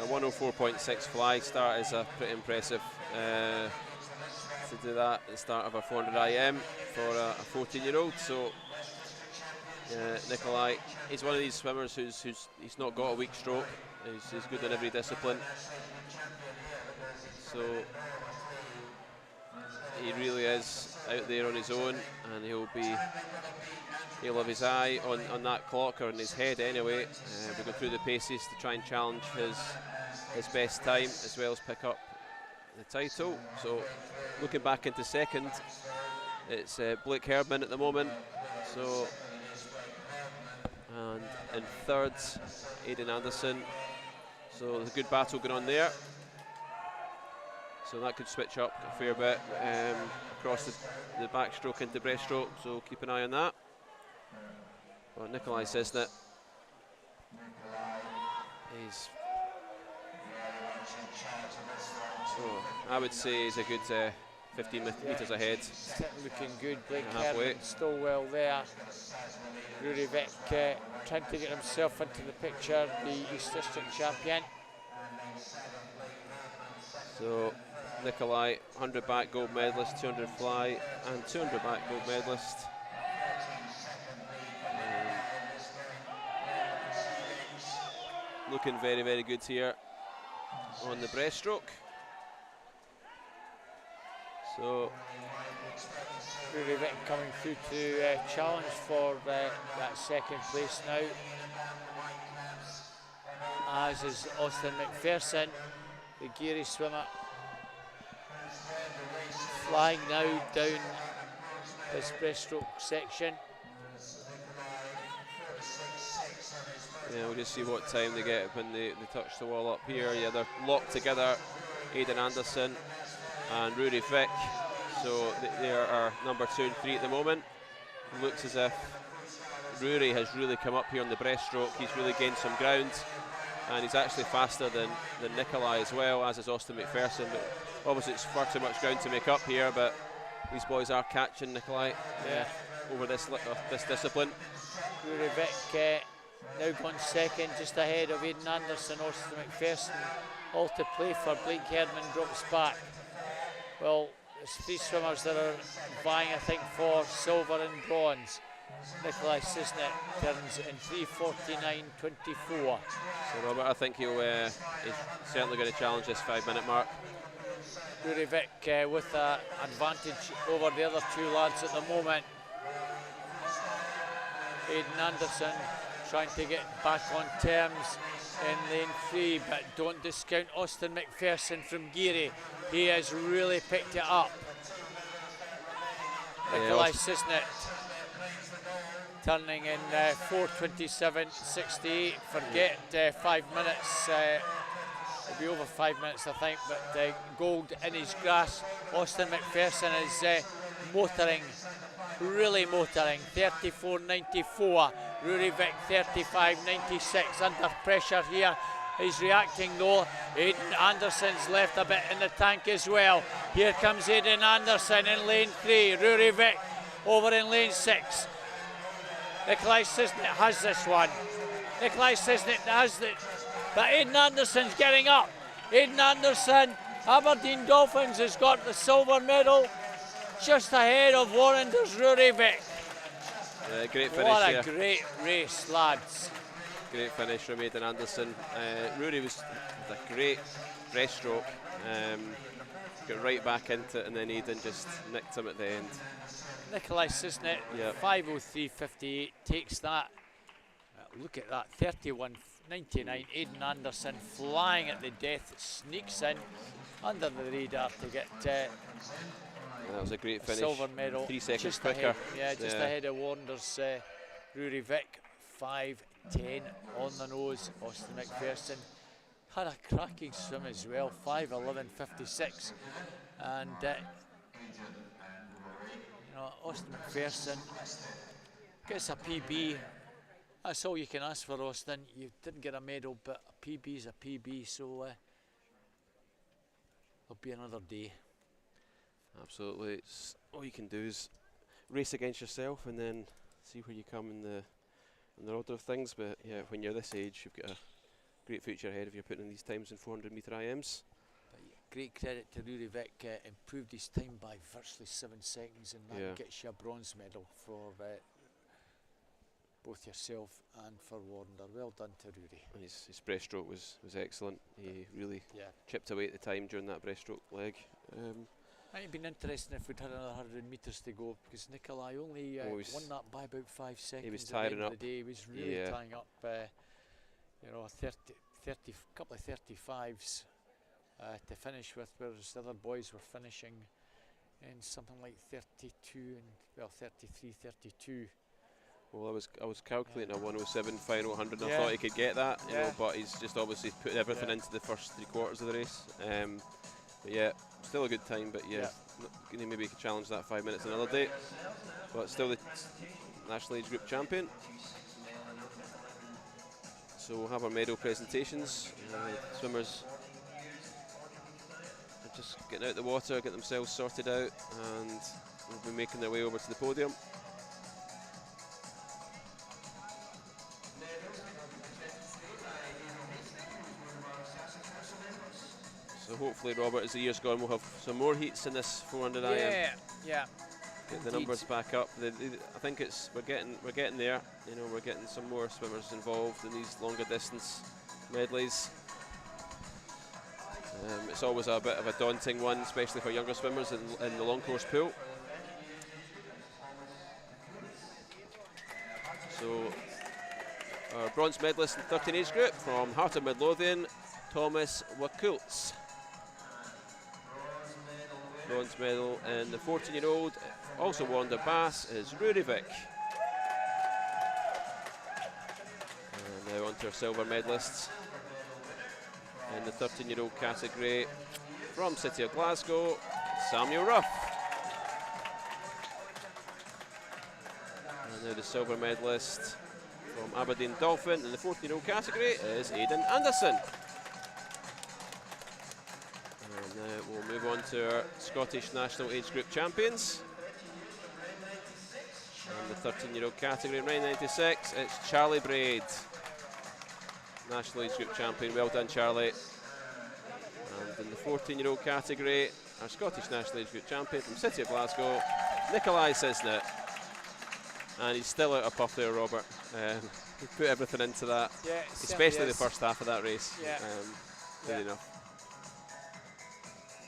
104.6 fly start is pretty impressive to do that at the start of a 400 IM for a 14-year-old. So Nikolai, he's one of these swimmers he's not got a weak stroke. He's good in every discipline. So he really is out there on his own, and he'll have his eye on that clock, or in his head anyway. We go through the paces to try and challenge his best time, as well as pick up the title. So looking back into second, it's Blake Herdman at the moment. So, and in third, Aidan Anderson. So there's a good battle going on there. So that could switch up a fair bit across the backstroke into breaststroke, so keep an eye on that. Well, Nikolai Cisnet, he's, I would say he's a good 15 metres ahead. Looking good, Blake halfway. Herdman still well there. Rory Vick trying to get himself into the picture, the East District champion. So Nikolai, 100 back gold medalist, 200 fly and 200 back gold medalist. Looking very, very good here on the breaststroke. So Rory Vick coming through to challenge for that second place now, as is Austin McPherson, the Geary swimmer, flying now down this breaststroke section. yeah, we'll just see what time they get when they touch the wall up here. Yeah, they're locked together, Aidan Anderson and Rory Vick. So they are our number 2 and 3 at the moment. It looks as if Rory has really come up here on the breaststroke. He's really gained some ground, and he's actually faster than Nikolai as well, as is Austin McPherson. But obviously it's far too much ground to make up here, but these boys are catching Nikolai over this discipline. Rory Vick now gone second, just ahead of Aidan Anderson, Austin McPherson. All to play for. Blake Herdman drops back. Well, there's 3 swimmers that are vying, I think, for silver and bronze. Nikolai Cisnet turns in 3:49.24. So Robert, I think he's certainly going to challenge this 5-minute mark. Rory Vick with an advantage over the other 2 lads at the moment. Aidan Anderson trying to get back on terms in lane 3, but don't discount Austin McPherson from Geary. He has really picked it up. Nikolai Cisnet turning in 4:27.68. Forget 5 minutes. It'll be over 5 minutes, I think, but gold in his grasp. Austin McPherson is motoring, really motoring. 34.94. Rory Vick 35.96. Under pressure here. He's reacting though. Aidan Anderson's left a bit in the tank as well. Here comes Aidan Anderson in lane 3. Rory Vick over in lane 6. Nikolai Cisnet has this one. Nikolai Cisnet has it. But Aidan Anderson's getting up. Aidan Anderson, Aberdeen Dolphins, has got the silver medal, just ahead of Warrender's Rory Vick. Great finish. What a here. great race, lads. Great finish from Aidan Anderson. Rory was a great breaststroke. Got right back into it, and then Aidan just nicked him at the end. Nikolai Cisnet, 5:03.58, takes that. Look at that, 31.99. Aidan Anderson flying at the death, sneaks in under the radar to get that was a great finish. Silver medal. 3 seconds just quicker. Ahead, just ahead of Warrender's Rory Vick. 5:10 on the nose. Austin McPherson had a cracking swim as well. 5:11.56, and Austin McPherson gets a PB. That's all you can ask for, Austin. You didn't get a medal, but a PB is a PB, so there'll be another day. Absolutely. All you can do is race against yourself and then see where you come in the order of things. But yeah, when you're this age, you've got a great future ahead if you're putting in these times in 400 metre IMs. But great credit to Rory Vick, improved his time by virtually 7 seconds, and that gets you a bronze medal for both yourself and for Warrender. Well done to Rory. And his breaststroke was excellent. He really Yeah. chipped away at the time during that breaststroke leg. Might have been interesting if we'd had another 100 metres to go, because Nikolai only won that by about 5 seconds. He was at the end tiring of up. the day. He was really tying up. You know, a couple of 35s to finish with, whereas the other boys were finishing in something like 32 and, well, 33, 32. Well, I was calculating a 107 final 100, and I Yeah. thought he could get that, you know, Yeah. but he's just obviously put everything into the first 3/4 of the race. But yeah, still a good time, but yeah, maybe he could challenge that 5 minutes another day. But still the national age group champion. So we'll have our medal presentations. Swimmers are just getting out the water, get themselves sorted out, and will be making their way over to the podium. So hopefully, Robert, as the year's gone, we'll have some more heats in this 400 IM. Yeah. Get the numbers back up. I think we're getting there. You know, we're getting some more swimmers involved in these longer distance medleys. It's always a bit of a daunting one, especially for younger swimmers in the long course pool. So our bronze medalist in 13 age group from Heart of Midlothian, Thomas Wakultz. Bronze medal in the 14-year-old, also Wanda Bass, is Rurevic. And now on to our silver medalists in the 13-year-old category from City of Glasgow, Samuel Ruff. And now the silver medalist from Aberdeen Dolphin in the 14-year-old category is Aidan Anderson. And we'll move on to our Scottish National Age Group champions. In the 13-year-old category, in 96, it's Charlie Braid, National Age Group champion. Well done, Charlie. And in the 14-year-old category, our Scottish National Age Group champion from City of Glasgow, Nikolai Cisnet. And he's still out of puff there, Robert. He put everything into that, especially the first half of that race. Good enough.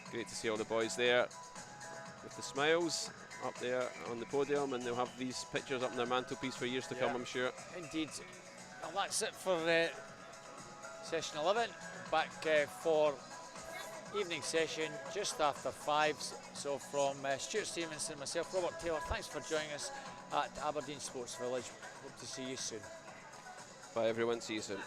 Great to see all the boys there with the smiles up there on the podium, and they'll have these pictures up on their mantelpiece for years to come, I'm sure. Indeed. Well, that's it for session 11. Back for evening session just after 5. So from Stuart Stevenson and myself, Robert Taylor, thanks for joining us at Aberdeen Sports Village. Hope to see you soon. Bye everyone, see you soon.